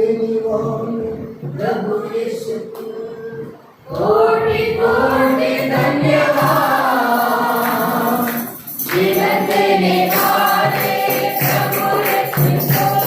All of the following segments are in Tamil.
लेने प्रभु यीशु कोटि कोटि धन्यवाद। जीवन देने वाले प्रभु यीशु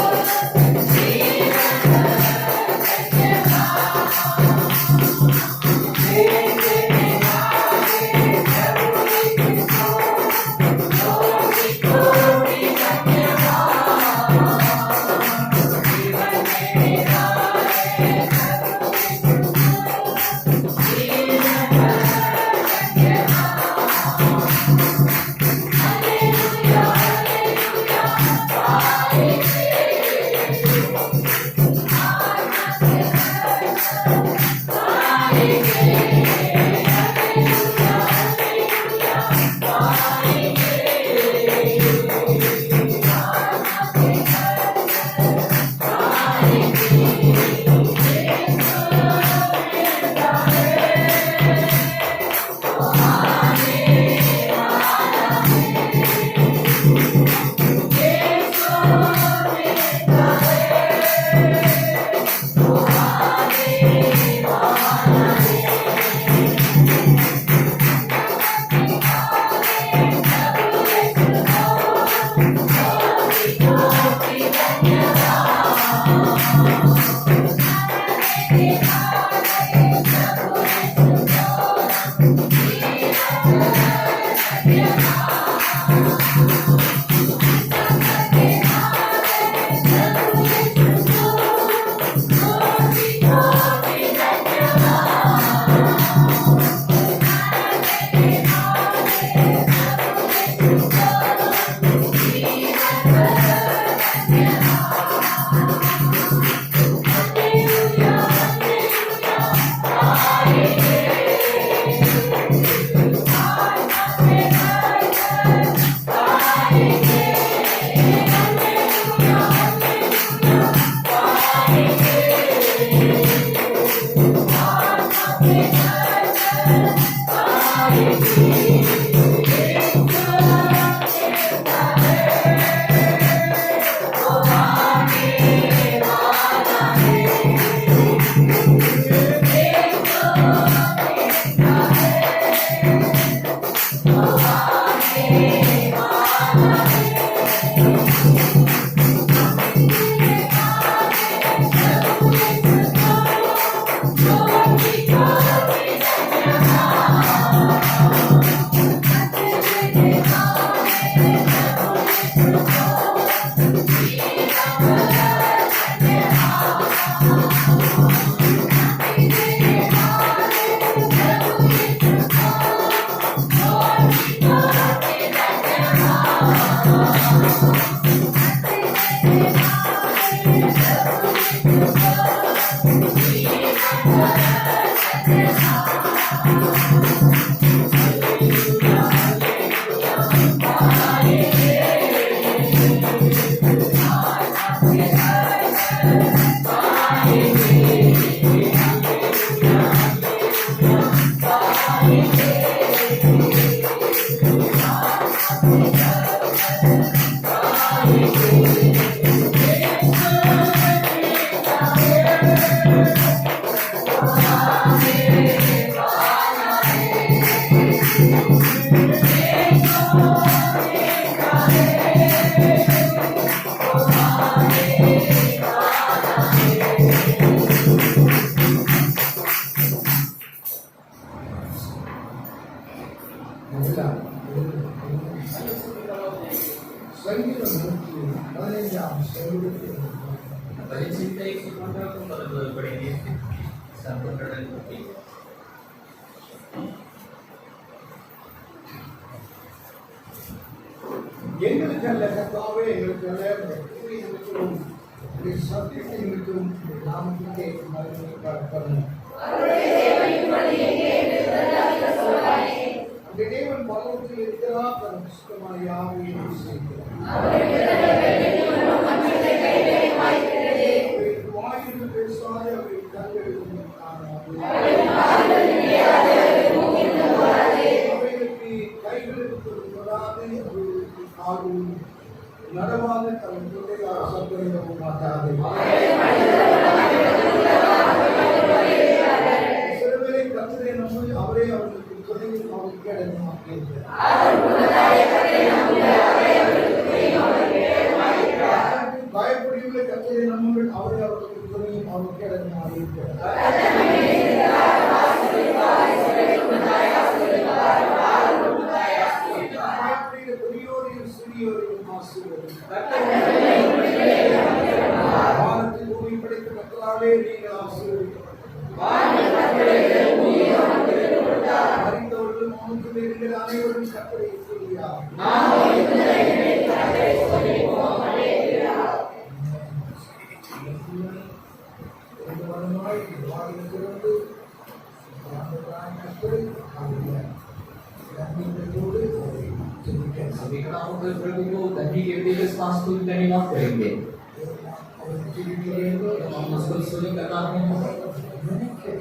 எங்களுக்கு அல்ல கர்த்தாவே, எங்களுக்கு அல்ல இருக்கிறோம் சத்தியத்தை இருக்கும் நாமத்திலே பண்ணும் அந்த தேவன் பலவற்றில் இருக்கிறார். தன் சுத்தமான யாவையும் வாயிலிருந்து பேசாத அவர்கள் கண்களுக்கு அவைகளுக்கு கைகளுக்கு தொடாது, அவர்களுக்கு காலும் நடவாத தன் பிள்ளையார் சத்துரையிடவும் மாட்டாது. அவருக்கு இடமாக இருக்கிறது. கர்த்தருடைய பெரியோரையும் சிறியோரையும் ஆசீர்வதிப்பார். வானத்தில் பூமி படைத்த கர்த்தராலே நீங்கள் ஆசீர்வதிக்கப்பட்டார். அறிந்தவர்களும் அவனுக்கு இருக்கிற அனைவரும் கர்த்தரை சொல்லியார். अभी हम अगर प्रभु को धनी के विश्वास को धन्यवाद करेंगे, हम उसको स्मरण करना है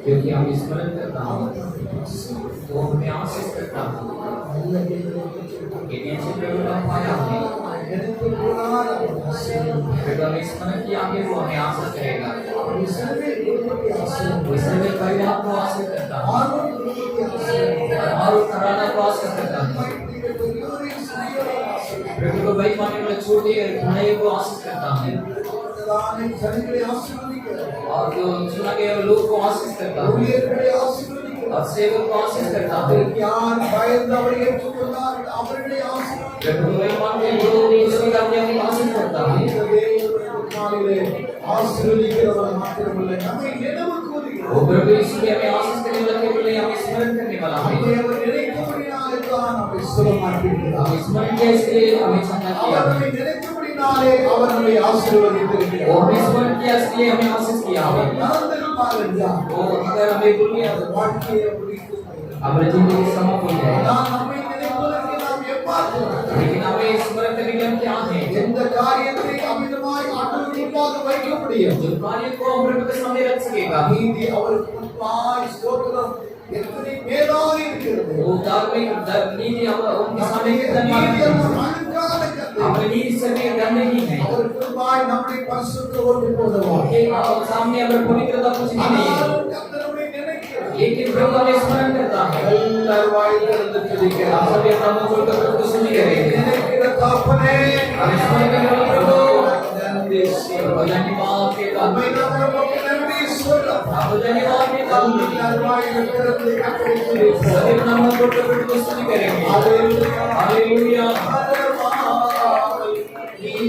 क्योंकि हम स्मरण करता हूँ तो हमें आशीष करता हूँ। ये प्रभु का पाया है, प्रभु हमें स्मरण किया कि वो हमें आशीष करेगा। इसमें परिवार को आशीष करता हूँ और कराना को आशीष करता हूँ। प्रभु को भाई माने वाले छोटे और बड़े को आशीष करता हूँ और जो चुना गए लोग को आशीष करता हूँ और सेवक को आशीष करता हूँ। प्रभु को भाई माने जो उसकी अपने आशीष करता हूँ। वो प्रभु यीशु के हमें आशीष करने वाला केवल हमें स्मरण करने वाला है। स्मरण के इसलिए हमें क्षमा किया, वो हमें स्मरण किया इसलिए हमें आशीष किया। वो अगर हमें भूल गया हमारी जिंदगी समाप्त हो जाए, लेकिन हमें स्मरण करने के लिए क्या है जो कार्य को हम प्रभु के सामने रख सकेगा। वो धार्मिक नीति उनके सामने हमें नीति से भी डरने नहीं है। सामने अगर पवित्रता कुछ नहीं है, लेकिन प्रभु हमें स्मरण करता है। आप सभी अपना मुंह खोलकर प्रभु को सुनी करेंगे। हमें स्मरण करने वाले प्रभु धन्यवाद के बाद आप धन्यवाद के बाद सभी अपना मुंह खोलकर प्रभु को सुनी करेंगे। हालेलुया He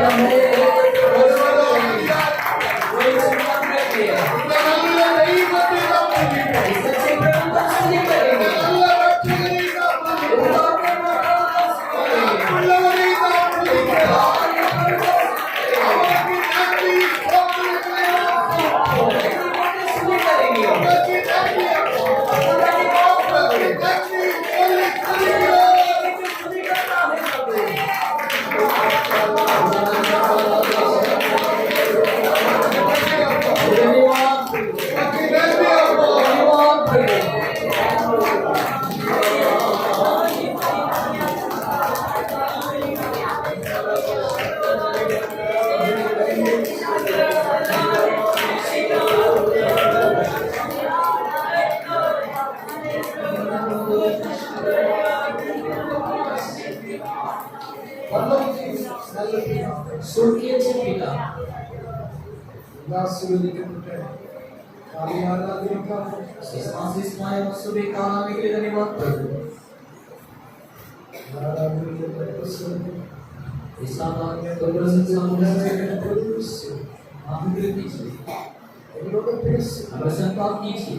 ஒருவரும் முடியாது. कोई संभव नहीं है இந்த நல்ல தெய்வத்தை நாம் நம்புகிறோம். इस सच्चे प्रभु को सच्चे करेंगे நல்ல ரட்சகரை நாம் நம்புகிறோம். உள்ளவரை நாம் நம்புகிறோம். அவருக்கு நன்றி சொல்லுகிறோம். करेंगे அவருக்கு நன்றி அவருக்கு நன்றி சொல்லுகிறோம். அவருக்கு நன்றி அப்பா. स्वर्गीय पिता ஆசீர்வதிக்கப்பட்ட காலையான தினமாக इस आशीषमय सुबह का आने के लिए धन्यवाद प्रभु इस आवाज में तो प्रशंसा होने आप कीजिए हमें संपाद कीजिए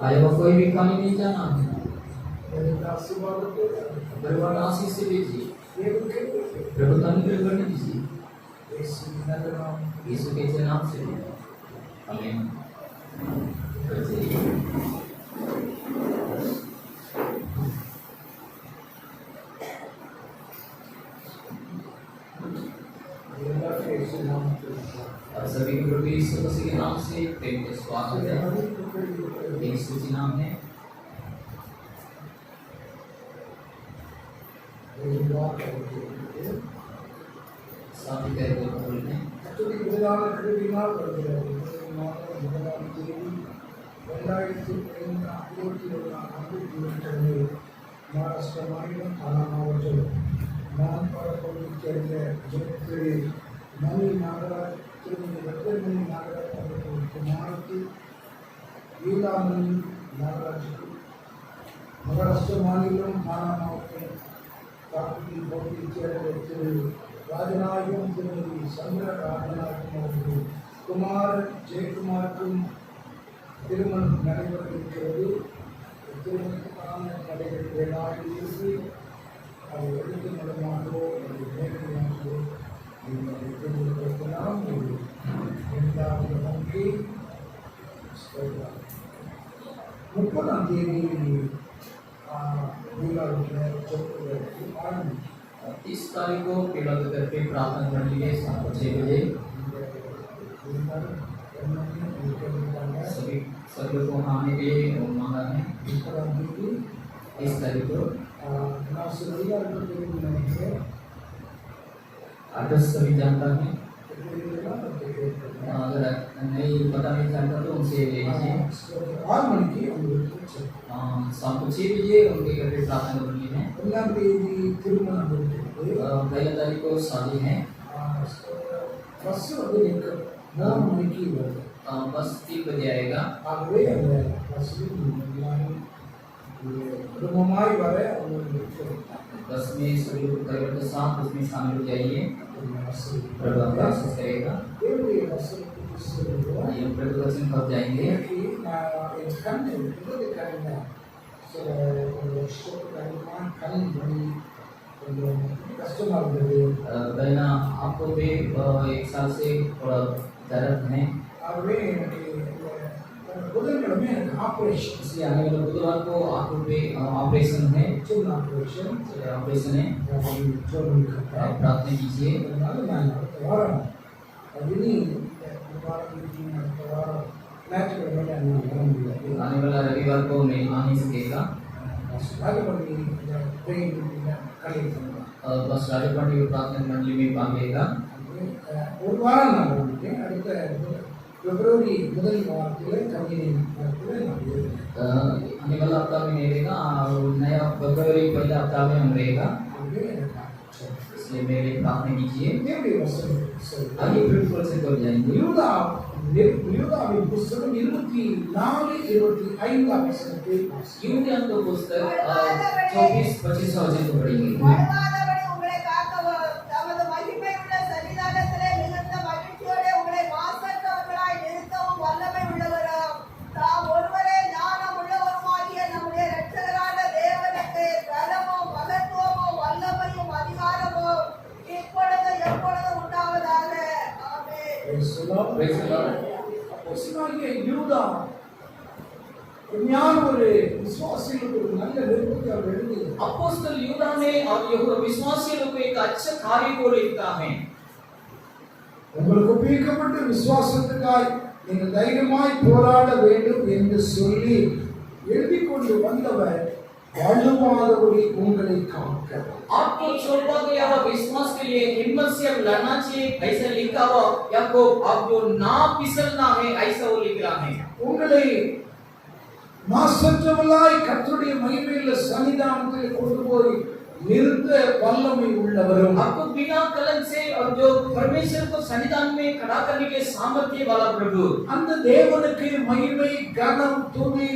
आया वो कोई भी खाली नहीं जाना परिवार आशीष से दीजिए प्रभु का अनुग्रह करने दीजिए यीशु के नाम से आमीन और सभी को प्रभु यीशु मसीह के नाम से प्रेम के स्वागत है यीशु जी नाम है साथ ही कह बोलने மகாராஷ்டிர மாநிலம் தானா மாவட்டம் மான்பாடப்பகுதியைச் சேர்ந்த ஜெயத்திரி மணி நாகராஜ் திருமதி ரத்தமணி நாகராஜ் அவர்களுக்கு மாநிலத்து ஈலாமணி நாகராஜுக்கு மகாராஷ்டிர மாநிலம் தானா மாவட்டம் காப்பி பகுதியைச் சேர்ந்த திரு ராஜநாயகம் திருமதி சந்திர ராஜநாயகம் அவர்கள் குமார் ஜெயக்குமாருக்கும் திருமணம் நடைபெற இருக்கிறது திருமணத்துக்கான நடைபெற்ற நாளில் இருந்து அதை எடுத்து நடமாட்டோ அல்லது நேரடியாகவோ நீங்கள் தெரிந்துகொள்ளலாம் இரண்டாவது நன்றி 30ஆம் தேதி ஆரம்பிக்கும் 30 तारीख को पीड़ा दोपहर पे प्रार्थना करने के लिए 6 बजे सभी सभी को आने के लिए मांगा है 30 तारीख को एड्रेस सभी जानता है अगर नहीं पता नहीं जानता तो उनसे ले लीजिए शाम को 6 बजे उनके घर पे प्रार्थना करनी है 1 तारीख को शादी है बस 3 बजे आएगा बस में सभी लोग परिवार के साथ उसमें शामिल हो जाइए प्रभु आपका आशीष करेगा ये प्रभु दर्शन कब जाएंगे बहना आपको भी 1 साल से थोड़ा दर्द है इसलिए आने वाले बुधवार को आंखों पे ऑपरेशन है ऑपरेशन है प्रार्थना कीजिए आने वाला रविवार को नहीं आ नहीं सकेगा बस राजपाटी प्रार्थना मंडली में भाग लेगा பிப்ரவரி முதல் வாரத்தில் आने वाला हफ्ता में नहीं रहेगा और नया फरवरी पहला हफ्ता में हम रहेगा इसलिए मेरे लिए प्रार्थना कीजिए आगे बिल्कुल से कर जाएंगे யூதாவின் புஸ்தகம் 24-25 வசனத்தை यूनियन तो पुस्तक 24-25 वचन को पढ़ेंगे வழுவாதபடி உங்களை காக்க Praise the Lord. அப்போஸ்தலனாகிய யூதா உண்மையான ஒரு விசுவாசிகளுக்கு ஒரு நல்ல நெருக்கத்தை அவர் எழுதினார். अपोस्तल यूदा ने और यहूदा विश्वासियों को एक अच्छा कार्य को लिखता है. உங்களுக்கு ஒப்புவிக்கப்பட்ட விசுவாசத்துக்காய் நீங்கள் தைரியமாய் போராட வேண்டும் என்று சொல்லி எழுதிக் கொண்டு வந்தவர் வாழுமாதபடி உங்களை காக்க. आपको छोड़ा गया हुआ विश्वास के लिए हिम्मत से अब लड़ना चाहिए ऐसा लिखा हुआ याकूब अब जो ना फिसलना है ऐसा वो लिख रहा है. உங்களை மாசற்றவளாய் கர்த்தருடைய மகிமையுள்ள சன்னிதானத்தில் கொண்டு போய் நிறுத்த வல்லமை உள்ளவரும் आपको बिना कलंक से और जो परमेश्वर को सन्निधान में खड़ा करने के सामर्थ्य वाला प्रभु அந்த தேவனுக்கு மகிமை கனம் துதி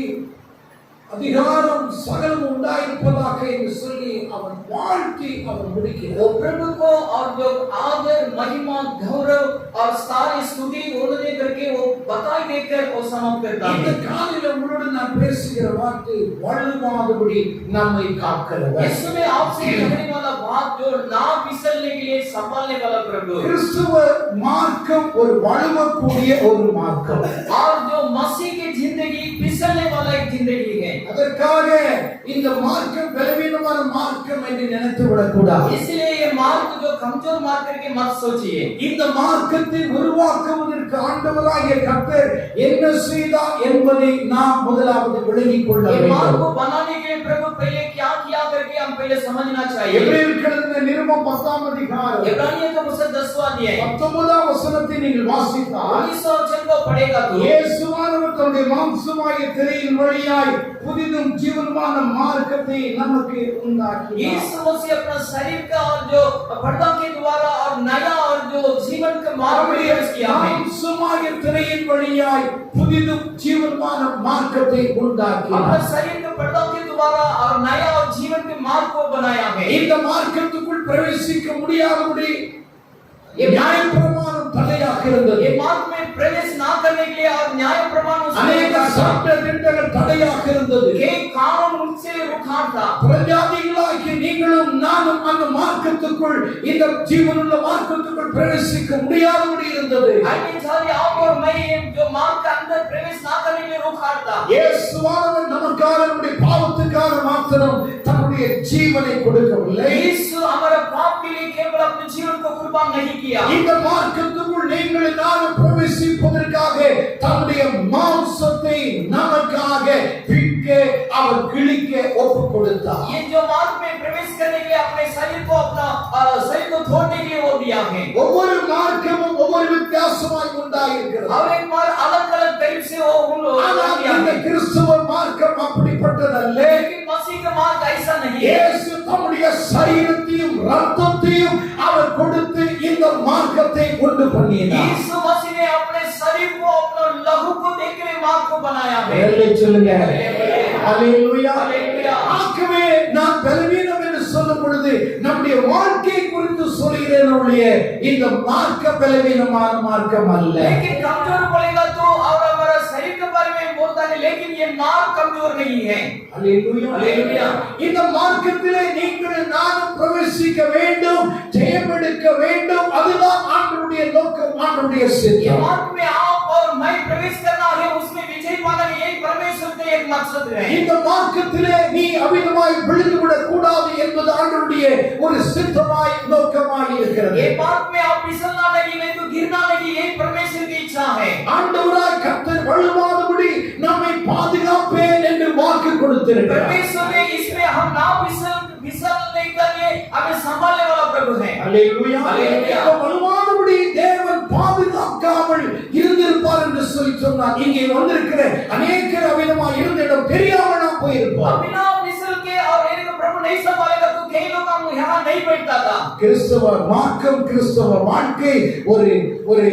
அதிகாரம் சகலம் உண்டாயிருப்பதாக என்று சொல்லி அவன் வாழ்த்தி அவன் முடிக்கிறார். वो प्रभु को और जो आदर महिमा गौरव और सारी स्तुति उन्होंने करके वो बताई देकर वो समाप्त करता இந்த है. காலையில உங்களோடு நான் பேசுகிற வார்த்தை வாழுமாதபடி நம்மை காக்கிறவர். इसमें आपसे कहने वाला बात जो ना फिसलने के लिए संभालने वाला प्रभु கிறிஸ்துவ மார்க்கம் ஒரு வழுவக்கூடிய ஒரு மார்க்கம். और जो मसीह की जिंदगी फिसलने वाला एक जिंदगी है. அதற்காக இந்த மார்க்கம் பலவீனமான மார்க்கம் என்று நினைத்து விடக்கூடாது. इसलिए ये मार्ग जो कमजोर मार्ग करके मत सोचिए. இந்த மார்க்கத்தை உருவாக்குவதற்கு ஆண்டவராகிய கர்த்தர் என்ன செய்தார் என்பதை நாம் முதலாவது விளங்கிக் கொள்ள ये मार्ग வேண்டும். को बनाने के लिए प्रभु पहले क्या किया करके हम पहले समझना चाहिए. எபிரேயருக்கு எழுதின நிருபம் 10ஆம் அதிகாரம் इब्रानियों का पुस्तक 10वां अध्याय 19ஆம் வசனத்தை நீங்கள் வாசித்தால் 19 वचन को पढ़ेगा तो இயேசுவானவர் தம்முடைய மாம்சமாகிய திரையின் வழியாய் புதிதும் ஜீவனுமான மார்க்கத்தை நமக்கு உண்டாக்கினார். यीशु मसीह अपना शरीर का और जो पर्दा के द्वारा और नया और जो जीवन का मार्ग प्रवेश किया है. மாம்சமாகிய திரையின் வழியாய் புதிதும் ஜீவனுமான மார்க்கத்தை अपना உண்டாக்கினார். शरीर के पर्दा के द्वारा और नया और जीवन के मार्ग को बनाया है. இந்த மார்க்கத்துக்குள் பிரவேசிக்க முடியாதபடி நியாயப்பிரமாணம் தடையாக இருந்தது. ये मार्ग में प्रवेश ना करने के लिए और न्याय प्रमाण அநேக சட்ட திட்டங்கள் தடையாக இருந்தது. के कानून उनसे रुका था. பிரஜாதிகளாகிய நீங்களும் நானும் அந்த மார்க்கத்துக்குள் இந்த ஜீவனுள்ள மார்க்கத்துக்குள் பிரவேசிக்க முடியாதபடி இருந்தது. अन्य जाति आप और मैं जो मार्ग के अंदर प्रवेश ना करने के लिए रुका था. இயேசுவானவர் நமக்காக நம்முடைய பாவத்துக்காக மாத்திரம் தன்னுடைய ஜீவனை கொடுக்கவில்லை. यीशु हमारे पाप के लिए केवल अपने जीवन को कुर्बान नहीं किया. இந்த மார்க்கத்துக்குள் நீங்கள் நானும் பிரவேசிப்பதற்காக தன்னுடைய மாம்சத்தை நமக்காக விற்க அவர் கிழிக்க ஒப்புக் கொடுத்தார். ये जो मार्ग में प्रवेश करने के लिए अपने शरीर को अपना शरीर को छोड़ने के लिए वो दिया है. ஒவ்வொரு மார்க்கமும் ஒவ்வொரு வித்தியாசமாய் உண்டாயிருக்கிறது. और एक मार्ग अलग अलग तरीके से वो ஆனால் दिया இந்த है. கிறிஸ்துவ மார்க்கம் அப்படிப்பட்டதல்ல. लेकिन मसीह का मार्ग ऐसा नहीं है. இயேசு தம்முடைய சரீரத்தையும் ரத்தத்தையும் அவர் கொடுத்து இந்த மார்க்கத்தை கொண்டு பண்ணினார். यीशु मसीह ने अपने शरीर को अपना लहू को देकर मार्ग को बनाया है. ஹல்லேலூயா சொல்லுங்க. ஹல்லேலூயா. हालेलुया. ஆகவே நான் பலவீனம் என்று சொல்லும் பொழுது நம்முடைய வாழ்க்கை குறித்து சொல்கிறேன் ஒழிய இந்த மார்க்க பலவீனமான மார்க்கம் அல்ல. लेकिन कमजोर बोलेगा तो और हमारा शरीर के बारे में बोलता है लेकिन ये मार्ग कमजोर नहीं है. ஹல்லேலூயா. ஹல்லேலூயா. இந்த மார்க்கத்திலே நீங்கள் நானும் பிரவேசிக்க வேண்டும், ஜெயம் எடுக்க வேண்டும். அதுதான் ஆண்டவருடைய நோக்கம், ஆண்டவருடைய ये சித்தம். मार्ग में आप और मैं प्रवेश करना है उसमें विजय पाना है यही परमेश्वर का एक मकसद है. இந்த மார்க்கத்திலே நீ அவிதமாய் விழுந்து விடக் கூடாது என்பது ஆண்டவருடைய ஒரு சித்தமாய் நோக்கமாய் இருக்கிறது. ये मार्ग में आप फिसलना नहीं तो गिरना नहीं यही परमेश्वर की इच्छा है. ஆண்டவராய் கர்த்தர் வழுவாதபடி நம்மை பாதுகாப்பேன் என்று வாக்கு கொடுத்திருக்கிறார். परमेश्वर ने इसमें हम ना फिसलने के लिए हमें संभालने वाला प्रभु है. அல்லேலூயா. அல்லேலூயா. வழுவாதபடி தேவன் பாதுகாக்காமல் இருந்திருப்பார் என்று சொல்லி சொன்னார். இங்கே வந்திருக்கிற அநேகர் அவிதமாய் இருந்த இடம் தெரியாமல் நாம் போயிருப்போம். बिना फिसल के और मेरे को प्रभु नहीं संभालेगा तो कई लोग हम यहाँ नहीं बैठता था. கிறிஸ்தவ மார்க்கம், கிறிஸ்தவ வாழ்க்கை ஒரு ஒரு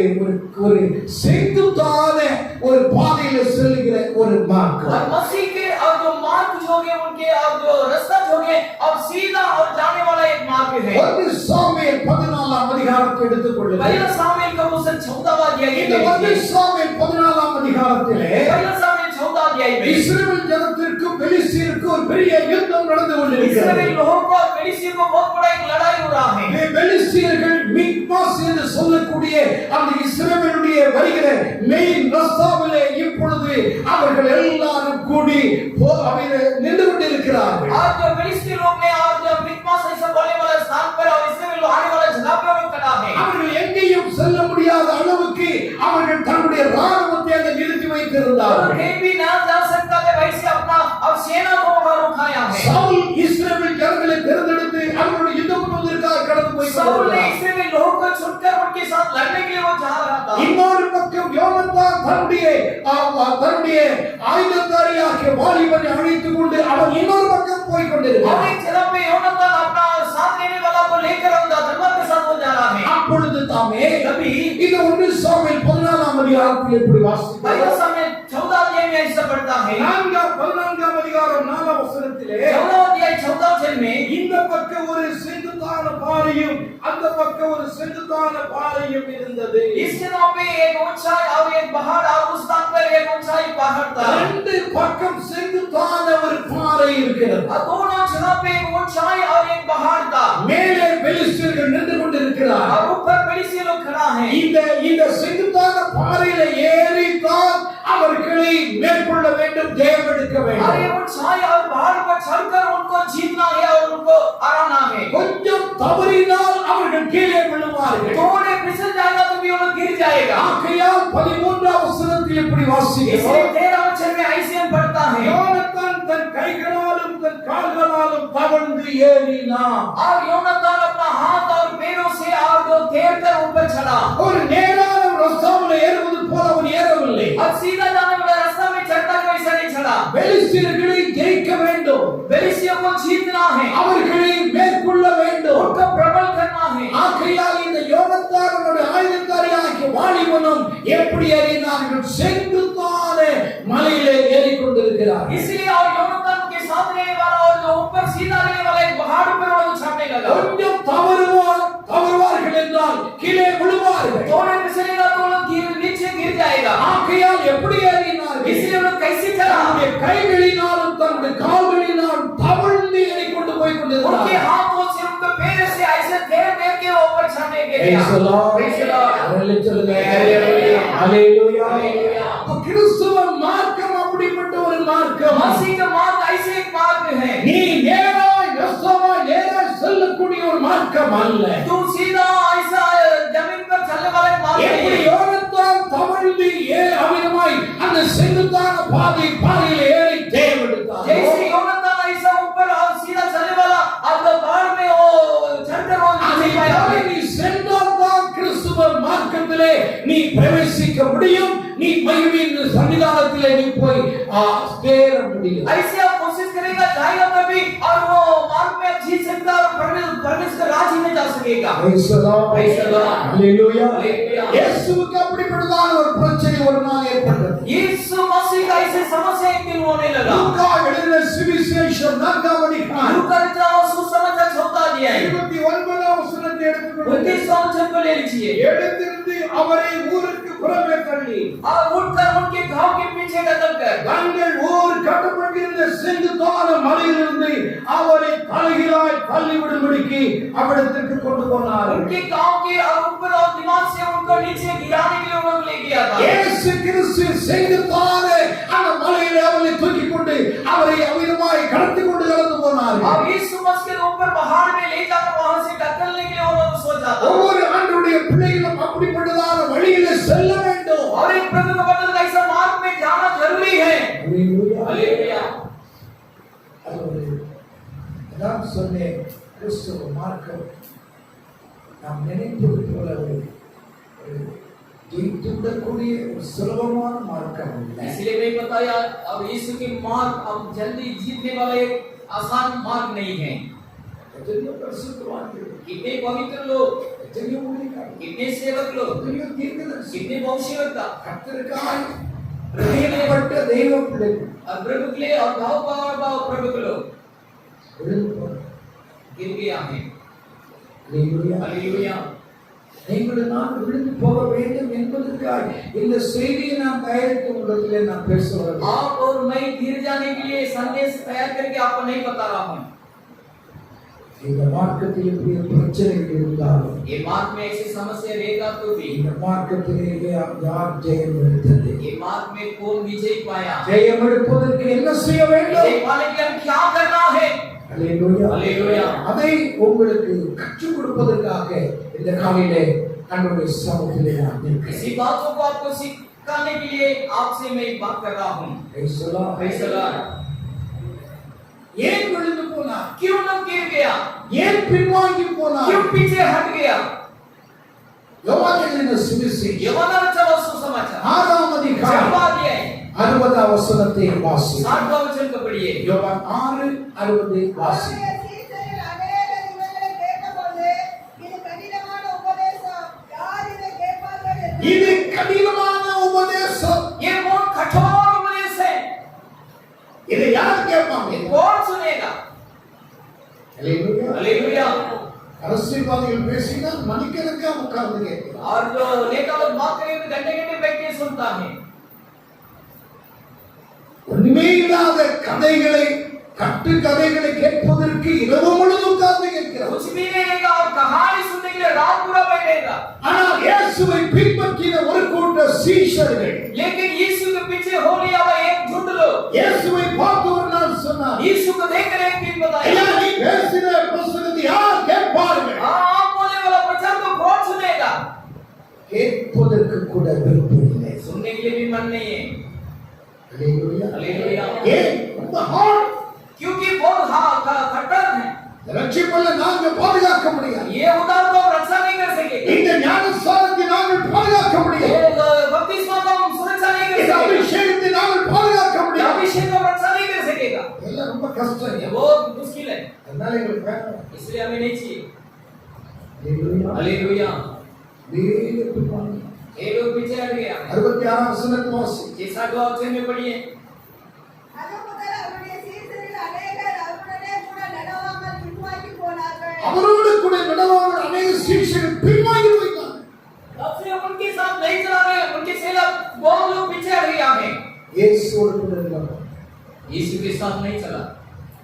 ஒரு செங்குத்தான ஒரு பாதையில செல்கிற ஒரு மார்க்கம். और मसीह के और जो मार्ग जो है उनके और जो रास्ता जो है और सीधा और जाने वाला एक मार्ग है. 1 சாமுவேல் 14ஆம் அதிகாரத்தை எடுத்துக் கொள்ளுங்கள். पहला सामुएल का पुस्तक 14वां अध्याय இந்த 1 சாமுவேல் 14ஆம் அதிகாரத்திலே पहला सामुएल 14वां अध्याय में இஸ்ரவேல் ஜனத்திற்கும் பெலிஸ்தீருக்கும் ஒரு பெரிய யுத்தம் நடந்து கொண்டிருக்கிறது. इस्राएल लोगों को और फिलिस्तीन को बहुत बड़ा एक लड़ाई हो रहा है. பெலிஸ்தீர்கள் மிக்மாஸ் என்ற சொல்லக்கூடிய அந்த இஸ்ரவேலுடைய வருகிற மெயின் ரஸ்தாவிலே இப்பொழுது அவர்கள் எல்லாரும் கூடி நின்று கொண்டிருக்கிறார்கள். आज जो फिलिस्ती लोग ने और जो मिक्मास ऐसा बोलने वाला स्थान पर और इस्राएल लोग आने वाला जगह पर वो खड़ा है. அவர்கள் எங்கேயும் செல்ல முடியாத அளவுக்கு அவர்கள் தன்னுடைய ராணுவத்தை அங்கே நிறுத்தி வைத்திருந்தார்கள். और कहीं भी ना जा सकता थे वैसे अपना अब सेना को वहां रुकाया है. சவுல் இஸ்ரவேல் ஜனங்களை தேர்ந்தெடுத்து அவர்களுடைய யுத்தம் பண்ணுவதற்காக கடந்து போய் साउल ने इस्राएल लोगों को छुड़कर उनके साथ लड़ने के लिए वो जा रहा था. இன்னொரு பக்கம் யோனத்தான் தன்னுடைய ஆயுததாரியாகிய வாலிபனை அழைத்துக் கொண்டு அவன் இன்னொரு பக்கம் போய் கொண்டிருக்கிறான். और एक जगह पे योनातान अपना साथ लेने वाला को लेकर उनका तलवार के साथ वो जा रहा है. அப்பொழுது தாமே तभी இது 1 சாமுவேல் 14ஆம் அதிகாரத்தில் எப்படி வாசிக்கிறோம்? भाई सामने 14 अध्याय में ऐसा पढ़ता है. 14ஆம் அதிகாரம் 4ஆம் வசனத்திலே 14 अध्याय 14 वचन में இந்த பக்கம் ஒரு செங்குத்தான பாறையும் அந்த பக்கம் ஒரு செங்குத்தான பாறையும் இருந்தது. इस जगह पे एक ऊंचाई और एक पहाड़ और उस स्थान पर एक ऊंचाई पहाड़ था. ரெண்டு பக்கம் செங்குத்தான ஒரு பாறை இருக்கிறது. दोनों जगह पे एक ऊंचाई और एक पहाड़ था. மேலே பெலிஸ்தர்கள் நின்று கொண்டிருக்கிறார்கள். और ऊपर फिलिस्ती लोग खड़ा हैं. இந்த செங்குத்தான பாறையில ஏறித்தான் அவர்களை மேற்கொள்ள வேண்டும், ஜெயம் எடுக்க और வேண்டும். ये ऊंचाई और पहाड़ पर चढ़कर उनको जीतना है और उनको हराना है. கொஞ்சம் தவறினால் அவர்கள் கீழே விழுவார்கள். थोड़े फिसल जाएगा तो भी वो लोग गिर जाएगा. ஆகையால் 13ஆம் வசனத்தில் இப்படி வாசிக்கிறோம். इसलिए 13 वचन में ऐसे हम पढ़ता है. யோனத்தான் தன் கைகளாலும் தன் கால்களாலும் தவழ்ந்து ஏறினான். और योनातान अपना हाथ और पैरों से और वो तैरकर ऊपर चढ़ा. ஒரு நேரான ரஸ்தாவில் ஏறுவது போல அவன் ஏறவில்லை. अब सीधा जाने वाला रास्ता में चढ़ता हुआ ऐसा नहीं चढ़ा. பெலிஸ்தர்களை ஜெயிக்க வேண்டும், फिलिस्तियों को जीतना है, அவர்களை மேற்கொள்ள வேண்டும். उनको प्रबल करना है. ஆகையால் இந்த யோனத்தானுடைய ஆயுததாரியாகிய வாலிபனும் எப்படி ஏறினார்கள்? செங்குத்தான மலையிலே ஏறிக்கொண்டிருக்கிறார். इसलिए और योनातान के साथ रहने वाला और जो ऊपर सीधा रहने वाला एक पहाड़ पर वो चढ़ने लगा. கொஞ்சம் தவறுவார்கள் என்றால் கீழே விழுவார்கள். थोड़े फिसलेगा तो वो लोग नीचे गिर जाएगा. ஆகையால் எப்படி ஏறினார்கள்? इसलिए वो लोग कैसे चढ़ा? தன்னுடைய கைகளினாலும் தன்னுடைய கால்களினாலும் தவழ்ந்து ஏறிக்கொண்டு போய் उनके கொண்டிருக்கிறார்கள். हाथों से उनके पैर से ऐसे तैर तैर के ऊपर चढ़ने के लिए. Praise the Lord. Praise the Lord. ஹalleluya சொல்லுங்க. Hallelujah. ஹalleluya. Hallelujah. அப்ப கிறிஸ்துவ மார்க்கம் அப்படிப்பட்ட ஒரு மார்க்கம். मसीह का मार्ग ऐसे एक मार्ग है. நீ நேராய் செல்லக்கூடிய ஒரு மார்க்கம் அல்ல. तू सीधा ऐसा जमीन पर चलने वाला एक मार्ग எப்படி नहीं है. யோனத்தான் தவழ்ந்து அவிதமாய் அந்த செங்குத்தான பாதையில் ஏறி ஜெயம் எடுத்தார். जैसे योनातान ऐसा ऊपर और सीधा चलने वाला अब तो पहाड़ में वो चढ़कर वो नीचे आया. நீ சென்றால்தான் கிறிஸ்துவ மார்க்கத்திலே நீ பிரவேசிக்க முடியும். நீ மகிமையின் சன்னிதானத்திலே நீ போய் சேர முடியும். ऐसे आप कोशिश करेगा जाएगा तभी और वो मार्ग में आप जीत सकता और परमेश्वर राज्य में जा सकेगा. Praise the Lord. Praise the Lord. Hallelujah. Hallelujah. இயேசுவுக்கு அப்படிப்பட்டதான ஒரு பிரச்சனை ஒரு நாள் ஏற்பட்டது. यीशु मसीह का ऐसे समस्या एक दिन होने लगा. லூக்கா எழுதின சுவிசேஷம் 4ஆம் அதிகாரம் लूका लिखा हुआ सुसमाचार 14 अध्याय 29ஆம் வசனத்தை எடுத்துக்கொண்டு 29वां वचन को ले लीजिए. எழுந்திருந்து அவரை ஊருக்கு புறமே தள்ளி और उठकर उनके गांव के पीछे कदम कर தங்கள் ஊர் கட்டப்பட்டிருந்த செங்குத்தான மலையிலிருந்து அவரை தலைகீழாய் தள்ளிவிடும்படிக்கு அவ்விடத்திற்கு கொண்டு போனார். उनके गांव के और ऊपर और दिमाग से उनको नीचे गिराने के लिए उन्होंने ले गया था. இயேசு கிறிஸ்து செங்குத்தான அந்த மலையிலே அவரை தூக்கிக் கொண்டு அவரை அவ்விதமாய் கடத்தி கொண்டு கடந்து போனார். और यीशु मसीह के ऊपर पहाड़ में ले जाकर वहां से ढकलने के लिए उन्होंने सोचा था. ஒவ்வொரு ஆண்டுடைய பிள்ளைகளும் அப்படிப்பட்டதான வழியிலே செல்ல வேண்டும். और एक प्रभु का बदल ऐसा मार्ग में जाना जरूरी है. हालेलुया. அதான் சொன்னேன், கிறிஸ்துவ மார்க்கம் நாம் நினைப்பது போல ஒரு ஜெயித்துவிடக்கூடிய ஒரு சுலபமான மார்க்கம் அல்ல. इसलिए मैं बताया अब यीशु के मार्ग अब जल्दी जीतने वाला एक आसान मार्ग नहीं है. எத்தனையோ பரிசுத்தவான்கள், कितने पवित्र लोग, எத்தனையோ ஊழியர்கள், कितने सेवक लोग, எத்தனையோ தீர்க்கதரிசி, कितने भविष्यवक्ता கர்த்தருக்காய் பிரதிஷ்டைப்பட்ட தெய்வ பிள்ளைகள் और प्रभु के लिए और भाव प्रभु के लोग விழுந்து போனார்கள். गिर गया है. हालेलुயா. हालेलुया. நீங்கள் நான் விழுந்து போக வேண்டும் என்பதற்காக இந்த செய்தியை நான் தயாரித்து உள்ளதிலே நான் பேசுகிறேன். आप और मैं गिर जाने के लिए संदेश तैयार करके आपको नहीं बता रहा हूं. இந்த மார்க்கத்தில் இப்படி பிரச்சனைகள் இருந்தாலும் ये मार्ग में ऐसी समस्या रहेगा तो भी இந்த மார்க்கத்திலேயே யார் ஜெயம் எடுத்தது? ये मार्ग में कौन विजय पाया? ஜெயம் எடுப்பதற்கு என்ன செய்ய வேண்டும்? विजय पाने के लिए हम क्या करना है? அல்லேலூயா. हालेलुया। அதை உங்களுக்கு கற்றுக் கொடுப்பதற்காக இந்த காலையிலே ஆண்டவருடைய சமூகத்திலே நான் நிற்கிறேன். इसी बातों को आपको सिखाने के लिए आपसे मैं बात कर रहा हूँ। Praise the Lord. Praise the Lord। ஏன் விழுந்து போனார்? क्यों न गिर गया? ஏன் பின்வாங்கி போனார்? क्यों पीछे हट गया? யோவான் எழுதின சுவிசேஷம் யோவான் रचा सुसमाचार 6ஆம் அதிகாரம் 60ஆம் வசனத்தை வாசி. 60वां वचन को पढ़िए। யோவான் 6:60 வாசி. இது கடினமான உபதேசம். ये बहुत कठोर उपदेश है। இதை யார் கேட்பாங்க? कौन सुनेगा? அல்லேலூயா. हालेलुया। அரசியல்வாதிகள் பேசினா மணிக்கணக்கா உட்கார்ந்து கேட்கிறார். और जो नेता लोग बात करेंगे घंटे-घंटे बैठ के सुनता है। ஒண்ணுமே இல்லாத கதைகளை கட்டு கதைகளை கேட்பதற்கு இரவு முழுவதும் உட்கார்ந்து கேட்கிறார். कुछ भी नहीं रहेगा और कहानी सुनने के लिए रात पूरा बैठेगा। ஆனால் இயேசுவை பின்பற்றின ஒரு கூட்ட சீஷர்கள் लेकिन यीशु के पीछे हो लिया हुआ एक झुंड लोग இயேசுவை பார்த்து ஒரு நாள் சொன்னார், यीशु को देख कर एक दिन ஐயா बताया, நீ பேசின பிரசங்கத்தை யார் கேட்பார்கள்? हाँ आप बोलने वाला प्रचार को कौन सुनेगा? கேட்பதற்கு கூட விருப்பம் இல்லை. सुनने के लिए भी मन नहीं है। அல்லேலூயா. हालेलुया। ஏன் ரொம்ப ஹார்ட்? क्योंकि बहुत खट्टर है। ரட்சிப்பல்ல நாங்க பாதுகாக்க முடியாது. ये उदार को रक्षा नहीं कर सकेगा। இந்த ஞானஸ்நானத்தை நாங்கள் பாதுகாக்க முடியாது. ये बपतिस्मा को हम सुरक्षा नहीं कर இந்த सकेगा। அபிஷேகத்தை நாங்கள் பாதுகாக்க ये முடியாது. अभिषेक को रक्षा नहीं कर सकेगा। எல்லாம் ரொம்ப கஷ்டம். ये बहुत मुश्किल है। அதனால எங்களுக்கு வேண்டாம். इसलिए हमें नहीं चाहिए। அல்லேலூயா. हालेलुया। வேறு பின்வாங்கி. ये लोग पीछे हट गया। 66ஆம் வசனத்தை வாசி. ये 60वां वचन में पढ़िए। அவரோடு கூட நடவாமல் அநேக சீஷர்கள் பின்வாங்கி போயிட்டாங்க. तब से उनके साथ नहीं चला रहे, उनके सेला बहुत लोग पीछे हट गए आगे। இயேசுவோடு கூட இருந்தாங்க. यीशु के साथ नहीं चला।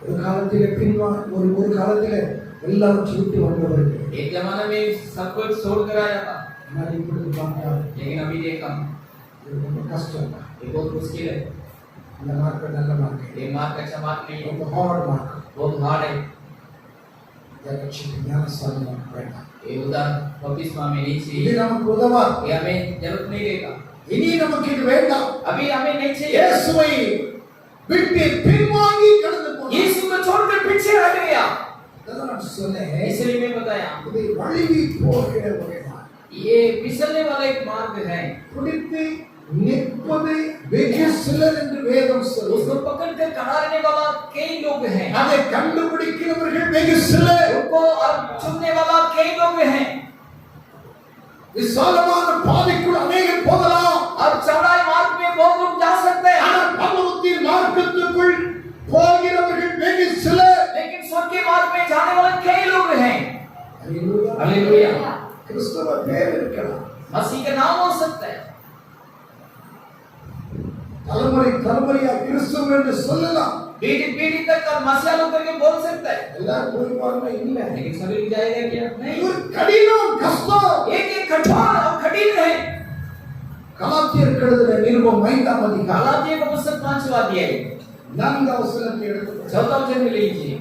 ஒரு காலத்திலே ஒரு காலத்திலே எல்லாவற்றையும் விட்டு வந்தவர்கள். एक जमाने में सब कुछ छोड़ कर आया था, ஆனால் இப்பொழுது பார்த்தா लेकिन अभी देखा இது ரொம்ப கஷ்டம். ये बहुत मुश्किल है। இந்த மார்க்க நல்ல மார்க்க. ये मार्ग अच्छा मार्ग नहीं है, ரொம்ப ஹார்ட் மார்க். बहुत हार्ड है। ரட்சிப்பு ஞானஸ்நானம் வேண்டாம். ये उधर बपतिस्मा में नहीं இது चाहिए, நமக்கு உதவாது. ये हमें जरूरत नहीं रहेगा। இனி நமக்கு இது வேண்டாம். अभी हमें नहीं चाहिए। இயேசுவை விட்டு பின்வாங்கி கடந்து போனார். यीशु को छोड़कर पीछे हट गया। அதான் நான் சொன்னேன், इसलिए मैं बताया, இது வழுவி போகிற ஒரு மார்க். ये फिसलने वाला एक मार्ग है। பிடித்து நிற்பது வெகு சிலர் என்று வேதம் उसको சொல்லுகிறது. पकड़कर खड़ाने वाला कई लोग हैं, அதை கண்டுபிடிக்கிறவர்கள் வெகு சிலர். उनको अब चुनने वाला कई लोग हैं। விசாலமான பாதைக்குள் அநேகர் போகலாம். अब चौड़ाई मार्ग में बहुत लोग जा सकते हैं, ஆனால் பரலோகத்தின் மார்க்கத்துக்குள் போகிறவர்கள் வெகு சிலர். लेकिन स्वर्ग के मार्ग में जाने वाले कई लोग हैं। அல்லேலூயா. हालेलुया। கிறிஸ்தவ பேர் இருக்கலாம். मसीह का नाम हो सकता है, தலைமுறை தலைமுறையா கிறிஸ்தவ என்று சொல்லலாம். पीढ़ी पीढ़ी तक अब मसीहा लोग करके बोल सकता है, எல்லாரும் போய்வாங்க இல்ல. लेकिन सभी लोग जाएगा क्या? नहीं। இது ஒரு கடினம் கஷ்டம். एक एक कठोर और कठिन है। கலாத்தியர் எழுதின நிருபம் 5ஆம் அதிகாரம் गलातियों का पुस्तक 5वां अध्याय 4ஆம் வசனத்தை எடுத்துக்கொள்ளுங்கள். 14वां वचन में लीजिए।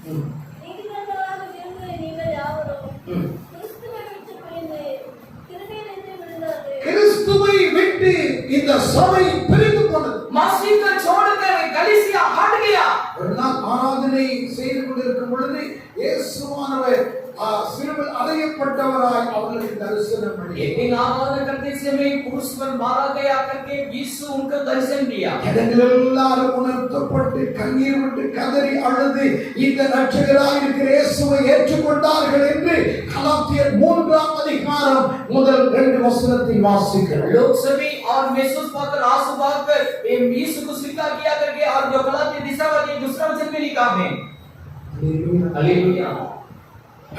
ம். ம். கிறிஸ்துவை விட்டு இந்த சபை பிரிந்து போனது. मसीह को छोड़कर कलीसिया हट गया। ஒரு நாள் ஆராதனை செய்து கொண்டிருக்கும் பொழுது இயேசுவானவர் சிலுவையில் அறையப்பட்டவராய் அவர்களுக்கு தரிசனம் एक அளித்தார். दिन आराधना करते समय क्रूस पर मारा गया करके यीशु उनको दर्शन दिया। ஜனங்கள் எல்லாரும் உணர்த்தப்பட்டு கண்ணீர் விட்டு கதறி அழுது இந்த ரட்சகராய் இருக்கிற இயேசுவை ஏற்றுக்கொண்டார்கள் என்று கலாத்தியர் 3ஆம் அதிகாரம் முதல் 2 வசனத்தை வாசிக்கிறோம். लोग सभी और महसूस पाकर आंसू बहाकर यीशु को स्वीकार किया करके और जो गलाती दिशावादी दूसरा वचन में लिखा है। हालेलुया।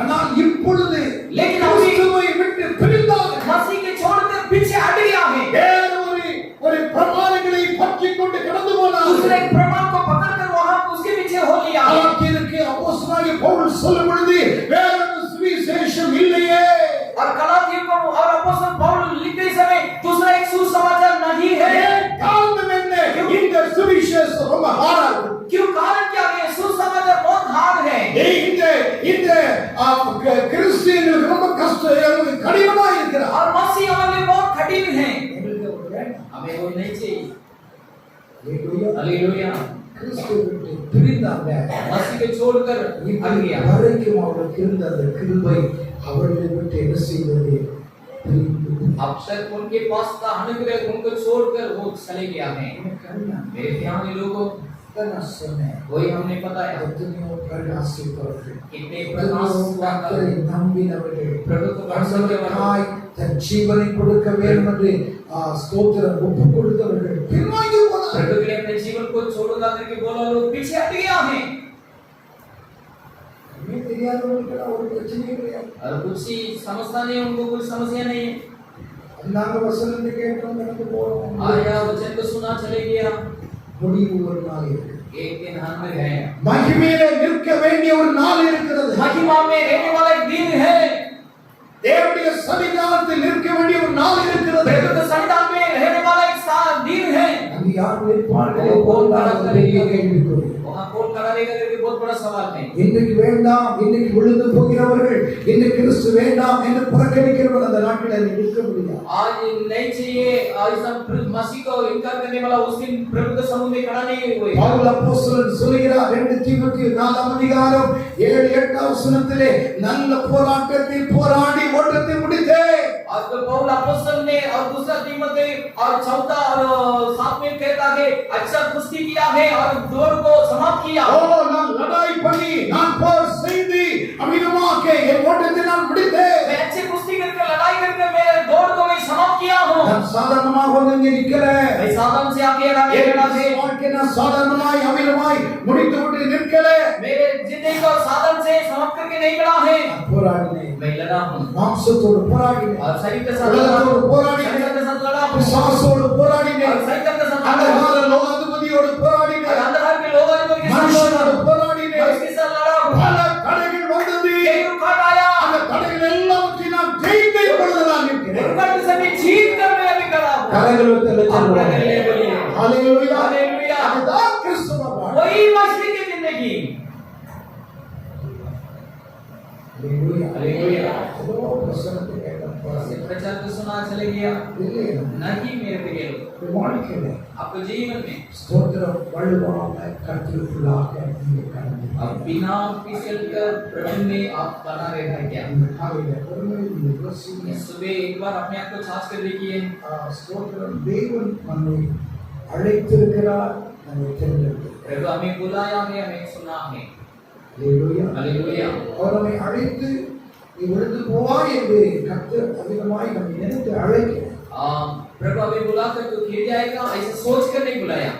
ஆனால் இப்பொழுது लेकिन கிறிஸ்துவை விட்டு பிரிந்தார்கள். मसीह के छोड़कर पीछे हट गया है। வேறு ஒரு பிரமாணங்களை விட்டு கடந்து போனார். दूसरे प्रमाण को पकड़कर वहां उसके पीछे हो लिया। கலாத்தியருக்கு அப்போஸ்தலனாகிய பவுல் சொல்லும் பொழுது வேறொரு சுவிசேஷம் இல்லையே. और गलातियों को और अपोस्तल पौल लिखते समय दूसरा एक सुसमाचार नहीं है। காரணம் என்ன? இந்த சுவிசேஷம் ரொம்ப ஹார்டா இருக்கு. क्यों? कारण क्या है? सुसमाचार बहुत हार्ड है। இந்த இந்த கிறிஸ்டியன்களுக்கு ரொம்ப கஷ்டம் கடினமா இருக்கிறது. और मसीह हमारे लिए बहुत कठिन है। हमें वो नहीं चाहिए। हालेलुया। கிறிஸ்துவை விட்டு பிரிந்தாங்க. मसीह को छोड़कर हट गया। வரைக்கும் அவர்களுக்கு இருந்த அந்த கிருபை அவர்களை விட்டு என்ன செய்தது? अब तक उनके पास था अनुग्रह, उनको छोड़कर वो चले गया है। मेरे प्यारे लोगों, वही हमने बताया எத்தனையோ பிரகாசிப்பவர்கள், कितने கர்த்தரை நம்பினவர்கள், प्रभु को भरोसा அவருக்காய் தன் ஜீவனை கொடுக்க வேண்டும் என்று ஸ்தோத்திரம் ஒப்பு கொடுத்தவர்கள் பின்வாங்கி போனார்கள். प्रभु के लिए अपने जीवन को छोड़ूंगा करके बोला, लोग पीछे हट गया है। हमें தெரியாதவர்களுக்கு ஒரு பிரச்சனை கிடையாது. और कुछ ही समझता नहीं, उनको कुछ समस्या नहीं है। நாங்க வசனத்தை கேட்டோம், நடந்து போறோம். आया वचन को सुना, चले गया। முடிவு ஒரு நாள் இருக்கு. एक दिन हाथ में है, மகிமையிலே நிற்க வேண்டிய ஒரு நாள் இருக்கிறது. महिमा में रहने वाला एक दिन है। தேவனுடைய சன்னிதானத்தில் நிற்க வேண்டிய ஒரு நாள் இருக்கிறது. प्रभु के सन्निधान में रहने वाला एक दिन है। அங்கு யார் நிற்பார்கள்? वहाँ कौन खड़ा रहेगा करके बहुत बड़ा सवाल है। இன்றைக்கு வேண்டாம், இன்றைக்கு விழுந்து போகிறவர்கள், இன்றைக்கு கிறிஸ்து வேண்டாம் என்று புறக்கணிக்கிறவர்கள் அந்த நாட்டில் நிற்க முடியாது. आज नहीं चाहिए, आज सब मसीह को इनकार करने वाला उस दिन प्रभु के समूह में खड़ा नहीं हुए। பவுல் அப்போஸ்தலன் சொல்கிறார் 2 தீமோத்தேயு 4 அதிகாரம் 7-8 வசனத்திலே, நல்ல போராட்டத்தை போராடி ஓட்டத்தை முடித்தேன். और तो पौल अपोस्तल ने और दूसरा तीमुथियुस और चौथा और 7 में कहता है अच्छा कुश्ती किया है और दौड़ को समाप्त किया। ஓ, நான் லடாய் பண்ணி நான் போர் செய்து அமிதமாக என் ஓட்டத்தை நான் முடித்தேன். मैं अच्छी कुश्ती करके लड़ाई करके मैं दौड़ को मैं समाप्त किया हूं। நான் சாதாரணமாக வந்து நிற்கிறேன். मैं साधन से आगे लगा என் खड़ा थे। வாழ்க்கை நான் சாதாரணமாய் அமிதமாய் முடித்து விட்டு நிற்கல. मेरे जिंदगी को साधन से समाप्त करके नहीं खड़ा है, போராடினேன். मैं लड़ा हूं। மாம்சத்தோடு போராடினேன். और शरीर के साथ लड़ा हूं, शरीर के साथ लड़ा हूं, பிசாசோடு போராடினேன். और शरीर के साथ अंधகார லோகாதிபதியோடு போராடினேன். अंधकार के लोग के மனுஷனோடு साथ போராடினேன். इसके साथ लड़ा हूं। பல தடைகள் வந்தது. कई रुकावट आया, அந்த தடைகள் எல்லாவற்றையும் நான் ஜெயித்து இப்பொழுது நான் இருக்கிறேன். रुकावट से भी जीत कर मैं अभी खड़ा हूं। கரங்களை தட்டி சொல்லுவோம். हालेलुया, ஹalleluya. हालेलुया। அதுதான் கிறிஸ்துவ வாழ்க்கை. वही मसीह की जिंदगी। ஹalleluya. हालेलुया। ஏதோ வசனத்தை கேட்டோம். प्रचार को सुना, चले गया இல்லையா? नहीं। मेरे प्रिय लोग, இந்த வாழ்க்கையில आपको जीवन में ஸ்தோத்திரம் வழுவாம கர்த்தருக்குள்ளாக நீங்க கடந்து अब बिना फिसल कर प्रभु में आप बना रहे क्या? காலையில பொறுமையில் யோசிங்க. सुबह एक बार अपने आप को जांच कर देखिए। ஸ்தோத்திரம் தேவன் நம்மை அழைத்திருக்கிறார், நம்மை தேர்ந்தெடுத்திருக்கிறார். प्रभु हमें बुलाया है, हमें सुना है। ஹalleluya. हालेलुया। அவர் நம்மை அழைத்து நீ விழுந்து போவாய் என்று கர்த்தர் அதிகமாய் நம்மை நினைத்து அழைக்கிறார். प्रभु हमें बुलाकर तो गिर जाएगा, ऐसे सोच कर नहीं बुलाया।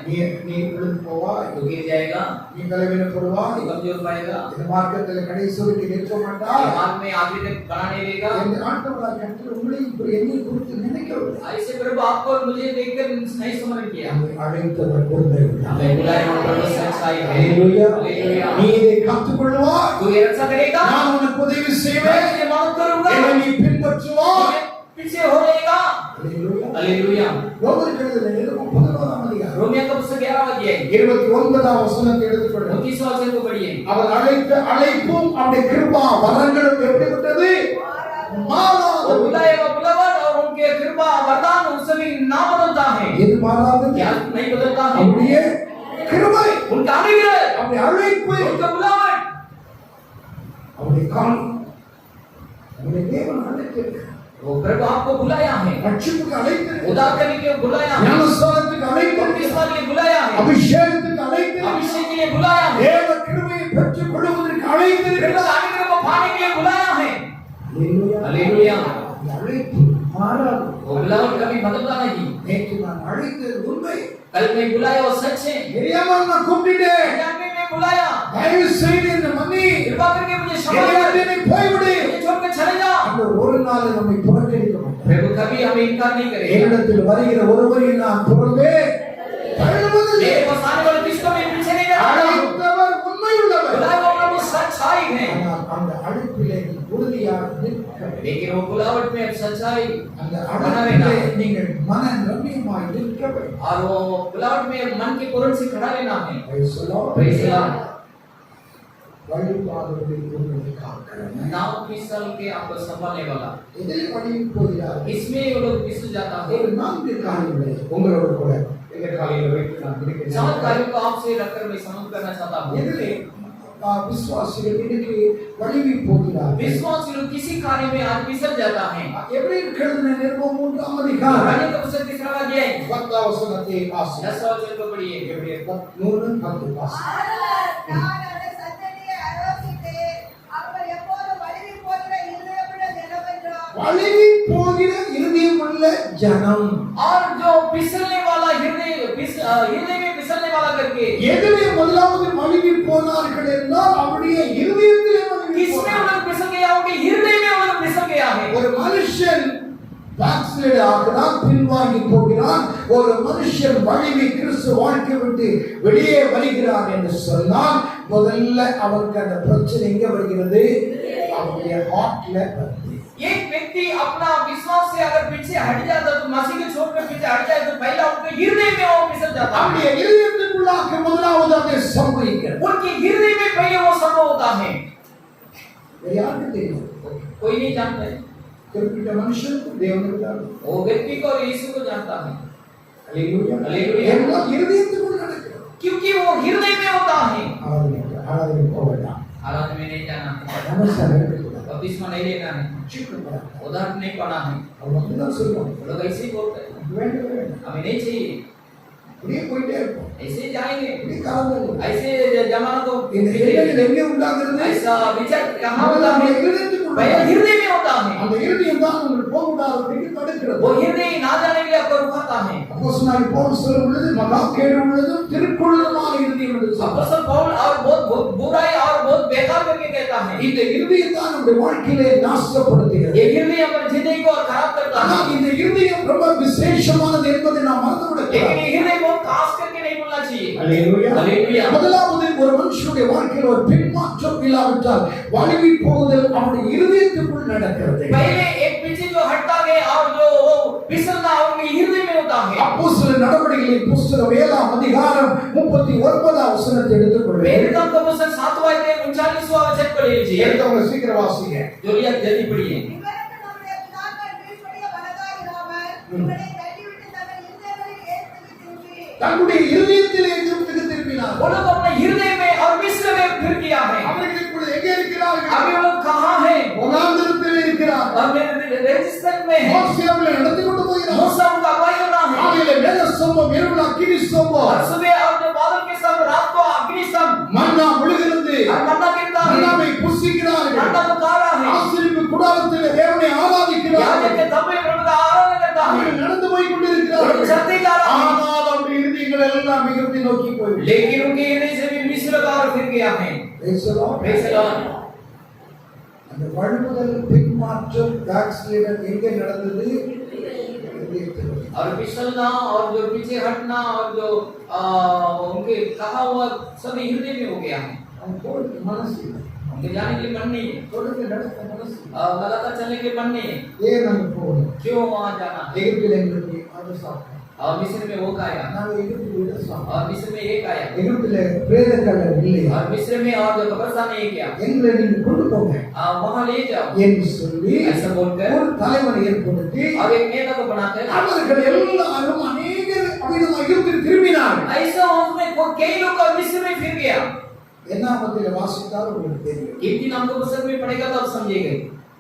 நீ விழுந்து போவாய், तो गिर जाएगा, நீ பலவீனப்படுவாய், कमजोर पाएगा, இந்த மார்க்கத்தில் கடைசி வரைக்கும் நிற்க மாட்டாய். दिमाग में आगे तक बना नहीं रहेगा। இந்த ஆண்டவராகிய கர்த்தர் உங்களை என்னை குறித்து நினைக்கவில்லை. ऐसे प्रभु आपको और मुझे देखकर नहीं स्मरण किया। நம்மை அழைத்தவர் ஒருவர். हमें बुलाया हुआ प्रभु सच्चाई है। ஹalleluya. हालेलुया। நீ இதை கற்றுக்கொள்வாய், तू ये रक्षा करेगा, நான் உனக்கு உதவி मैं செய்வேன், तुझे मदद करूंगा, என்னை நீ பின்பற்றுவாய். मैं पीछे हो जाएगा। ஹalleluya. हालेलुया। ரோமர் எழுதின 11ஆம் அதிகாரம் रोमियो का पुस्तक 11 अध्याय 29ஆம் வசனத்தை எடுத்துக்கொள்ளுங்கள். 29वां वचन को पढ़िए। அவர் அழைத்த அழைப்பும் அவருடைய கிருபா வரங்களும் எப்படிப்பட்டது? वो மாறாதது. बुलाए हुआ बुलावन और उनके कृपा वरदान उन सभी ना बदलता है। எது மாறாதது? क्या नहीं बदलता है? அவருடைய கிருபை, उनका अनुग्रह, அவருடைய அழைப்பு, उनका बुलावन, அவருடைய கால், அவருடைய தேவன் அழைத்திருக்கிறார். वो प्रभु आपको बुलाया है, ரட்சிப்புக்கு அழைத்திருக்கிறார். उद्धार करने के लिए बुलाया है, ஞானஸ்நானத்துக்கு அழைத்திருக்கிறார். बपतिस्मा के लिए बुलाया है, அபிஷேகத்துக்கு அழைத்திருக்கிறார். अभिषेक के लिए बुलाया है, தேவ கிருபையை பெற்றுக் கொள்வதற்கு प्रभु அழைத்திருக்கிறார். के अनुग्रह को पाने के लिए बुलाया है। ஹalleluya. हालेलुया। இந்த அழைப்பு மாறாது. वो बुलावन कभी बदलता नहीं। நேற்று நான் அழைத்தது உண்மை. कल मैं बुलाया वो सच है। தெரியாமல் நான் கூப்பிட்டேன். जानने में बुलाया, தயவு செய்து இந்த மன்னி कृपा करके मुझे क्षमा என்னை कर, விட்டு நீ போய்விடு. मुझे छोड़कर चले जा। அந்த ஒரு நாள் நம்மை புறக்கணிக்க மாட்டார். प्रभु कभी हमें इनकार नहीं करेगा। என்னிடத்தில் வருகிற ஒருவரையும் நான் புறம்பே தள்ளுவதில்லை. मेरे पास आने वाले किसको भी पीछे नहीं करता। அழைத்தவர் உண்மையுள்ளவர். बुलाए हुआ प्रभु सच्चाई है, ஆனால் அந்த அழைப்பிலே நீ உறுதியாக நிற்க வேண்டும். लेकिन वो बुलावट में अब सच्चाई அந்த बना அழைப்பிலே रहना நீங்கள் மன ரம்யமாய் நிற்க வேண்டும். और वो बुलावट में मन के पूर्ण से खड़ा रहना है। Praise the Lord. Praise the Lord। வழிபாடுகளில் உங்களை காக்கிறேன். नाव फिसल के आपको संभालने वाला, இதில் வழி போகிறார். इसमें वो लोग फिसल जाता है। ஒரு 4 காரியங்களை உங்களோடு கூட இந்த காலையில் வைத்து நான் முடிக்கிறேன். 4 कार्यों को आपसे रखकर मैं समाप्त करना चाहता हूँ। இதிலே விசுவாசிகள் இன்னைக்கு வழிவி போகிறார். विश्वासी लोग किसी कार्य में आज फिसल जाता है। எபிரேயர் எழுதின நிருபம் 3ஆம் அதிகாரம் इब्रानियों का पुस्तक 3 अध्याय 10 வசனத்தை வாசி. 10 वचन को पढ़िए। எபிரேயர் 3:10 வாசி. நான் அதை சந்ததியை ஆரோசித்தேன். அவர் எப்போது வழிவி போகிற இருதயமுள்ள ஜனமென்றோ வழிவி போகிற இருதயமுள்ள ஜனம். और जो फिसलने वाला हृदय में फिसलने वाला करके எதிலே முதலாவது வழிவி போனார்கள் என்றால் அவருடைய இருதயத்திலே வழிவி किसमें वो लोग फिसल गया, उनके हृदय में वो लोग फिसल गया है। ஒரு மனுஷன் backslide ஆகிறான், பின்வாங்கி போகிறான். ஒரு மனுஷன் வழிவி கிறிஸ்து வாழ்க்கை விட்டு வெளியே வருகிறான் என்று சொன்னால் முதல்ல அவருக்கு அந்த பிரச்சனை எங்க வருகிறது? அவருடைய ஹார்ட்ல வருது. एक व्यक्ति अपना विश्वास से अगर पीछे हट जाता तो मसीह को छोड़कर पीछे हट जाए तो पहला उनके हृदय में वो फिसल जाता है। அவருடைய இதயத்துக்குள்ளாக முதலாவது அது சம்பவிக்கிறது. उनके हृदय में पहले वो संभव होता है। வேற யாருக்கு தெரியும்? कोई नहीं जानता है, குறிப்பிட்ட மனுஷனுக்கு தேவனுக்கு தான். वो व्यक्ति को और यीशु को जानता है। அல்லேலூயா. அல்லேலூயா. ஏன்னா இருதயத்துக்குள் நடக்கிறது. क्योंकि वो हृदय में होता है। ஆராதனை போக வேண்டாம். हालात में नहीं जाना है, நமஸ்காரம் எடுத்துக்கூடாது. बपतिस्मा नहीं लेना है, சிக்கக்கூடாது. उदाहरण नहीं पढ़ना है। அவங்க அப்படிதான் சொல்லுவாங்க. वो लोग ऐसे ही बोलते हैं, வேண்டவே வேண்டாம். हमें नहीं चाहिए, அப்படியே போயிட்டே இருப்போம். ऐसे ही जाएंगे। இப்படி காலங்கள் ऐसे जमाना तो இந்த எண்ணங்கள் எங்கே உண்டாகிறது? ऐसा विचार कहाँ होता முதல்ல है? இருதயத்துக்குள் पहले हृदय में होता है। அந்த இருதயம் தான் உங்களுக்கு போகக்கூடாதபடிக்கு தடுக்கிறது. वो हृदय ना जाने के लिए आपको रुकाता है। அப்போஸ்தலனாகிய பவுல் சொல்லும் பொழுது மகா கேடு உள்ளதும் திருக்குள்ளதுமான இருதயம் என்று சொல்றார். अपोस्तल पौल और बहुत बुराई और बहुत बेकार करके कहता है। இந்த இருதயம் தான் நம்முடைய வாழ்க்கையிலே நாசப்படுத்துகிறது. ये हृदय हमारी जिंदगी को खराब करता है। ஆனால் இந்த இருதயம் ரொம்ப விசேஷமானது என்பதை நாம் மறந்துவிடக் लेकिन கூடாது. ये हृदय बहुत खास करके नहीं बोलना चाहिए। அல்லேலூயா. அல்லேலூயா. முதலாவது ஒரு மனுஷனுடைய வாழ்க்கையில் ஒரு பின்மாற்றம் இல்லாவிட்டால் வலிமை போகுதல் அவனுடைய இருதயத்துக்குள் நடக்கிறது. पहले एक पीछे जो हटता है और जो फिसलना उनके हृदय में होता है। அப்போஸ்தலர் நடவடிக்கைகளின் புஸ்தகம் 7ஆம் அதிகாரம் 39ஆம் வசனத்தை எடுத்துக்கொள்ளுங்கள். वेदांत का पुस्तक 7वां अध्याय 39वां वचन पढ़ लीजिए। எடுத்தவங்க சீக்கிரம் வாசிங்க. जोलिया जल्दी पढ़िए। இவருக்கு நம்முடைய பிதாக்கள் கீழ்ப்படிய மனதாயிராமல் இவனை தள்ளிவிட்டு தங்கள் இருதயங்களில் ஏற்படுத்தி திரும்பி தன்னுடைய இருதயத்தில் எகிப்துக்கு திரும்பினார். वो लोग अपने हृदय में और मिस्र में फिर किया है। அவர்கள் இப்பொழுது எங்கே இருக்கிறார்கள்? अभी वो लोग कहाँ हैं? வனாந்திரத்தில் இருக்கிறார்கள். और रेगिस्तान में है। மோசே அவர்களை நடத்தி கொண்டு போகிறார். मूसा उनका अगुवाई कर रहा है। காலையிலே மேக ஸ்தம்பம், இரவுல அக்கினி ஸ்தம்பம், और सुबह और जो बादल के संग रात को अग्नि संग மன்னா விழுகிறது. और मन्ना गिरता है। மன்னாவை புசிக்கிறார்கள். मन्ना को खा रहा है। ஆசரிப்பு கூடாரத்திலே தேவனை यहाँ ஆராதிக்கிறார்கள். के तबे प्रभु का आराधना करता है। அவர்கள் நடந்து போய் वो கொண்டிருக்கிறார்கள். चलते जा रहा है। ஆனால் அவருடைய இருதயங்கள் எல்லாம் எகிப்தை நோக்கி போய்விட்டது. लेकिन उनके हृदय से भी मिस्र का और फिर गया है। Praise the Lord. Praise the Lord। அந்த வழிமுதல் பின்மாற்றம் பேக்ஸ்லைடர் எங்கே நடந்தது? இருதயத்தில். और फिसलना और जो पीछे हटना और जो उनके कहा हुआ सभी हृदय में हो गया है। அவன் போறது மனசு இல்லை. उनके जाने के लिए मन नहीं है, தொடர்ந்து நடக்க மனசு இல்லை. लगातार चलने के लिए मन नहीं है। ஏன் நாங்க போகணும்? क्यों वहां जाना? எகிப்தில் எங்களுக்கு அது சாப்பிட்டோம். और मिस्र में वो खाया நாங்க எகிப்தில் இதை சாப்பிட்டோம். और मिस्र में ये खाया எகிப்தில் பிரேதக்கல்ல இல்லையா? और मिस्र में और जो कब्रिस्तान है ये क्या? எங்களை நீங்க கொண்டு போங்க वहां ले जाओ என்று சொல்லி ऐसा बोलकर ஒரு தலைவனை ஏற்படுத்தி और एक नेता को बनाकर அவர்கள் எல்லாரும் அநேகர் அவ்விதமாக எகிப்தில் திரும்பினார்கள். ऐसा उसमें कई लोग और मिस्र में फिर गया। என்னாமத்தில் வாசித்தால் உங்களுக்கு தெரியும். एक दिन हमको पुस्तक में पढ़ेगा तो आप समझेंगे।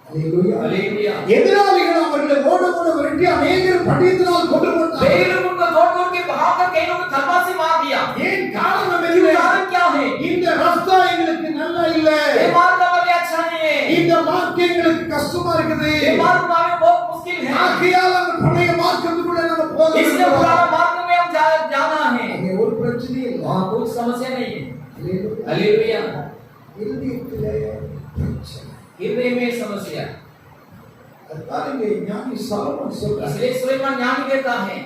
அல்லேலூயா. हालेलुया। எதிராளிகள் அவர்களை ஓட ஓட விரட்டி அநேகர் பட்டயத்தினால் கொண்டு போட்டார்கள். कई लोग उनको तोड़ तोड़ के भागकर कई लोग तलवार से मार दिया। ஏன் காரணம் क्यों? என்ன? कारण क्या है? இந்த ரஸ்தா எங்களுக்கு நல்லா இல்ல. ये मार्ग हमारे लिए अच्छा नहीं है। இந்த மார்க்கம் எங்களுக்கு கஷ்டமா இருக்குது. ये मार्ग हमारे बहुत मुश्किल है। ஆகையால் அந்த பழைய மார்க்கத்துக்குள்ள நம்ம போக इसलिए पुराना मार्ग में हम जाना है। அங்கே ஒரு பிரச்சனையும் இல்லை. वहाँ कुछ समस्या नहीं है। அல்லேலூயா. हालेलुया। இருதயத்திலே பிரச்சனை. हृदय में समस्या। அதுதான் இங்கே ஞானி சாலமோன் சொல்றார். इसलिए सुलेमान ज्ञानी कहता है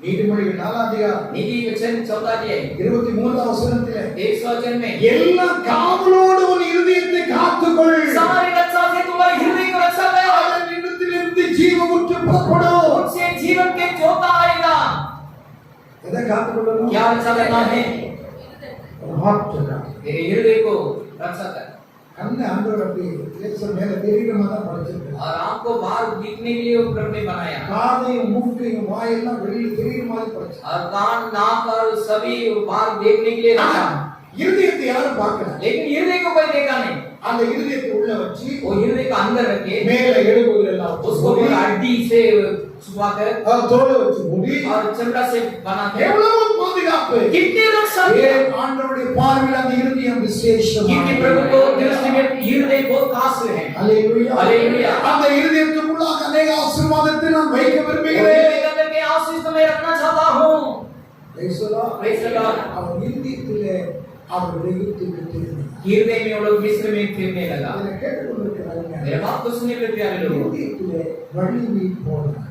நீதிமொழிகள் 4 அதிகாரம் नीति वचन 14 अध्याय 23 வசனத்திலே 23 वचन में எல்லா காவலோடு உன் இருதயத்தை காத்துக்கொள் सारी रक्षा से तुम्हारे हृदय को रक्षा कर அதன் இடத்திலிருந்து ஜீவமுற்று புறப்படும் उससे जीवन के जोता आएगा எதை காத்துக்கொள்ளணும் क्या रक्षा करना है ஹார்ட் तेरे हृदय को रक्षा कर கண்ணை ஆண்டவர் அப்படி லேசா மேல தெரியுற மாதிரி தான் படைச்சிருக்காரு और आपको बाहर दिखने के लिए वो प्रभु ने बनाया காதையும் மூக்கையும் வாயெல்லாம் வெளியில தெரியுற மாதிரி படைச்சிருக்காரு और कान नाक और सभी बाहर देखने के लिए रखा இருதயத்தை யாரும் பார்க்கல लेकिन हृदय को कोई देखा नहीं அந்த இருதயத்தை உள்ள வச்சு वो हृदय का अंदर रखे மேல எலும்புகள் எல்லாம் उसको भी हड्डी से छुपा कर தோலை வச்சு மூடி और चमड़ा से बना के எவ்வளவு பாதுகாப்பு कितनी रक्षा दिया ஆண்டவருடைய பார்வையில் அந்த இருதயம் விசேஷம் क्योंकि प्रभु को दृष्टि में हृदय बहुत खास है ஹalleluya हालेलुया அந்த இருதயத்துக்குள்ளாக अनेक ஆசீர்வாதத்தை நான் வைக்க விரும்புகிறேன் हृदय के आशीष तो मैं रखना चाहता हूं Praise the Lord. Praise the Lord. அவர் இருதயத்திலே அவர் எகிப்துக்கு திரும்பினார் हृदय में वो लोग मिस्र में फिरने लगा இதை கேட்டுக்கொண்டிருக்கிறாங்க मेरे बात को सुनने के प्यारे लोग இருதயத்திலே வழுவி போனார்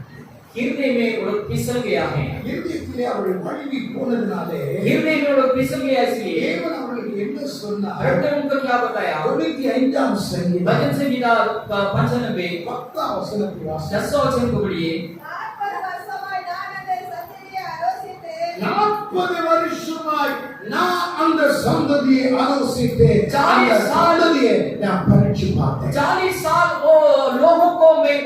हृदय में वो लोग फिसल गया है இருதயத்திலே அவர்கள் வழுவி போனதினாலே हृदय में वो लोग फिसल गया इसलिए தேவன் அவர்களுக்கு என்ன சொன்னார் प्रभु ने उनको क्या बताया 95ஆம் சங்கீதம் भजन संगीता 95 10ஆம் வசனத்தை வாசி 10 वचन को पढ़िए 40 வருஷமாய் நான் அந்த சந்ததியை ஆலோசித்தேன் 40 வருஷமாய் நான் அந்த சந்ததியை ஆலோசித்தேன் 40 அந்த சந்ததியை நான் பரீட்சை பார்த்தேன் 40 साल वो लोगों को मैं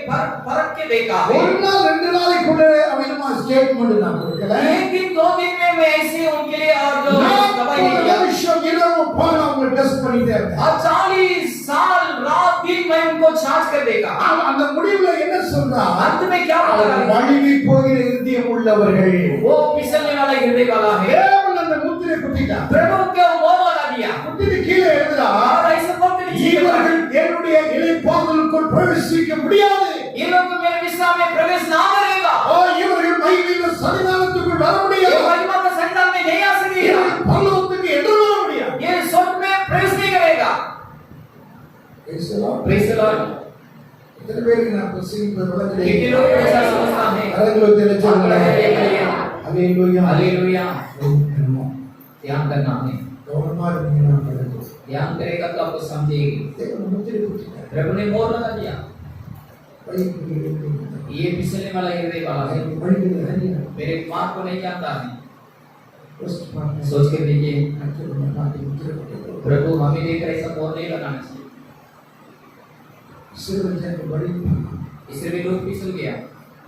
परख के देखा है ஒரு நாள் ரெண்டு நாளைக்குள்ள அவனுமா ஸ்டேட்மெண்ட் நான் கொடுக்கல एक दिन दो दिन में मैं ऐसे उनके लिए और जो दवाई नहीं दिया வருஷம் இரவு பகல் அவங்க டெஸ்ட் பண்ணிட்டே இருந்தேன் और 40 साल रात दिन मैं उनको छांट कर देखा அந்த முடிவுல என்ன சொல்றா अंत में क्या बता வழுவி போகிற இருதயம் உள்ளவர்கள் वो फिसलने वाला हृदय वाला है தேவன் அந்த முத்திரை குத்திட்டார் प्रभु को मोह लगा दिया குத்திட்டு கீழே எழுதுறா और ऐसे बोलते नहीं இவர்கள் என்னுடைய இளைப்பாறுதலுக்குள் பிரவேசிக்க முடியாது ये लोग तो मेरे विश्राम में प्रवेश ना करेगा ஓ இவர்கள் மகிமையின் சன்னிதானத்துக்குள் வர ये முடியாது महिमा का संतान में नहीं आ सकेगा இவர்கள் பரலோகத்துக்கு எதிர் வர முடியாது ये स्वर्ग में प्रवेश नहीं करेगा प्रेज द लॉर्ड इतने பேருக்கு நான் பிரசங்கிப்பது விளங்குது कितने लोग को ऐसा समझता है கரங்களை தெளிச்சுங்க ஹalleluya हालेलुया ध्यान करना है கவனமா இருந்தீங்கன்னா நடக்கும் ध्यान करेगा तो आपको समझेगी தேவன் முத்திரை குத்திட்டார் प्रभु ने मोहर लगा दिया வழிக்கு ये फिसलने वाला हृदय वाला है வழிக்கு ஹரியா मेरे मार्ग को नहीं जानता है ஃபர்ஸ்ட் பார்ட் सोच के देखिए அடுத்து பார்த்து முத்திரை குத்திட்டார் प्रभु हमें देखकर ऐसा मोहर नहीं लगाना चाहिए சிறுவன் வழி इससे भी लोग फिसल गया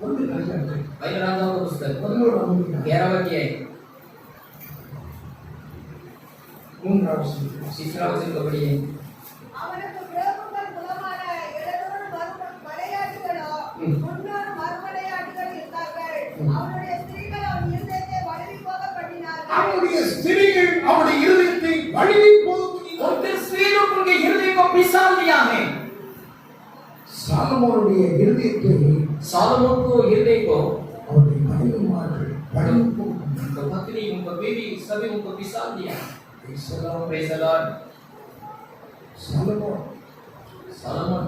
ஒன்று ராஜா पहले राजाओं का पुस्तक 11 அனுமதி 11वां अध्याय மூன்றாவது तीसरा वचन को पढ़िए அவனுக்கு பிரபுக்கள் குலமான 700 மலையாட்டுகளோ 300 மறுமலையாட்டுகள் இருந்தார்கள் அவனுடைய ஸ்திரீகள் அவன் இருதயத்தை வழுவி போக பண்ணினார்கள் அவனுடைய ஸ்திரீகள் அவனுடைய இருதயத்தை வழுவி போக उनके स्त्री लोग उनके हृदय को फिसल दिया है சாலமோனுடைய இருதயத்தை सालोमोन को हृदय को அவருடைய மனைவிமார்கள் வழுவி போக उनको पत्नी उनको बीवी सभी उनको फिसल दिया प्रेज द लॉर्ड சாலமோன் सालोमोन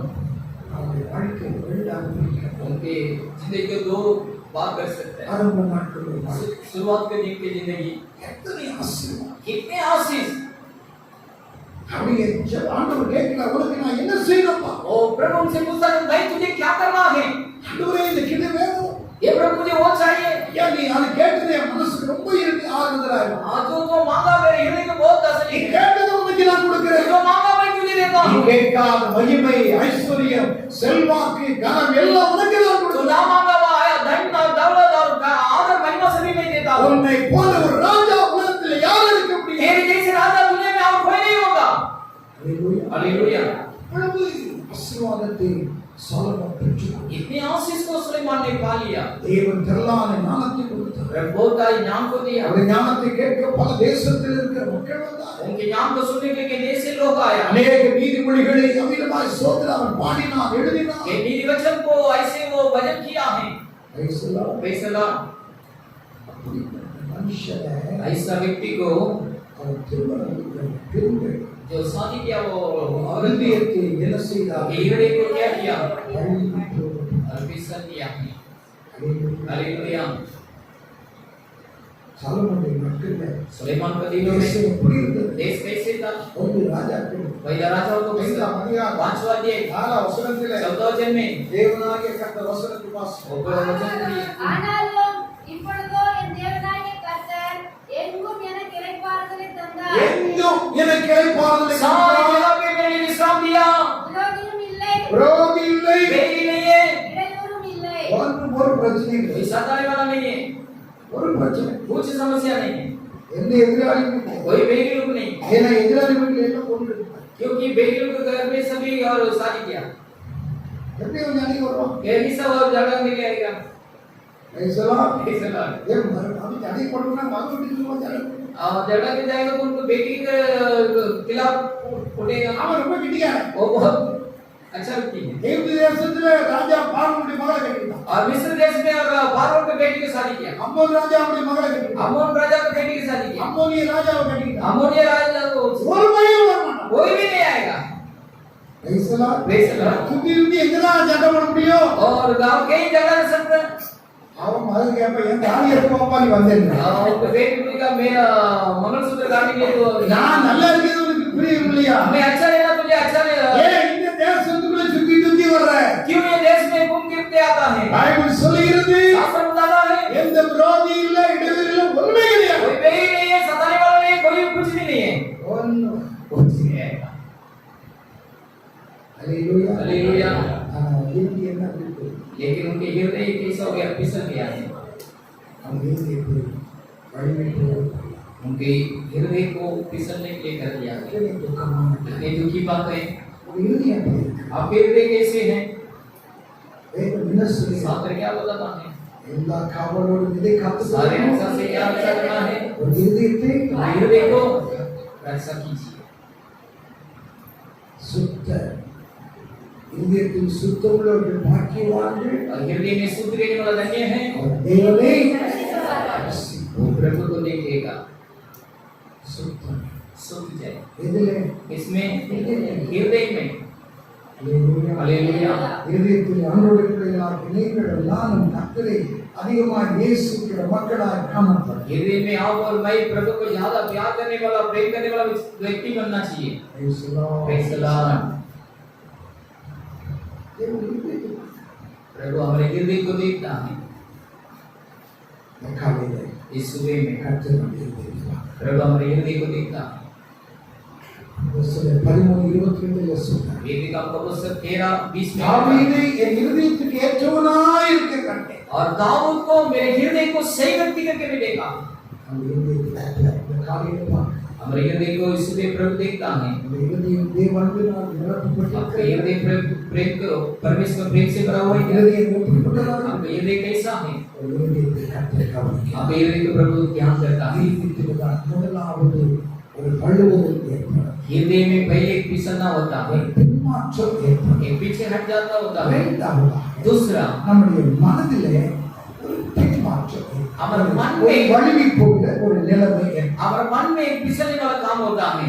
அவருடைய வாழ்க்கை வெள்ளாக उनके जिंदगी के दो बात कर सकते हैं ஆரம்ப நாட்களில் शुरुआत के दिन की जिंदगी எத்தனை ஆசீர்வாதம் कितने आशीष அப்படியே ஆண்டவர் கேட்கிறார் உனக்கு நான் என்ன செய்யணும்ப்பா ओ प्रभु उनसे पूछता है भाई तुझे क्या करना है ஆண்டவரே இந்த கிட்ட வேணும் ये प्रभु मुझे वो चाहिए ஐயா நீ அது கேட்டது என் மனசுக்கு ரொம்ப இருக்கு ஆறுதலா இருக்கு आज जो मांगा मेरे हृदय को बहुत நீ तसल्ली है கேட்டது உனக்கு நான் கொடுக்கிறேன் जो मांगा मैं तुझे देता நீ हूँ கேட்காத மகிமை ஐஸ்வர்யம் செல்வாக்கு கனம் எல்லாம் உனக்கு நான் तो கொடுக்கிறேன் ना मांगा हुआ है धन और दौलत और आदर महिमा सभी मैं देता हूँ உன்னை போல ஒரு ராஜா உலகத்தில் யார் இருக்க முடியும் तेरे जैसे राजा दुनिया में और कोई नहीं होगा ஹalleluya हालेलुया அவ்வளவு ஆசீர்வாதத்தை சாலமோன் பெற்றான் इतने आशीष को सुलेमान ने पा लिया தேவன் திரளான ஞானத்தை கொடுத்தார் प्रभु बहुत सारे ज्ञान को दिया அவருடைய ஞானத்தை கேட்க பல தேசத்தில் இருக்கிற மக்கள் வந்தார் उनके ज्ञान को सुनने के लिए देश से लोग आया அநேக நீதிமொழிகளை அமிதமாய் சோதனை அவன் பாடினான் எழுதினான் ये नीति वचन को ऐसे वो भजन किया है Praise the Lord. Praise the Lord அப்படிப்பட்ட மனுஷனை ऐसा व्यक्ति को அவன் திரும்ப जो शादी किया वो இருதயத்தை என்ன செய்தார் हृदय को क्या किया வழிவிட்டு और फिसल दिया Hallelujah. हालेलुया சாலமோனுடைய நாட்கள்ல सुलेमान के दिनों தேசம் में எப்படி இருந்தது? देश कैसे था? ஒன்று ராஜாக்கள் पहला राजाओं को ஐந்தாம் அதிகாரம் 5वां अध्याय 4 வசனத்திலே 14 वचन में தேவனாகிய கர்த்தர் வசனத்தை வாசிப்போம். ऊपर वचन की ஆனாலும் இப்பொழுதோ என் தேவனாகிய கர்த்தர் எங்கும் எனக்கு இளைப்பாறுதலை தந்தார். எங்கும் எனக்கு இளைப்பாறுதலை सारी தந்தார். जगह पे मैंने विश्राम दिया, விரோதியும் இல்லை, விரோதி இல்லை. बेई नहीं है, இடையூறும் இல்லை. ஒரு பிரச்சனை இல்லை. कोई सताने वाला नहीं है, ஒரு பிரச்சனை. कुछ समस्या नहीं है, எந்த எதிராளியும் இல்லை. कोई बेई लोग नहीं, ஏன்னா எதிராளி வீட்டில் எல்லாம் கொண்டு क्योंकि बेई लोग के घर में सभी और शादी किया, எப்படி ஒரு ஞானி வருவான்? कैसी सब और झगड़ा मिल जाएगा, ஐசலாம் ऐसा ना। அது ஞானி போடுனா மகன் வீட்டுக்கு போய் ஞானி और झगड़ा के जाएगा तो उनको बेटी के खिलाफ उठेगा, அவன் ரொம்ப கிட்டிக்காரன். वो बहुत अच्छा व्यक्ति है। எகிப்து தேசத்துல ராஜா பார்வோனுடைய மகளை கட்டிட்டான். और मिस्र देश में और फारों के बेटी की शादी किया, அம்மோன் ராஜாவுடைய மகளை கட்டிட்டான். अमोन राजा की बेटी की शादी किया, அம்மோனிய ராஜாவை கட்டிட்டான். अमोनिया राजा को ஒரு பையன் வர மாட்டான். कोई भी नहीं आएगा, ஐசலாம் बेसला। சுத்தி சுத்தி எங்கதான் சண்டை போட முடியும்? और गांव के ही झगड़ा कर सकते हैं। அவன் மகன் கேட்ப என் தாலி எடுப்பா நீ வந்தேன். उनके बेटी का मेरा मंगलसूत्र काटने के लिए तो நான் நல்லா இருக்கிறது உனக்கு புரியும் இல்லையா? हमें अच्छा लेना, तुझे अच्छा लेना, ஏன் இந்த தேசத்துக்குள்ள சுத்தி சுத்தி வர்ற? क्यों ये देश में घूम फिरते आता है? பைபிள் சொல்லுகிறது शास्त्र बताता है எந்த விரோதி இல்ல, இடையூறு இல்ல, ஒண்ணுமே கிடையாது. कोई बेई नहीं है, सताने वाला नहीं है, कोई कुछ भी नहीं है, ஒண்ணும். कुछ नहीं आएगा। அல்லேலூயா. हालेलुया। இது என்ன இருக்கு? लेकिन उनके हृदय कैसा हो गया, फिसल गया है, அவன் இருதயத்தை வழிவிட்டு उनके हृदय को फिसलने के लिए कर दिया है। இத்தனை துக்கமான कितनी दुखी बात है। ஒரு இருதயம் அப்படி இருக்கு. आपके हृदय कैसे हैं? வேதம் என்ன சொல்லுகிறது? शास्त्र क्या बताता है? எல்லா காவலோடும் இதை காத்து सारे इंसान से क्या रक्षा करना है? ஒரு இருதயத்தை हृदय को रक्षा कीजिए। சுத்த இருதயத்தில் சுத்தமுள்ளவர்கள் பாக்கியவான்கள். और हृदय में शुद्ध रहने वाला धन्य है, அவர் தேவனை वो प्रभु को देखेगा। சுத்தம் शुद्ध जाए எதிலே? इसमें, हृदय में। அல்லேலூயா. हालेलुया। இருதயத்தில் ஆண்டவருடைய பிள்ளைகளாகிய நீங்கள் எல்லாரும் கர்த்தரை அதிகமாக நேசிக்கிற மக்களாய் காணப்படும். हृदय में आप और मैं प्रभु को ज्यादा प्यार करने वाला, प्रेम करने वाला व्यक्ति बनना चाहिए। Praise the Lord. Praise the Lord। தேவன் இருதயத்தை प्रभु हमारे हृदय को देखता है। இந்த காலையிலே इस सुबह में கர்த்தருடைய இருதயத்தை பார்க்கிறேன். प्रभु हमारे हृदय को देखता है। அப்போஸ்தலர் 13:22 சொல்றார். वेदी का पुस्तक 13:20 में தாவீதை என் இருதயத்துக்கு ஏற்றவனாய் இருக்க கண்டேன். और दाऊद को मेरे हृदय को सही व्यक्ति करके भी देखा। அந்த இருதயத்தை இந்த காலையிலே பார்க்கிறேன். हमारे हृदय को इस सुबह प्रभु देखता है। அந்த இருதயம் தேவனால் आपका நிரப்பப்பட்டிருக்கிறது. हृदय प्रेम को परमेश्वर प्रेम से भरा हुआ है। இருதயம் எப்படிப்பட்டதாக? आपका हृदय कैसा है? ஒரு இருதயத்தை கர்த்தர் கவனிக்கிறார். आपके हृदय को प्रभु ध्यान करता है। இருதயத்தில்தான் முதலாவது ஒரு பழுவுதல் ஏற்படும். हृदय में पहले एक फिसलना होता है, ஒரு பின்மாற்றம் ஏற்படும். एक पीछे हट जाता होता है। இரண்டாவதாக दूसरा, நம்முடைய மனதிலே ஒரு பின்மாற்றம் ஏற்படும். हमारे मन ஒரு में வழுவி போகிற ஒரு நிலைமை ஏற்படும். हमारे मन में एक फिसलने वाला काम होता है।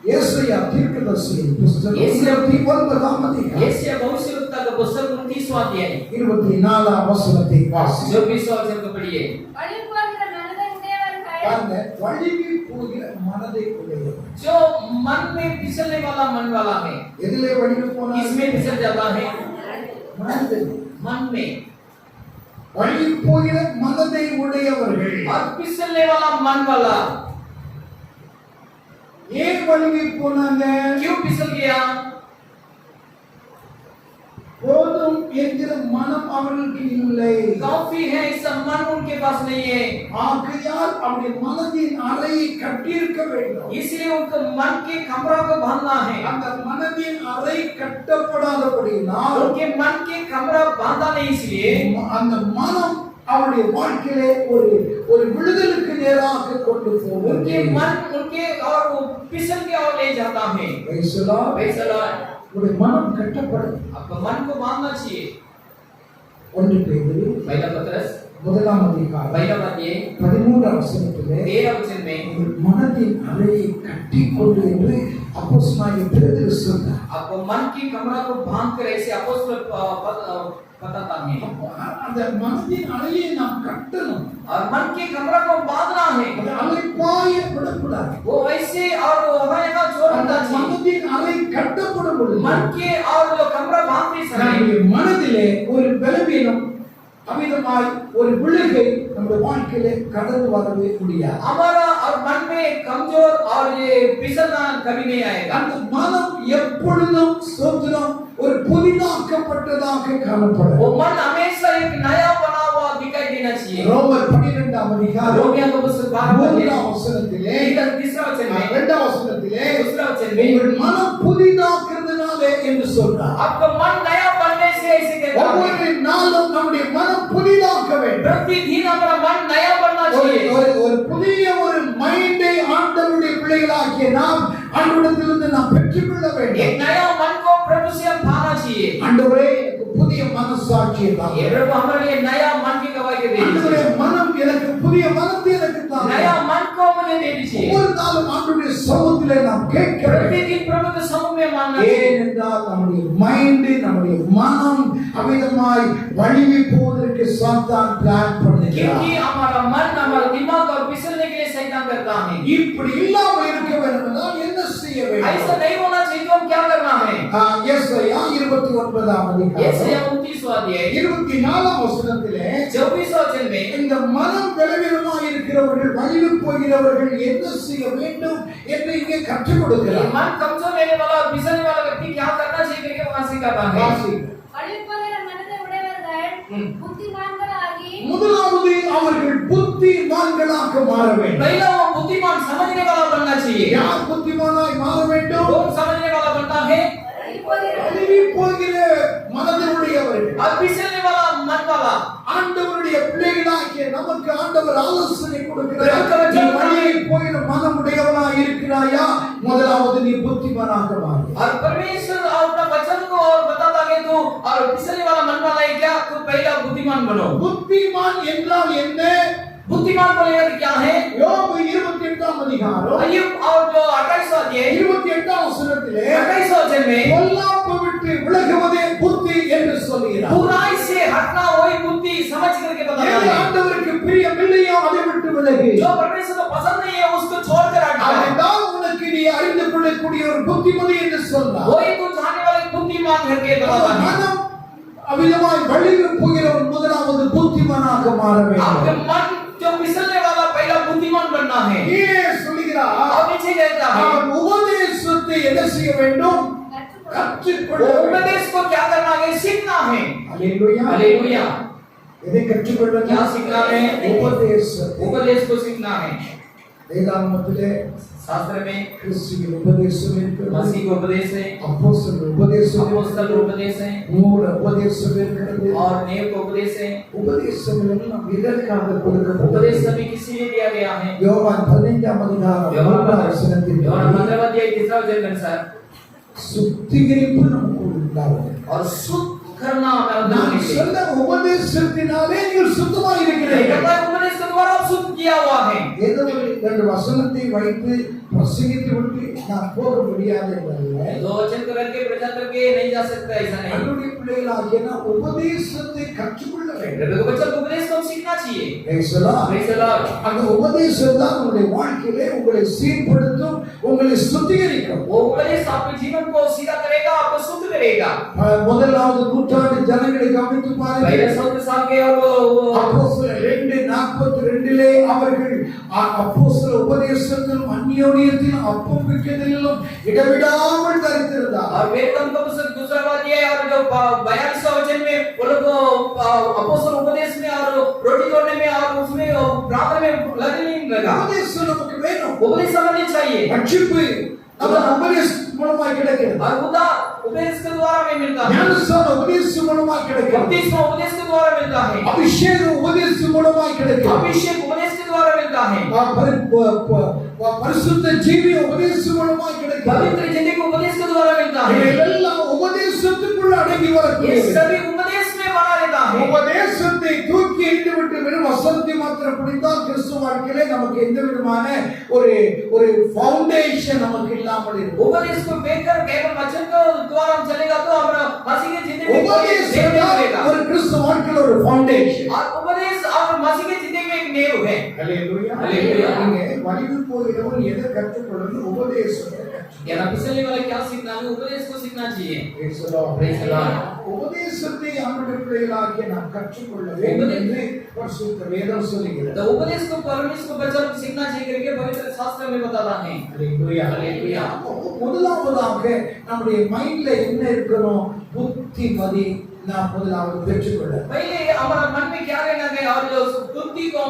ஏசாயா தீர்க்கதரிசியின் புஸ்தகம் ஏசாயா 29ஆம் அதிகாரம் यशायाह भविष्यवक्ता का पुस्तक 29वां अध्याय 24ஆம் वசனத்தை வாசி. 24वां वचन को पढ़िए। வழிபோகிற மனதை உடையவர்கள் பாருங்க, வழுவி போகிற மனதை உடையவர். जो मन में फिसलने वाला मन वाला है, எதிலே வழுவி போனார்? किसमें फिसल जाता है? மனதில். मन में। வழுவி போகிற மனதை உடையவர்கள் और फिसलने वाला मन वाला ஏன் வழுவி போனாங்க? क्यों फिसल गया? போதும் என்கிற மனம் அவர்களுக்கு இல்லை. काफी है ऐसा मन उनके पास नहीं है, ஆகையால் அவருடைய மனதின் அறையை கட்டியிருக்க வேண்டும். इसलिए उनको मन के कमरा को बांधना है। அந்த மனதின் அறை கட்டப்படாதபடியினால் उनके मन के कमरा बांधा नहीं, इसलिए அந்த மனம் அவருடைய வாழ்க்கையிலே ஒரு விடுதலுக்கு நேராக கொண்டு போகும். उनके मन उनके और वो फिसल के और ले जाता है। வைசலா फैसला உடைய மனம் கட்டப்படும். आपका मन को बांधना चाहिए। 1 பேதுரு पहला पत्रस முதலாம் அதிகாரம் पहला अध्याय 13ஆம் வசனத்திலே 13 वचन में உங்கள் மனதின் அறையை கட்டிக்கொண்டு என்று அப்போஸ்தலனாகிய பேதுரு சொன்னார். आपको मन की कमरा को बांध कर ऐसे अपोस्तल बताता है அந்த மனதின் அறையை நாம் கட்டணும். और मन के कमरा को बांधना है அது அலைப்பாய விடக்கூடாது. वो ऐसे और हमारे का छोड़ அந்த देना चाहिए மனதின் அறை கட்டப்படும் பொழுது मन के और वो कमरा बांधते समय நம்முடைய மனதிலே ஒரு பலவீனம் அமிதமாய் ஒரு விழுகை நம்முடைய வாழ்க்கையிலே கடந்து வரவே முடியாது. हमारा और मन में कमजोर और ये फिसलना कभी नहीं आएगा அந்த மனம் எப்பொழுதும் ஸ்தோத்திரம் ஒரு புதிதாக்கப்பட்டதாக காணப்படும். वो मन हमेशा एक नया बना हुआ दिखाई देना चाहिए ரோமர் 12ஆம் அதிகாரம் रोमियों का पुस्तक 12 3ஆம் வசனத்திலே इधर तीसरा वचन में 2ஆம் வசனத்திலே दूसरा वचन में உங்கள் மனம் புதிதாக்குறதுனாலே என்று சொல்றார். आपका मन नया बनने से ऐसे कहता है ஒவ்வொரு நாளும் நம்முடைய மனம் புதிதாக்க வேண்டும். प्रतिदिन हमारा मन नया बनना ஒரு चाहिए ஒரு ஒரு புதிய ஒரு மைண்டை ஆண்டவருடைய பிள்ளைகளாகிய நாம் ஆண்டவரிடத்திலிருந்து நாம் பெற்றுக்கொள்ள வேண்டும். एक नया मन को प्रभु से हम पाना चाहिए ஆண்டவரே எனக்கு புதிய மனசாட்சியை தாங்க. ये प्रभु हमारे लिए नया मन की गवाही दे ஆண்டவரே दीजिए மனம் எனக்கு புதிய மனத்தை எனக்கு தாங்க. नया मन को मुझे दे दीजिए ஒவ்வொரு நாளும் ஆண்டவருடைய சமூகத்திலே நாம் கேட்க வேண்டும். प्रतिदिन प्रभु के समूह में मानना चाहिए ஏனென்றால் நம்முடைய மைண்ட் நம்முடைய மனம் அமிதமாய் வலிமை போவதற்கு சாத்தான் பிளான் பண்ணுகிறார். क्योंकि हमारा मन हमारा दिमाग और फिसलने के लिए शैतान करता है இப்படி இல்லாமல் இருக்க வேண்டும் என்றால் என்ன செய்ய ऐसा வேண்டும்? नहीं होना चाहिए तो हम क्या करना है யெசாயா 29ஆம் அதிகாரம் यशायाह 29वां अध्याय 24ஆம் வசனத்திலே 24वां वचन में இந்த மனம் பலவீனமாய் இருக்கிறவர்கள் வழிவு போகிறவர்கள் என்ன செய்ய வேண்டும் என்று இங்கே கற்றுக் ये கொடுக்கிறார். मन कमजोर रहने वाला और फिसलने वाला व्यक्ति क्या करना चाहिए करके वहां सिखाता है வாசிங்க. அழிப்போகிற மனதை உடையவர்கள் புத்திமான்களாகி முதலாவது அவர்கள் புத்திமான்களாக மாற வேண்டும். पहला वो बुद्धिमान समझने वाला बनना चाहिए யார் புத்திமானாய் மாற வேண்டும்? कौन समझने वाला बनता है வழிவு போகிற மனதினுடையவர்கள். और फिसलने वाला मन वाला ஆண்டவருடைய பிள்ளைகளாகிய நமக்கு ஆண்டவர் ஆலோசனை கொடுக்கிறார். பிரபுக்கள் நீ வழியில் போகிற மனமுடையவனாய் இருக்கிறாயா? முதலாவது நீ புத்திமானாக மாறு. और परमेश्वर अपना वचन को और बताता है तू और फिसलने वाला मन वाला है क्या तू पहला बुद्धिमान बनो புத்திமான் என்றால் என்ன? बुद्धिमान बोले क्या है யோபு 28ஆம் அதிகாரம் अय्यूब और जो 28वां अध्याय 28ஆம் வசனத்திலே 28वां वचन में பொல்லாப்பு விட்டு விலகுவதே புத்தி என்று சொல்கிறார். बुराई से हटना वही बुद्धि समझ करके எது बताता है ஆண்டவருக்கு பிரியமில்லையோ அதை விட்டு விலகு. जो परमेश्वर को पसंद नहीं है उसको छोड़ कर हटना है அதுதான் உனக்கு நீ அறிந்து கொள்ளக்கூடிய ஒரு புத்திமதி என்று சொன்னார். वही तू जाने वाले बुद्धिमान करके बताता है மனம் அவிதமாய் வழிவு போகிறவன் முதலாவது புத்திமானாக மாற आपके வேண்டும். मन जो फिसलने वाला पहला बुद्धिमान बनना है கீழே சொல்கிறார் और नीचे कहता है அவன் உபதேசத்தை என்ன செய்ய வேண்டும்? கற்றுக்கொள்ள वो வேண்டும். उपदेश को क्या करना है सीखना है அல்லேலூயா. हालेलुया எதை கற்றுக்கொள்ள क्या सीखना है உபதேசத்தை. उपदेश को सीखना है வேதாகமத்திலே शास्त्र में கிறிஸ்துவின் உபதேசம் இருக்கிறது. मसीह का उपदेश है அப்போஸ்தலர் உபதேசம் अपोस्तल இருக்கிறது. उपदेश है மூல உபதேசம் இருக்கிறது. और नेव का उपदेश है உபதேசங்கள் எல்லாம் இதற்காக கொடுக்கப்பட்டது. उपदेश सभी किसी लिए दिया गया है யோவான் 15ஆம் அதிகாரம் 3ஆம் வசனத்தில் யோவான் 15वां अध्याय 3 वचन के अनुसार சுத்திகரிப்பு நமக்கு உண்டாகும். और शुद्ध करना हमें நான் उद्देश्य है சொன்ன உபதேசத்தினாலே நீங்கள் சுத்தமாக ये இருக்கிறீர்கள். कहता है उपदेश के द्वारा शुद्ध किया हुआ है ஏதோ ஒரு ரெண்டு வசனத்தை வைத்து பிரசங்கித்து விட்டு நான் போக முடியாது என்பதில்லை. दो वचन करके प्रचार करके नहीं जा सकता ऐसा नहीं அன்றைய பிள்ளைகளாகிய நாம் உபதேசத்தை கற்றுக்கொள்ள வேண்டும். देखो बच्चों को उपदेश को सीखना चाहिए Praise the Lord. Praise the Lord அந்த உபதேசம் தான் உங்களுடைய வாழ்க்கையிலே உங்களை சீர்படுத்தும், உங்களை சுத்திகரிக்கும். वो उपदेश आपके जीवन को सीधा करेगा आपको शुद्ध करेगा முதலாவது நூற்றாண்டு ஜனங்களை கவனித்து पहले பாருங்கள். सौते साल के और वो அப்போஸ்தலர் 2:42 அவர்கள் அப்போஸ்தலர் உபதேசத்திலும் அந்யோன்யத்திலும் அப்பம் பிற்கதிலும் இடவிடாமல் தரித்திருந்தார். और वेदम का पुस्तक दूसरा अध्याय और जो 42वां वचन में वो लोग अपोस्तल उपदेश में और रोटी तोड़ने में और उसमें प्रार्थना में लगे नहीं लगा உபதேசம் நமக்கு வேணும். उपदेश समझनी चाहिए ரட்சிப்பு நம்ம உபதேசம் மூலமாக கிடைக்கிறது. और उदार उपदेश के द्वारा में मिलता है ஞானஸ்நானம் உபதேசம் மூலமாக கிடைக்கிறது. बपतिस्मा उपदेश के द्वारा मिलता है அபிஷேகம் உபதேசம் மூலமாக கிடைக்கிறது. अभिषेक उपदेश के द्वारा मिलता है பரிசுத்த ஜீவி உபதேசம் மூலமாக கிடைக்கிறது. पवित्र जिंदगी उपदेश के द्वारा मिलता है இதெல்லாம் உபதேசத்துக்குள்ள அடங்கி ये வரக்கூடியது. सभी उपदेश में बना रहता है உபதேசத்தை தூக்கி எய்து விட்டு வெறும் வசனத்தை மாத்திரம் பிடித்தால் கிறிஸ்துவ வாழ்க்கையிலே நமக்கு எந்த விதமான ஒரு ஒரு फाउंडेशन நமக்கு இல்லாமல் இருக்கும். उपदेश को देखकर केवल वचन को द्वारा हम चलेगा तो हमारा मसीह की जिंदगी में कोई உபதேசம் नहीं मिलेगा। ஒரு கிறிஸ்துவ வாழ்க்கையில ஒரு ஃபவுண்டேஷன். और उपदेश और मसीह की जिंदगी में एक नींव है। ஹalleluya. ஹalleluya. நீங்க வழியில் போகிறவன் எதை கற்றுக்கொள்ளணும்? உபதேசத்தை கற்றுக்கொள்ளணும். यार पिछले वाला क्या सीखना है? उपदेश को सीखना चाहिए। Praise the Lord. Praise the Lord. உபதேசத்தை ஆண்டவருடைய பிள்ளைகளாகிய நாம் கற்றுக்கொள்ள வேண்டும் என்று பரிசுத்த வேதம் சொல்லுகிறது. तो उपदेश को परमेश्वर को बच्चा लोग सीखना चाहिए करके पवित्र शास्त्र में बताता है। ஹalleluya. ஹalleluya. முதலாவதாக நம்முடைய மைண்ட்ல என்ன இருக்கணும்? புத்திமதி நாம் முதலாவது பெற்றுக்கொள்ள. पहले हमारा मन में क्या रहना है और जो बुद्धि को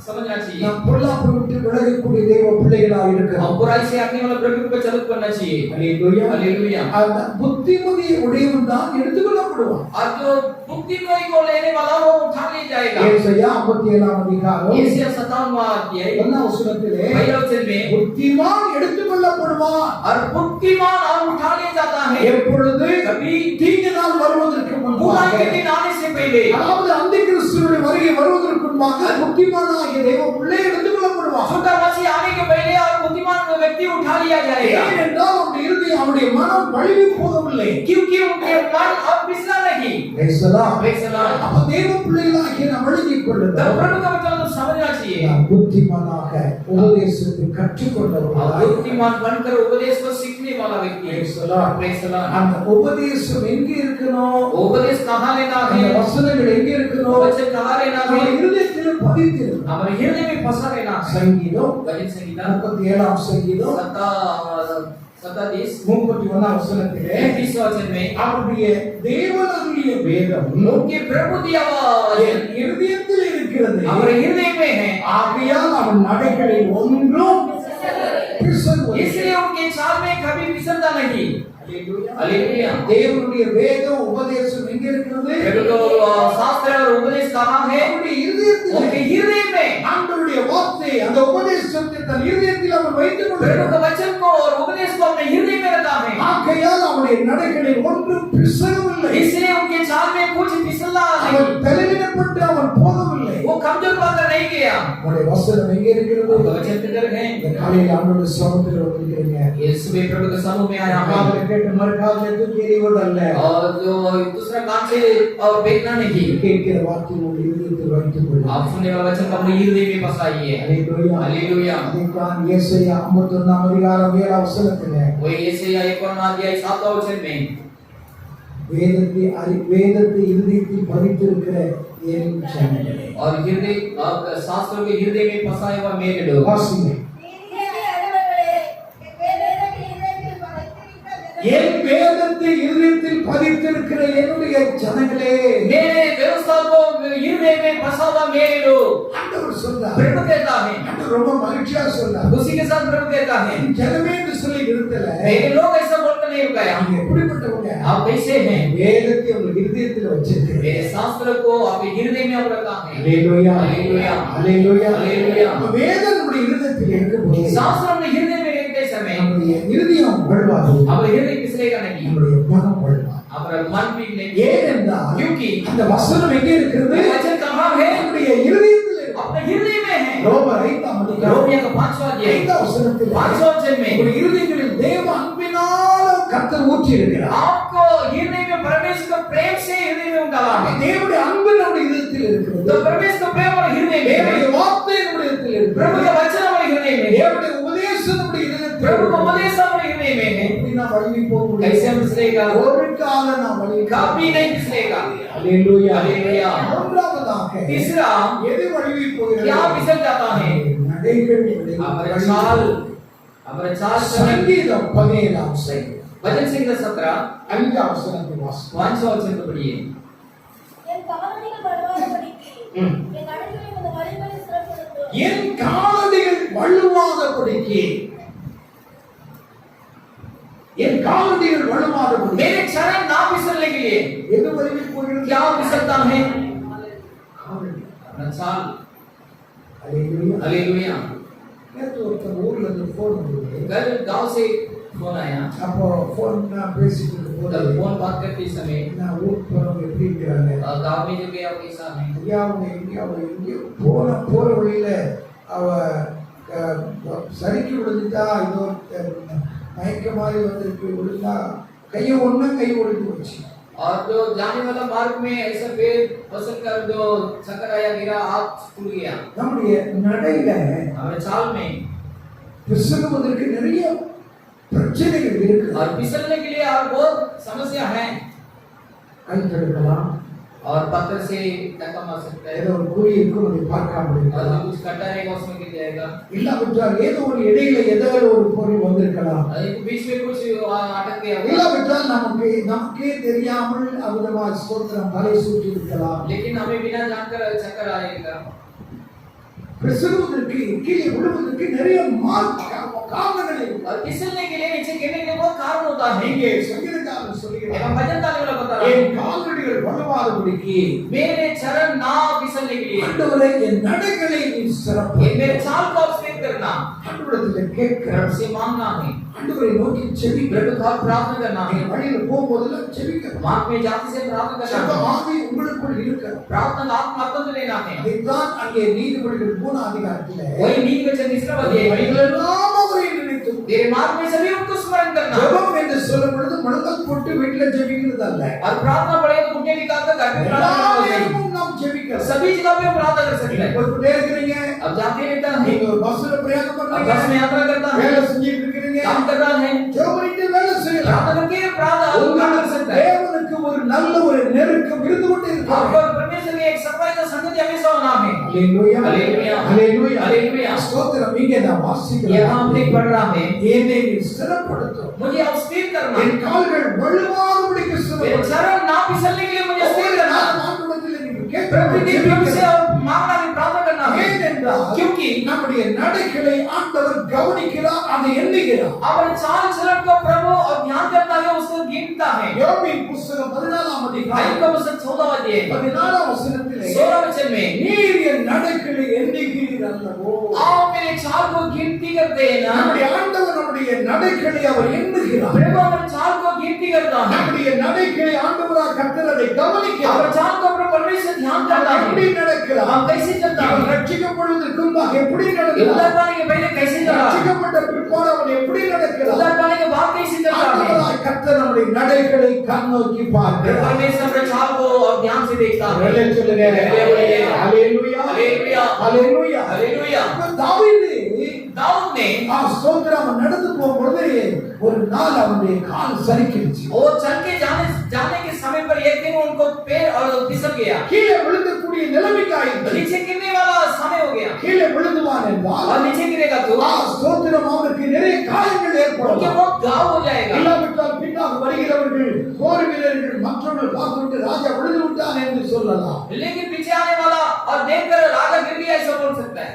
समझना चाहिए। நாம் பொல்லாப்பு விட்டு விலகக்கூடிய தேவ பிள்ளைகளாக இருக்கிறோம். और बुराई से आने वाला प्रभु को चालू करना चाहिए। ஹalleluya. हालेलुया। அந்த புத்திமதியை உடையவன் தான் எடுத்துக்கொள்ளப்படுவான். और जो बुद्धिमती को लेने वाला वो उठा ले जाएगा। ஏசாயா 57 அதிகாரம் यशायाह 57वां अध्याय 1 वचனத்திலே पहले वचन में புத்திமான் எடுத்துக்கொள்ளப்படுவான். और बुद्धिमान और उठा ले जाता है எப்பொழுது? कभी தீங்கு நாள் வருவதற்கு बुराई முன்பாக. के दिन आने से पहले। அதாவது அந்த கிறிஸ்துவினுடைய வருகை வருவதற்கு முன்பாக புத்திமானாகிய தேவ பிள்ளை எடுத்துக்கொள்ளப்படுவான். छोटा मसीह आने के पहले और बुद्धिमान व्यक्ति उठा लिया जाएगा। ஏனென்றால் அவனுடைய இருதயம் அவனுடைய மனம் வழுவி போகவில்லை. क्योंकि उनके मन अब फिसला नहीं। Praise the Lord. Praise the Lord। அப்ப தேவ பிள்ளைகளாகிய நாம் வழுவிக் तो கொள்ளுதல் प्रभु का मतलब तो समझना चाहिए। நாம் புத்திமானாக உபதேசத்தை கற்றுக்கொண்டவர்களாக बुद्धिमान बनकर उपदेश को सीखने वाला व्यक्ति। Praise the Lord. Praise the Lord। அந்த உபதேசம் எங்கே இருக்கணும்? उपदेश कहाँ लेना அந்த है? வசனங்கள் எங்கே இருக்கணும்? वचन कहाँ लेना நம்ம है? இருதயத்தில் பதித்திருக்கணும். हमारे हृदय में फंसा रहना है। சங்கீதம் भजन संगीता 37 சங்கீதம் 27 31 வசனத்திலே 31 वचन में அவருடைய தேவனுடைய வேதம் उनके प्रभु दिया हुआ वचन என் இருதயத்தில் இருக்கிறது. हमारे हृदय में है। ஆகையால் அவன் நடைகளில் ஒன்றும் பிசகுவதில்லை. इसलिए उनके चाल में कभी फिसलता नहीं। ஹalleluya. हालेलुया। தேவனுடைய வேதம் உபதேசம் எங்கே இருக்கிறது? प्रभु को शास्त्र और उपदेश कहाँ है? அவருடைய இருதயத்தில். उनके हृदय में। ஆண்டவருடைய வார்த்தை அந்த உபதேசத்தை தன் இருதயத்தில் அவன் வைத்துக் प्रभु கொண்டிருக்கிறான். का वचन को और उपदेश को अपने हृदय में रखा है। ஆகையால் அவனுடைய நடைகளில் ஒன்றும் பிசகவில்லை. इसलिए उनके चाल में कुछ फिसलना नहीं। அவன் பலவீனப்பட்டு அவன் போகவில்லை. वो कमजोर पाकर नहीं गया। அவனுடைய வசனம் எங்கே இருக்கிறது? उनका वचन किधर है? இந்த காலையில் ஆண்டவருடைய சமூகத்தில் வந்திருக்கிறீங்க. यीशु भी प्रभु के समूह में आया है। காதுல கேட்டு மறுகாதுல தூக்கி எறிவதல்ல. और जो दूसरा कान से और देखना नहीं। கேட்கிற வார்த்தை உங்கள் இருதயத்தில் வைத்துக் கொள்ளுங்கள். आप सुनने वाला वचन को अपने हृदय में बसाइए। ஹalleluya. हालेलुया। அதைத்தான் ஏசாயா 51 அதிகாரம் 7 வசனத்திலே वो यशायाह 51 अध्याय 7 वचन में வேதத்தை இருதயத்தில் பதித்திருக்கிற என் ஜனங்களே. और हृदय और शास्त्रों के हृदय में फंसाए हुआ मेरे लोग। வாசிங்க. என் வேதத்தை இருதயத்தில் பதித்திருக்கிற என்னுடைய ஜனங்களே. मेरे व्यवस्था को हृदय में फंसा हुआ मेरे लोग। ஆண்டவர் சொல்றார். प्रभु कहता है। ஆண்டவர் ரொம்ப மகிழ்ச்சியா சொல்றார். उसी के साथ प्रभु कहता है। என் ஜனமே என்று சொல்லி நிறுத்தல. मेरे लोग ऐसा बोलकर नहीं रुकाया। நீங்க எப்படிப்பட்டவங்க? आप कैसे हैं? வேதத்தை உங்கள் இருதயத்தில் வச்சிருக்கிறீங்க. मेरे शास्त्र को आपके हृदय में आप रखा है। ஹalleluya. ஹalleluya. ஹalleluya. ஹalleluya. வேதம் நம்முடைய இருதயத்தில் இருக்கும்போது शास्त्र अपने हृदय में रखते समय நம்முடைய இருதயம் வழுவாது. हमारे हृदय फिसलेगा नहीं। நம்முடைய மனம் வழுவாது. हमारा मन भी नहीं। ஏனென்றால் क्योंकि அந்த வசனம் எங்கே இருக்கிறது? वचन कहाँ है? நம்முடைய இருதயத்தில் இருக்கு. अपने हृदय में है। ரோமர் 5 அதிகாரம் रोमियो का 5वां अध्याय 5 வசனத்தில் 5वां वचन में உங்களுடைய இருதயங்களில் தேவ அன்பினால் கர்த்தர் ஊற்றி இருக்கிறார். आपको हृदय में परमेश्वर का प्रेम से हृदय में डाला है। தேவனுடைய அன்பு நம்முடைய இதயத்தில் இருக்கிறது. तो परमेश्वर का प्रेम हमारे हृदय में தேவனுடைய है। வார்த்தை நம்முடைய இதயத்தில் இருக்கிறது. प्रभु का वचन हमारे हृदय में है। தேவனுடைய உபதேசம் நம்முடைய இதயத்தில் प्रभु का இருக்கிறது. उपदेश हमारे हृदय में है। எப்படி நாம் வழி போக कैसे முடியும்? हम फिसलेगा? ஒரு காலம் நாம் வழி कभी नहीं फिसलेगा। ஹalleluya. हालेलुया। மூன்றாவதாக तीसरा எது வழி போகிறது? क्या फिसल जाता है? நடைகள் हमारे चाल चलन। சங்கீதம் 17 சங்கீதம் भजन संहिता 17 5 வசனத்தை வாசிப்போம். 5वां वचन को पढ़िए। என் காலடிகள் வலுவாதபடிக்கு என் அடிகளை உமது வழிகளில் சிறப்படுத்தும். என் காலடிகள் வழுவாதபடிக்கு என் காலடிகள் வழுவாதபடி मेरे चरण ना फिसलने के लिए எது வழி போகிறது? क्या फिसलता है? காலடி. अपना चाल। ஹalleluya. हालेलुया। நேத்து ஒருத்தர் ஊர்ல இருந்து போன் வந்தது. कल गांव से फोन आया। அப்போ போன் நான் பேசிட்டு இருக்கும்போது तब फोन बात करते समय நான் ஊர் போறவங்க எப்படி இருக்கிறாங்க, गाँव में जो गया कैसा है, ஐயா அவங்க எங்கேயோ போற வழியில அவ சரிக்கு விழுந்துட்டா, ஏதோ மயக்க மாதிரி வந்திருக்கு, விழுந்தா கை ஒழுந்து போச்சு. और जो जाने वाला मार्ग में ऐसा पेड़ फसल कर जो चक्कर आया, गिरा, हाथ टूट गया। நம்முடைய நடையில हमारे चाल में பிசகுவதற்கு நிறைய பிரச்சனைகள் இருக்கு. और फिसलने के लिए और बहुत समस्या है। கை தடுக்கலாம், और पत्थर से धक्का मार सकता है, ஏதோ ஒரு குழி இருக்கும், அதை பார்க்காம और இருக்கலாம். जो कुछ कटा रहेगा उसमें गिर जाएगा। இல்லாவிட்டால் ஏதோ ஒரு இடையில ஏதாவது ஒரு பொருள் வந்திருக்கலாம். बीच में कुछ अटक गया होगा। இல்லாவிட்டால் நமக்கே தெரியாமல் அவிதமா ஸ்தோத்திரம் தலை சுற்றி இருக்கலாம். लेकिन हमें बिना जानकर चक्कर आएगा। பிசகுவதற்கு கீழே விழுவதற்கு நிறைய காரணங்கள் இருக்கு. और फिसलने के लिए, नीचे गिरने के लिए बहुत कारण होता है। இங்கே சங்கீதக்காரன் சொல்கிறார், एवं भजन गाने वाला बता रहा என் है, கால்நடைகள் வலுவாதபடிக்கு मेरे चरण ना फिसलने के लिए, ஆண்டவரே என் நடைகளை நீ ये சிறப்பு. मेरे चाल को स्थिर करना, ஆண்டவரிடத்துல கேட்கிறேன், से मांगना है, ஆண்டவரை நோக்கி செபிக்கிறேன். प्रभु का प्रार्थना करना है, வழியில போகும்போதெல்லாம் செபிக்கிறேன். मार्ग में जाते से प्रार्थना ஜெப करना है, ஆவி உங்களுக்குள் இருக்கிறது. प्रार्थना आत्मा आत्मा लेना है। இதைத்தான் அங்கே நீதிபதிகள் 3 அதிகாரத்திலே वही नींद में तीसरा अध्याय में, வழிகளெல்லாம் அவரை நினைத்து तेरे मार्ग में सभी उनको स्मरण करना। ஜெபம் என்று சொல்லும் பொழுது முழங்கால் போட்டு வீட்டுல ஜெபிக்கிறது அல்ல. और प्रार्थना पड़े तो घुटने निकालकर घर पे எல்லா प्रार्थना करना है। நேரமும் நாம் ஜெபிக்கிறோம். सभी जगह पे प्रार्थना कर सकते हैं। போய்ட்டே இருக்கிறீங்க, अब जाते रहता है, நீங்க ஒரு பஸ்ல பிரயாணம் अब பண்றீங்க, बस में यात्रा करता है, வேலை செஞ்சிட்டு இருக்கிறீங்க, काम कर रहा है, ஜெபம் பண்ணிட்டு வேலை செய்யலாம். प्रार्थना करके प्रार्थना काम कर सकता है। தேவனுக்கு ஒரு நல்ல ஒரு நெருக்கம் இருந்து கொண்டே இருக்கிறது. आपको परमेश्वर की एक सरप्राइज का संगति हमेशा होना है। ஹalleluya ஹalleluya. ஹalleluya ஹalleluya. ஸ்தோத்திரம். இங்கே நான் வாசிக்கிறேன், यहाँ हम देख पढ़ रहा है, என்னை நீ ஸ்திரப்படுத்தும், मुझे अब स्थिर करना, என் கால்கள் வலுவாகும்படிக்கு मेरे ஸ்திரப்படுத்தும். चरण ना फिसलने के लिए मुझे स्थिर करना, ஆண்டவரிடத்தில் நீங்க प्रतिदिन प्रभु से கேட்கிறீங்க. मांगना है, प्रार्थना करना है। ஏனென்றால் क्योंकि நம்முடைய நடைகளை ஆண்டவர் கவனிக்கிறார், அதை எண்ணுகிறார். हमारे चाल चलन को प्रभु और ध्यान करता है, उसको गिनता है। யோபின் புத்தகம் 14ஆம் அதிகாரம் आयुब का पुस्तक 14वां अध्याय 14ஆம் வசனத்திலே 16 वचन में, நீர் என் நடைகளை எண்ணுகிறீர் அல்லவோ. आप मेरे चाल को गिनती करते हैं ना। நம்முடைய ஆண்டவர் நம்முடைய நடைகளை அவர் எண்ணுகிறார். प्रभु हमारे चाल को गिनती करता है, நம்முடைய நடைகளை ஆண்டவராக கர்த்தர் அதை கவனிக்கிறார். हमारे चाल को प्रभु परमेश्वर ध्यान करता है, எப்படி நடக்கிறார், हम कैसे चलता அவன் है, ரட்சிக்கப்படுவதற்கு முன்பாக எப்படி நடக்கிறார், उद्धार पाने के पहले कैसे चला, ரட்சிக்கப்பட்ட பிற்பாடு அவன் எப்படி நடக்கிறார். उद्धार पाने के बाद कैसे चलता है। ஆண்டவராக கர்த்தர் நம்முடைய நடைகளை கண்ணோக்கி பார்க்கிறார். परमेश्वर अपने चाल को और ध्यान से देखता है। ஹalleluya சொல்லுங்க. ஹalleluya. ஹalleluya ஹalleluya. ஹalleluya. हालेलुया। அப்ப தாவீது दाऊद ने ஸ்தோத்திரம், அவன் நடந்து போகும்போது ஒரு நாள் அவனுடைய கால் சரிக்கிடுச்சு. वो चल के जाने के समय पर एक दिन उनको पैर और फिसल गया, கீழே விழுந்தக்கூடிய நிலைமைக்கு ஆயிடுச்சு. नीचे गिरने वाला समय हो गया, கீழே விழுந்துவான் என்றால் और नीचे गिरेगा तो ஸ்தோத்திரம் அவனுக்கு நிறைய காயங்கள் उनके ஏற்படும். बहुत घाव हो जाएगा। இல்லாவிட்டால் பின்னால் வருகிறவர்கள் போர் வீரர்கள் மற்றவர்கள் பார்த்துவிட்டு ராஜா விழுந்து விட்டான் என்று சொல்லலாம். लेकिन पीछे आने वाला और देखकर राजा गिर गया ऐसा बोल सकता है।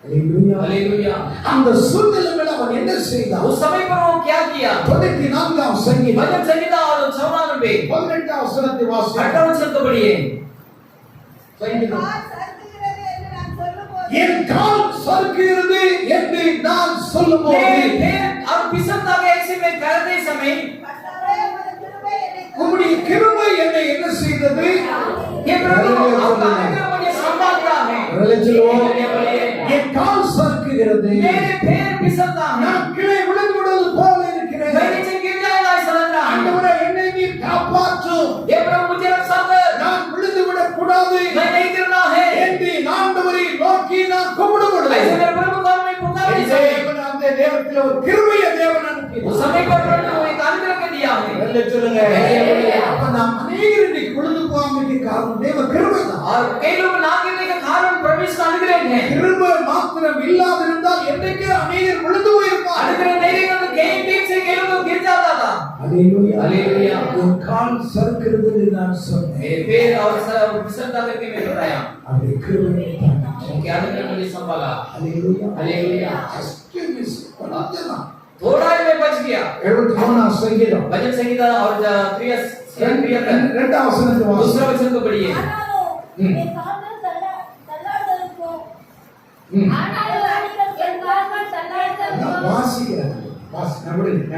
ஹalleluya. हालेलुया। அந்த சூழ்நிலையில் அவன் என்ன செய்தான்? उस समय पर वो क्या किया? 94ஆம் சங்கீதம் भजन संहिता और 54 में 18ஆம் வசனத்தை வாசிக்கிறோம். 18 वचन को पढ़िए। என் கால் சறுக்குகிறது என்று நான் சொல்லும்போது, என் கால் சறுக்குகிறது என்று நான் சொல்லும்போது मेरे पैर और फिसलता गया ऐसे में करते समय கர்த்தாவே, உமது கிருபை என்னை உம்முடைய கிருபை என்னை என்ன செய்தது? ये प्रभु आपका अनुग्रह मुझे संभालता है। என் கால் சறுக்குகிறது, मेरे पैर फिसलता है, நான் கீழே விழுந்து விடுவது போல இருக்கிறேன். मैं नीचे गिर जाएगा ऐसा लग रहा है। ஆண்டவரே, என்னை நீர் காப்பாற்றும், ये प्रभु मुझे रक्षा कर, நான் விழுந்து விடக் கூடாது मैं नहीं गिरना है। என்று ஆண்டவரை நோக்கி நான் கூப்பிடுவது. ऐसे मेरे प्रभु को मैं पुकार नहीं सकता। தேவன் அந்த நேரத்தில் ஒரு கிருபையை தேவன் उस அனுப்பினார். समय पर प्रभु एक अनुग्रह के दिया है। சொல்லுங்க. அப்ப நாம் அநேகர் இன்னைக்கு விழுந்து போகாமைக்கு காரணம் தேவ கிருபை தான். और कई लोग ना गिरने का कारण परमेश्वर का अनुग्रह है। கிருபை மாத்திரம் இல்லாதிருந்தால் என்னைக்கே அநேகர் விழுந்து போயிருப்பார். अनुग्रह नहीं रहेगा तो कई ठीक से कई लोग गिर जाता था। ஹalleluya. ஹalleluya. என் கால் சறுக்கிறது என்று நான் சொன்னேன். मेरे पैर और फिसलता करके मैं बताया, அவருடைய கிருபை தான். उनके अनुग्रह मुझे संभाला। ஹalleluya. हालेलुया। கொஞ்சம்தான். थोड़ा ही मैं बच गया। 73ஆம் சங்கீதம் भजन संहिता और 2ஆம் வசனத்தை வாசிக்கிறோம். दूसरा वचन को पढ़िए। ஆனாலும் என் கால்கள் தள்ளாடுவதற்கும் ம். ஆனாலும் என் கால்கள் நான் தள்ளாடுவதற்கும் வாசிக்கிறேன். வாசி நம்புறீங்க.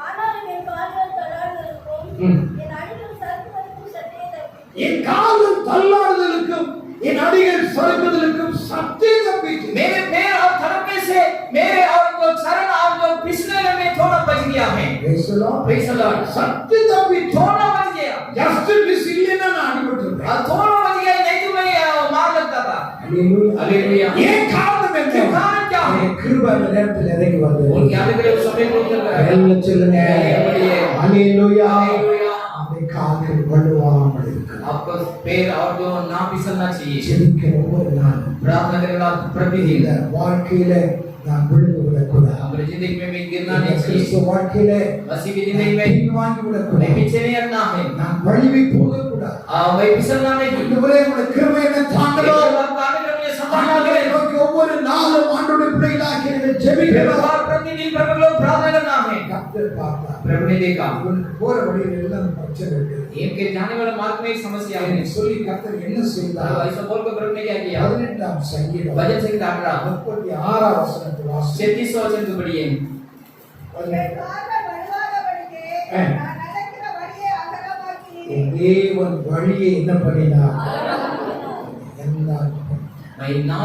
ஆனாலும் என் கால்கள் தள்ளாடுதலுக்கும் ம். என் அடிகள் சறுக்குவதற்கும் சற்றே தப்பிற்று. என் கால்கள் தள்ளாடுதலுக்கும் என் அடிகள் சறுக்குதலுக்கும் சற்றே தப்பிற்று. मेरे पैर और थड़पने से मेरे और जो चरण और जो फिसलने में थोड़ा बच गया है। Praise the Lord. Praise the Lord. சற்றே தப்பிற்று. थोड़ा बच गया। Just miss இல்லைன்னா நான் அடிபட்டிருப்பேன். और थोड़ा बच गया नहीं तो मैं मार लगता था। Hallelujah. हालेलुया। ஏன் காரணம் என்ன? कारण क्या है? என் கிருபை அந்த நேரத்தில் இறங்கி வந்தது. उनके आने के लिए उस समय बोल कर रहा है। எல்லாம் சொல்லுங்க. ஹalleluya. हालेलुया। அவன் கால்கள் வலுவாமல் இருக்கு. आपको पैर और जो ना फिसलना चाहिए। ஜெபிக்கிற ஒவ்வொரு நாள் प्रार्थना करने वाला இந்த प्रतिदिन வாழ்க்கையில நான் விழுந்து விடக்கூடாது. हमारी जिंदगी में भी गिरना இந்த नहीं चाहिए। கிறிஸ்துவ வாழ்க்கையில मसीह की जिंदगी में பின்வாங்கி हमें விடக்கூடாது. पीछे नहीं हटना है। நான் வழிவை போகக்கூடாது. वही फिसलना नहीं। ஆண்டவரே உம்முடைய கிருபை என்னை தாண்டணும். ஆண்டவரை प्रतिदिन நோக்கி ஒவ்வொரு நாளும் ஆண்டவருடைய பிள்ளைகளாகிய நீங்கள் ஜெபிக்கணும். प्रभु लोग प्रार्थना करना है। கர்த்தர் பார்த்தார். प्रभु ने देखा இவனுக்கு போற வழியில எல்லாம் பிரச்சனை இருக்கு. इनके जाने वाले मार्ग में एक समस्या है। அவனை சொல்லி கர்த்தர் என்ன செய்தார்? ऐसा बोलकर प्रभु ने क्या किया? 18ஆம் சங்கீதம் वचन से काट रहा 36ஆம் வசனத்தை வாசி. 36 वचन को पढ़िए। என் கால்கள் வலுவாதபடிக்கு நான் நடக்கிற வழியை அகலமாக்கினீர். என் தேவன் வழியை என்ன பண்ணினார்? எல்லாம் मैं ना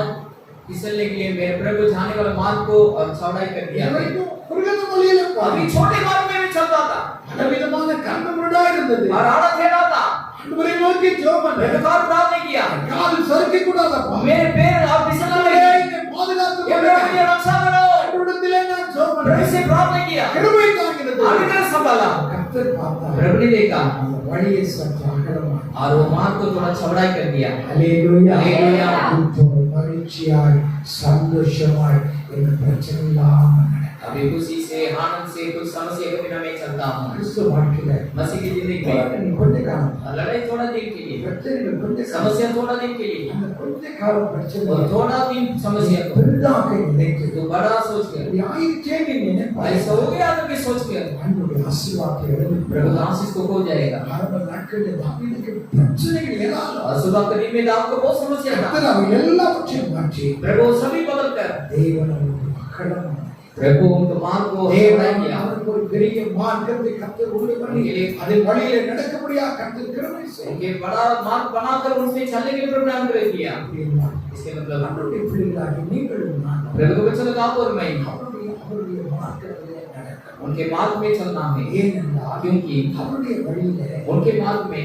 फिसलने के लिए मेरे प्रभु जाने वाले मार्ग को चौड़ाई कर दिया। இதுவரைக்கும் குறுகின வழியில अभी छोटे मार्ग में भी चलता था பலவிதமான கண்ணுமுரடா இருந்தது. और आड़ा टेढ़ा था। ஆண்டவரை நோக்கி ஜெபம் பண்ணு. मैंने बार प्रार्थना किया, கால் சறுக்க கூடாதப்பா. मेरे पैर आप फिसलने ஆண்டவரே, लगे, என்னை பாதுகாத்து ये கொள்ளுங்க. मुझे रक्षा करो। ஆண்டவரிடத்திலே நான் ஜெபம் प्रभु பண்றேன். से प्रार्थना किया, கிருபை தாங்கினது. आगे तरफ संभाला। கர்த்தர் பார்த்தார். प्रभु ने देखा அந்த வழியை சற்று அகலமாக்கி. और वो मार्ग को थोड़ा चौड़ाई कर दिया। ஹalleluya. ஹalleluya. இப்போ மகிழ்ச்சியாய் சந்தோஷமாய் இந்த பிரச்சனை இல்லாம நடக்கும். अभी खुशी से आनंद से कुछ समस्या के बिना मैं चलता हूँ। கிறிஸ்துவ வாழ்க்கையில मसीह की जिंदगी போராட்டம் में கொஞ்ச காலம், लड़ाई थोड़ा दिन के लिए, பிரச்சனைகள் கொஞ்ச காலம், समस्या थोड़ा दिन के लिए அந்த கொஞ்ச காலம் பிரச்சனை और थोड़ा दिन समस्या को பெரிதாக நினைத்து तो बड़ा सोच कर இப்படி ஆயிடுச்சே நீ நினைப்பாய். ऐसा हो गया तो भी सोच कर ஆண்டவருடைய ஆசீர்வாதத்தை प्रभु இழந்து का आशीष को खो जाएगा। ஆரம்ப நாட்களில் தாவீதுக்கு பிரச்சனைகள் ஏராளம். और सुबह के दिन में दाऊद को बहुत समस्या था। கர்த்தர் அவை எல்லாவற்றையும் மாற்றி प्रभु सभी बदल कर தேவன் அவருக்கு அகலமான प्रभु उनके मार्ग को தேவன் चौड़ाई किया। அவருக்கு ஒரு பெரிய மார்க்கத்தை கர்த்தர் உண்டு பண்ணி அது வழியில நடக்கபடியா கர்த்தர் கிருபை செய்தார். उनके बड़ा मार्ग बनाकर उनसे चलने के लिए प्रभु ने अनुग्रह किया। அப்படின்னா इसके मतलब ஆண்டவருடைய பிள்ளைகளாகி நீங்களும் நானும் प्रभु को बच्चों का आप और मैं அவருடைய மார்க்கத்திலே நடக்கணும். उनके मार्ग में चलना है, ஏனென்றால் क्योंकि அவருடைய வழியில उनके मार्ग में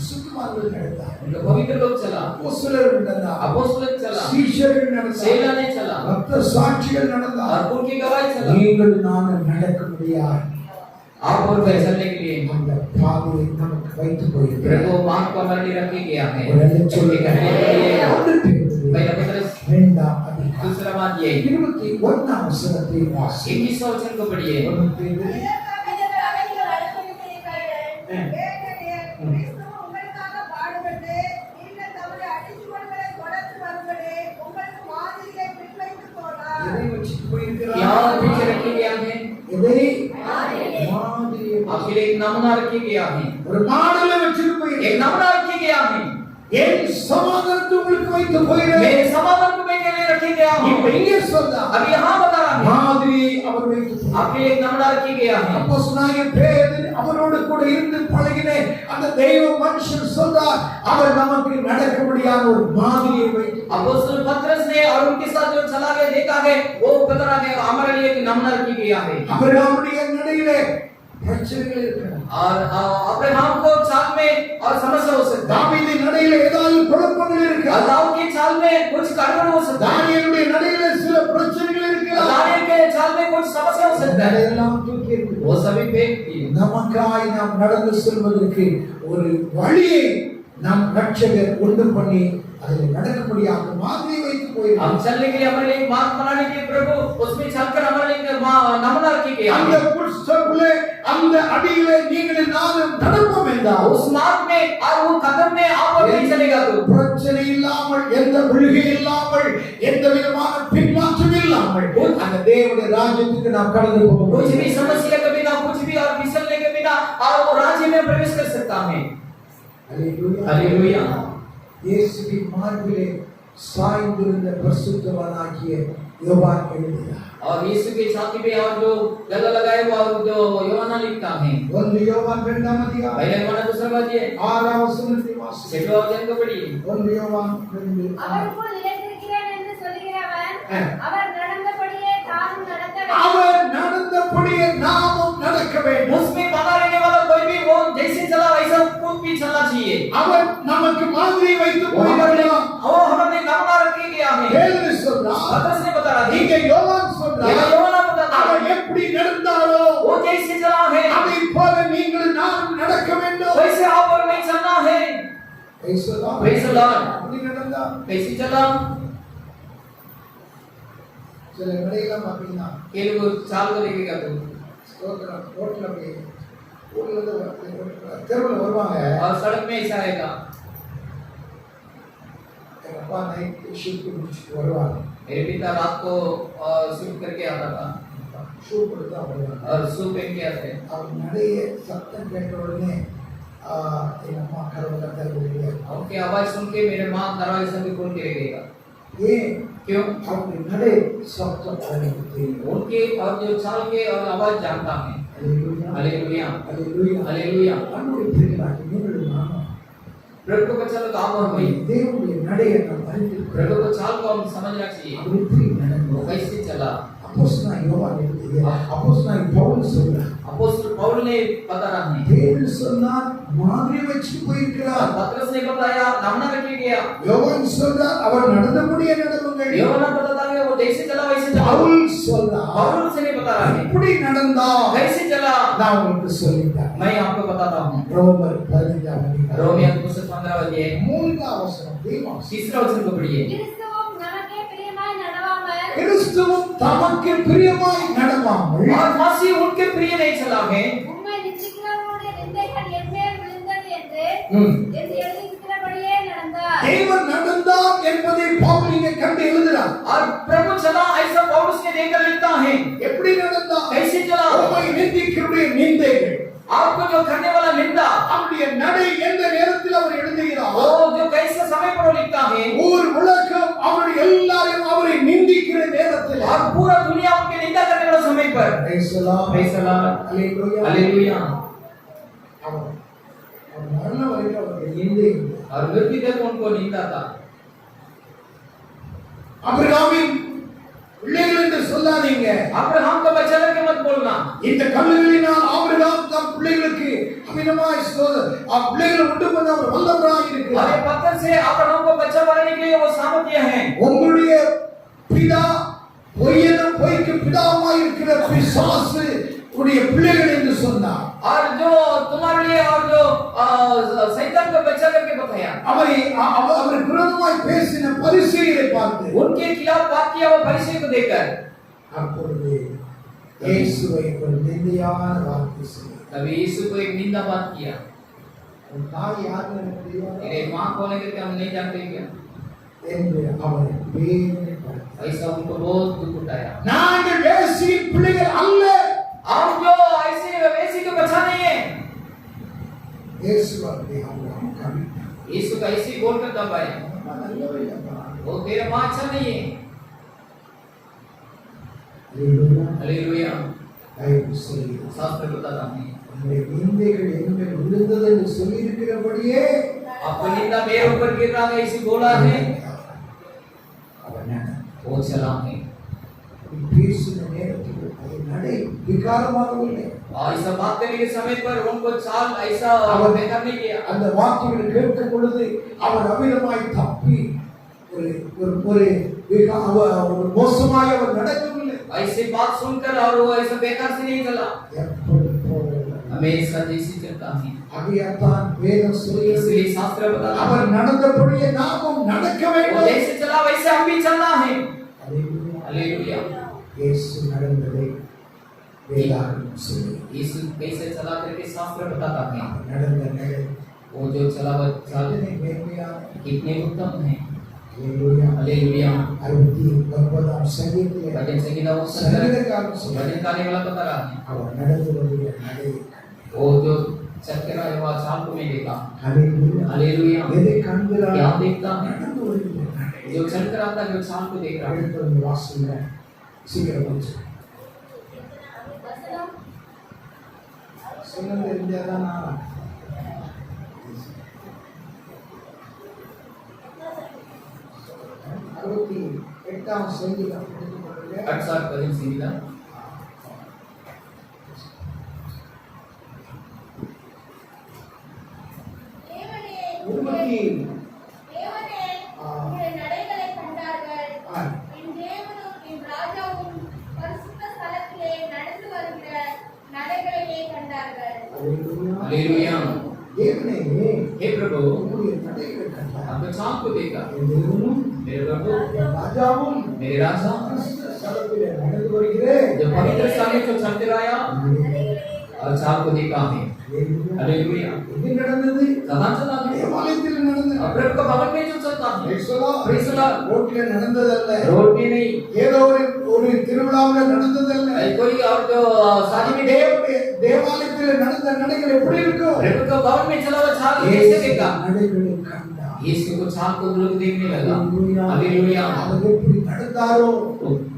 சுத்தமானவர்கள் நடந்தார். उनके पवित्र लोग चला, அப்போஸ்தலர்கள் நடந்தார். अपोस्तल चला, சீஷர்கள் நடந்தார். सेला ने चला ரத்த சாட்சிகள் நடந்தார். और उनकी गवाही चला। நீங்கள் நானும் நடக்க முடியாது. आप और मैं चलने के लिए அந்த பாதையை நமக்கு வைத்து போயிருக்கிறார். प्रभु मार्ग को हमारे लिए रखे गया है। ஒரு அல்ல சொல்லி करने के लिए ஒன்று பேதுரு पहला पत्रस 2ஆம் அதிகாரம் दूसरा बात ये 21ஆம் வசனத்தை வாசி. 21 वचन को पढ़िए। ஒன்று பேதுரு இதற்கு அகதிகள் அனுப்பப்பட்டிருக்கிறார்கள். ஏனெனில் கிறிஸ்து உங்களுக்காக பாடுபட்டு நீங்கள் தம்முடைய அடிச்சுவடுகளை தொடர்ந்து வரும்படி உங்களுக்கு மாதிரியை பின்வைத்து போனார். எதை வச்சுட்டு போயிருக்கிறார்? क्या पीछे रखे गया है? எதை? மாதிரியை. மாதிரியை आपके लिए एक नमूना रखे गया है, ஒரு மாடலை வச்சுட்டு போயிருக்கிறார். एक नमूना रखे गया है। என் சமாதானத்தை உங்களுக்கு வைத்து போகிறேன். मेरे समाधान को मेरे लिए रखे गया இப்ப हूँ। இங்கே சொல்றா अब यहाँ बता रहा है, மாதிரியை அவர் வைத்து போகிறார். आपके लिए एक नमूना रखे गया है। அப்போஸ்தலனாகிய பேதுரு அவரோடு கூட இருந்து பழகின அந்த தெய்வ மனுஷன் சொல்றார், அவர் நமக்கு நடக்கும்படியான ஒரு மாதிரியை வைத்து अपोस्तल पतरस ने और उनके साथ जो चला गया देखा है, वो पतरा ने हमारे लिए एक नमूना रखी गया है। அவருடைய நடையிலே பிரச்சனைகள் இருக்கிறது. और अब्राहम को चाल में और समस्या हो सकता है, தாவீதின் நடையிலே ஏதாவது குழப்பங்கள் और இருக்கிறது. दाऊद की चाल में कुछ गड़बड़ हो सकता है, தானியேலுடைய நடையிலே சில பிரச்சனைகள் और இருக்கிறது. दानियेल के चाल में कुछ समस्या हो सकता है, அதையெல்லாம் தூக்கி எறிந்து वो सभी फेंक दिए। நமக்காய் நாம் நடந்து செல்வதற்கு ஒரு வழியை நம் ரட்சகர் உண்டு பண்ணி அதில் நடக்கும்படியாக மாதிரியை வைத்து போயிருக்கிறார். हम चलने के लिए हमारे लिए एक मार्ग बनाने के लिए प्रभु उसमें चलकर हमारे लिए एक नमूना रखी गया அந்த है। புஷ்டத்திலே அந்த அடியிலே நீங்கள் நானும் நடப்போம் என்றால் उस मार्ग में और वो कदम में आप और नहीं चलेगा तो பிரச்சனை இல்லாமல் எந்த விழுகை இல்லாமல் எந்த விதமான பின்மாற்றம் இல்லாமல் அந்த தேவனுடைய ராஜ்யத்துக்கு நாம் கடந்து போக कुछ முடியும். भी समस्या के बिना, कुछ भी और फिसलने के बिना और वो राज्य में प्रवेश कर सकता है। அல்லேலூயா. हालेलुया। இயேசுவின் மார்பிலே சாய்ந்திருந்த பரிசுத்தவானாகிய யோவான் எழுதினார். और यीशु के छाती पे और जो गला लगाए हुआ और जो யோவானா लिखता है 1 யோவான் 2ஆம் அதிகாரம் पहले யோவானா दूसरा अध्याय 6ஆம் வசனத்தை வாசிக்கிறோம். 6वां अध्याय को पढ़िए 1 யோவான் 2. அவருக்குள் நிலைத்திருக்கிறேன் என்று சொல்லுகிறவன் ஆ. அவர் நடந்தபடியே தானும் நடக்க வேண்டும். அவர் நடந்தபடியே நாமும் நடக்க வேண்டும். उसमें बना रहने वाला कोई भी वो जैसे चला वैसा खुद भी चलना चाहिए அவர் நமக்கு மாதிரி வைத்து वो हमने போகிறார். नमूना रखे गया है பேதுரு சொல்றார், पतरस ने बता रहा है இங்கே யோவான் ये சொல்றார், யோவாना बताता அவர் है எப்படி நடந்தாரோ वो जैसे चला है அதை போல நீங்கள் நானும் நடக்க வேண்டும். वैसे आप और नहीं चलना है Praise the Lord. Praise the Lord. அப்படி நடந்தா कैसे चला சில கடையெல்லாம் பார்த்தீங்கன்னா ये लोग चाल को देखेगा तो ஸ்தோத்திரம் ரோட்ல போய் ஊர்ல தெருவில் வருவாங்க. और सड़क में ऐसा आएगा எங்க அப்பா நைட் ஷூட் முடிச்சுட்டு வருவாங்க. मेरे पिता रात को शूट करके आता था ஷூட் கொடுத்து தான் வருவாங்க. और शू पहन के आते அவர் நிறைய சத்தம் கேட்ட உடனே எங்க அம்மா கதவை திறந்து उनकी आवाज सुन के मेरे माँ दरवाजे से भी खोल के रखेगा ஏன் क्यों அவருடைய நடை சத்தம் எனக்கு தெரியும். उनके और जो चाल के और आवाज जानता है அல்லேலூயா हालेलुया அல்லேலூயா हालेलुया அன்புடைய பிள்ளைகளாகிய நீங்களும் நானும் प्रभु को बच्चा लोग आप और भाई தேவனுடைய நடையை நாம் அறிந்திருக்கிறோம். प्रभु को चाल को हम समझना चाहिए அவர் எப்படி वो நடந்தார்? कैसे चला அப்போஸ்தலனாகிய யோவான் எழுதிய அப்போஸ்தலனாகிய பவுல் சொல்றார், अपोस्तल पौल ने बता रहा है தேவன் சொன்னார் மாதிரி வச்சு போயிருக்கிறார். पतरस ने बताया नमूना रखे गया யோவான் சொல்றார், அவர் நடந்தபடியே நடவுங்கள். யோவானா बताता है वो जैसे चला वैसे चला பவுல் சொல்றார், पौल से नहीं बता रहा है எப்படி நடந்தா कैसे चला நான் உங்களுக்கு சொல்லிட்டேன். मैं आपको बताता हूँ ரோமர் 15ஆம் அதிகாரம் रोमियो पुस्तक 15 अध्याय 3ஆம் वசனம் தேவன் तीसरा वचन को पढ़िए கிறிஸ்துவும் நமக்கே பிரியமாய் நடவாமல் கிறிஸ்துவும் தமக்கு பிரியமாய் நடவாமல் और मसीह उनके प्रिय नहीं चला है உம்மை நிந்திக்கிறவருடைய நிந்தைகள் என்மேல் விழுந்தது என்று எழுதியிருக்கிறபடியே நடந்தார். தேவன் நடந்தார் என்பதை பவுல் இங்கே கண்டு எழுதுகிறார். और प्रभु चला ऐसा पौलुस ने देखकर लिखता है எப்படி நடந்தார்? कैसे चला உம்மை நிந்திக்கிறவருடைய நிந்தைகள் आपको जो करने वाला निंदा அவருடைய நடை எந்த நேரத்தில் அவர் எழுதுகிறார்? वो जो कैसे समय पर वो लिखता है ஊர் உலகம் அவருடைய எல்லாரையும் அவரை நிந்திக்கிற நேரத்தில் और पूरा दुनिया उनके निंदा करने वाला समय पर Praise the Lord. Praise the Lord. Hallelujah. Hallelujah அவர் அவர் மரண வரைக்கும் அவருடைய நிந்தை இல்லை. और मृत्यु तक उनको निंदा था ஆபிரகாமின் பிள்ளைகள் என்று சொல்லாதீங்க. अब्राहम का बच्चा करके मत बोलना இந்த கல்லுகளினால் ஆபிரகாம் தம் பிள்ளைகளுக்கு அமிதமாய் பிள்ளைகளை உண்டு பண்ண அவர் வல்லவராய் और இருக்கிறார். ये पत्थर से अब्राहम को बच्चा बनाने के लिए वो सामर्थ्य है உங்களுடைய பிதா பொய்க்கு பிதாவாய் இருக்கிற பிசாசு உடைய பிள்ளைகள் என்று சொன்னார். और जो तुम्हारे लिए और जो शैतान का बच्चा करके बताया அவர் விரோதமாய் பேசின பரிசேயரை பார்த்து उनके खिलाफ बात किया वो फरीसी को देखकर அப்பொழுது இயேசுவை ஒரு நிந்தையான வார்த்தை சொன்னார். तभी यीशु को एक निंदा बात किया உன் தாய் யாருன்னு எனக்கு தெரியாது तेरे माँ कौन है करके हम नहीं जानते क्या என்று அவரை வேதனைப்படுத்தினார். ऐसा उनको बहुत दुख उठाया நாங்கள் வேசியின் பிள்ளைகள் அல்ல. हम जो ऐसे वैसी को बचा नहीं है இயேசு அவரை அவங்க கவிட்டார். यीशु का ऐसे बोल कर दबाया அம்மா நல்லவே இல்லைப்பா. वो तेरा माँ अच्छा नहीं है அல்லேலூயா. हालेलुया பைபிள் சொல்லுகிறது. शास्त्र बताता है உங்களுடைய நிந்தைகள் எங்கள் விழுந்தது என்று சொல்லியிருக்கிறபடியே आपको निंदा मेरे ऊपर गिर रहा है ऐसे बोला है அவர் நடந்தார். वो चला है பேசின நேரத்தில் அது நடை விகாரமாகவில்லை. ऐसा बात करने के समय पर उनको चाल ऐसा बेकार नहीं किया அந்த வார்த்தைகளை கேட்கும் பொழுது அவர் அமிதமாய் தப்பி ஒரு ஒரு ஒரு மோசமாய் அவர் நடக்கவில்லை. ऐसी बात सुनकर और वो ऐसा बेकार से नहीं चला எப்படி போகவில்லை. हमेशा जैसी चलता है அதைத்தான் வேதம் சொல்லுகிறது. इसलिए शास्त्र बताता है அவர் நடந்தபடியே நாமும் நடக்க वो வேண்டும். जैसे चला वैसे हम भी चलना है அல்லேலூயா. हालेलुया இயேசு நடந்ததை வேதாகமம் சொல்லுகிறது. यीशु कैसे चला करके शास्त्र बताता है அவர் நடந்த நடை वो जो चला वो चाल அதனை மேன்மையான कितने उत्तम है அல்லேலூயா. हालेलुया 69ஆம் சங்கீதத்திலே भजन संगीता वो சங்கீதக்காரன் சொல்றார், भजन गाने वाला बता रहा है அவர் நடந்து வருகிற நடை. वो जो चल के रहा है वो चाल को मैं देखा அல்லேலூயா. हालेलुया எதை காண்கிறார்? क्या देखता है நடந்து வருகிற நடை. जो चल कर आता है, जो चांद को देख रहा है। எடுத்து வந்து வாசிங்க சீக்கிரம் வந்து சொன்னது இருந்தாதான் நான் 68ஆம் சங்கீதம் எடுத்துக்கொள்ளுங்க. 8 सीधा தேவனே உம்முடைய நடைகளை கண்டார்கள். என் தேவனும் என் ராஜாவும் பரிசுத்த ஸ்தலத்திலே நடந்து வருகிற நடைகளையே கண்டார்கள். हालेलुया। தேவனே हे प्रभु, உம்முடைய நடைகளை கண்டார். आपने चांद को देखा। என் தேவனும் मेरे प्रभु, என் ராஜாவும் मेरे राजा, பரிசுத்த ஸ்தலத்திலே நடந்து வருகிற जब पवित्र स्थान में जो चलते आया और चांद को देखा है। हालेलुया। எங்க நடந்தது? कहाँ चला है? தேவாலயத்தில் நடந்தது. और प्रभु का भवन में जो चलता है, Praise the Lord. ரோட்ல நடந்ததல்ல. रोड में नहीं, ஏதோ ஒரு திருவிழாவில் நடந்ததல்ல. कोई और जो शादी में தேவாலயத்தில் நடந்த நடைகள் எப்படி இருக்கும்? प्रभु का भवन में चला हुआ चांद कैसे देखा? நடைகளை கண்டார். यीशु को चांद को लोग देखने लगा। हालेलुया। அவர் எப்படி நடந்தாரோ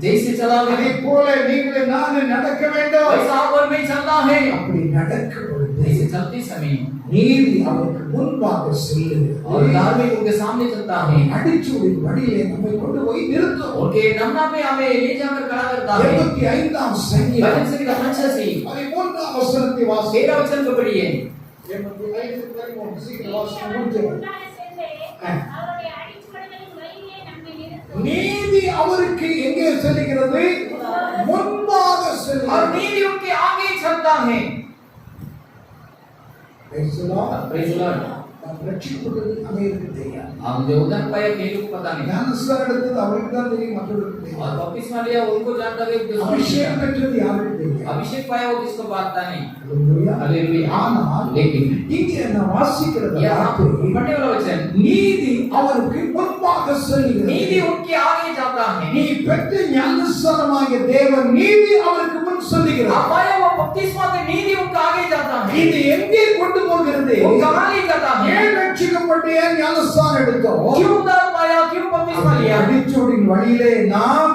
जैसे चला அதை है, போல நீங்கள் நான் நடக்க வேண்டும். वैसा आप और मैं चलना है। அப்படி நடக்க பொழுது ऐसे चलते समय நீதி அவருக்கு முன்பாக செல்லுகிறது. और धार्मिक उनके सामने चलता है, அடிச்சூரின் வழியிலே நம்மை கொண்டு போய் நிறுத்தும். उनके नमना पे हमें ले जाकर खड़ा करता है। 75ஆம் சங்கீதம் भजन संगीत 85 13ஆம் வசனத்தை வாசி. 13 वचन को पढ़िए। 75 சீக்கிரம் வாசி முடிச்சிருங்க. அவருடைய அடிச்சுவடுகளின் வழியிலே நம்மை நிறுத்தும். நீதி அவருக்கு எங்கே செல்கிறது? முன்பாக और செல்கிறது. नीति उनके आगे चलता है। Praise the Lord. Praise the Lord। நாம் ரட்சிக்கப்பட்டது அநேகருக்கு தெரியாது. हम जो उधर पाया मेरे को पता नहीं, ஞானஸ்நானம் எடுத்தது அவருக்கு தான் தெரியும், மற்றவர்களுக்கு தெரியாது. और बपतिस्मा लिया उनको जानता है, அபிஷேகம் பெற்றது யாருக்கு தெரியாது. अभिषेक पाया वो किसको पता नहीं। அல்லேலூயா. हालेलुया। ஆனால் लेकिन இங்கே நான் வாசிக்கிறது यहाँ पढ़ने वाला वचन, நீதி அவருக்கு முன்பாக செல்கிறது. नीति उनके आगे जाता है। நீ பெற்ற ஞானஸ்நானமாகிய தேவன் நீதி அவருக்கு முன் செல்கிறது. आप पाया वो बपतिस्मा से नीति उनका आगे जाता है। இது எங்கே கொண்டு போகிறது? वो कहाँ ले जाता है? ஏன் ரட்சிக்கப்பட்டு ஏன் ஞானஸ்நானம் எடுத்தோம்? क्यों उद्धार पाया, क्यों बपतिस्मा लिया? அடிச்சோடின் வழியிலே நாம்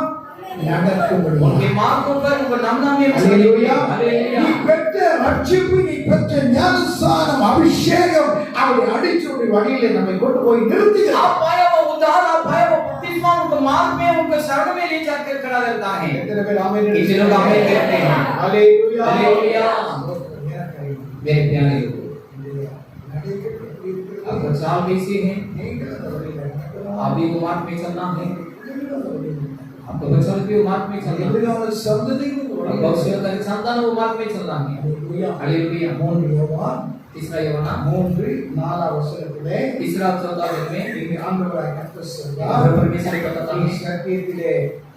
நடக்கும்படி. उनके मार्गों पर उनको नमना में அல்லேலூயா. हालेलुया। நீ பெற்ற ரட்சிப்பு, நீ பெற்ற ஞானஸ்நானம், அபிஷேகம் அவருடைய அடிச்சோடின் வழியிலே நம்மை கொண்டு போய் நிறுத்துகிறது. आप पाया वो उद्धार, आप पाया वो बपतिस्मा उनको मार्ग में, उनको शरण में ले जाकर खड़ा करता है। எத்தனை பேர் ஆமென் कितने लोग आमीन कहते हैं? அல்லேலூயா. அல்லேலூயா। मेरे प्यारे लोग, आपका चाल कैसी है? आप भी वो मार्ग में चलना है, आपको बच्चों भी वो मार्ग में चलना है, आपका उसके अंदर संतान वो मार्ग में चलना है। हालेलुया। तीसरा यूहन्ना 3:4 तीसरा चौथा वचन में இங்கே ஆண்டவராகிய கர்த்தர் यहाँ சொல்றார், पर परमेश्वर बताता நீ है, சத்தியத்திலே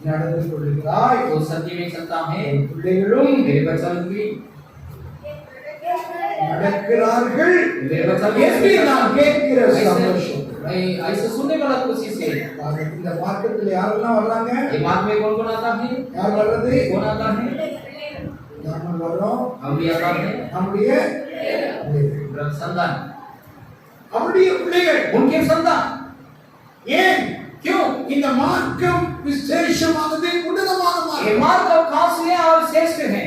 நடந்து கொள்கிறாய், वो सत्य में चलता है, பிள்ளைகளும் मेरे बच्चा भी நடக்கிறார்கள் मेरे बच्चा என்று நான் கேட்கிற சந்தோஷம். ऐसे सुनने वाला खुशी से। இந்த மார்க்கத்தில் யாரெல்லாம் வர்றாங்க? ये मार्ग में कौन कौन आता है? யார் வர்றது? कौन आता है? நம்ம வர்றோம், हम भी आता है, நம்முடைய संतान, அவருடைய பிள்ளைகள். उनके संतान। ஏன்? क्यों? இந்த மார்க்கம் விசேஷமானது, உன்னதமான ये மார்க்கம், मार्ग और खास है और श्रेष्ठ है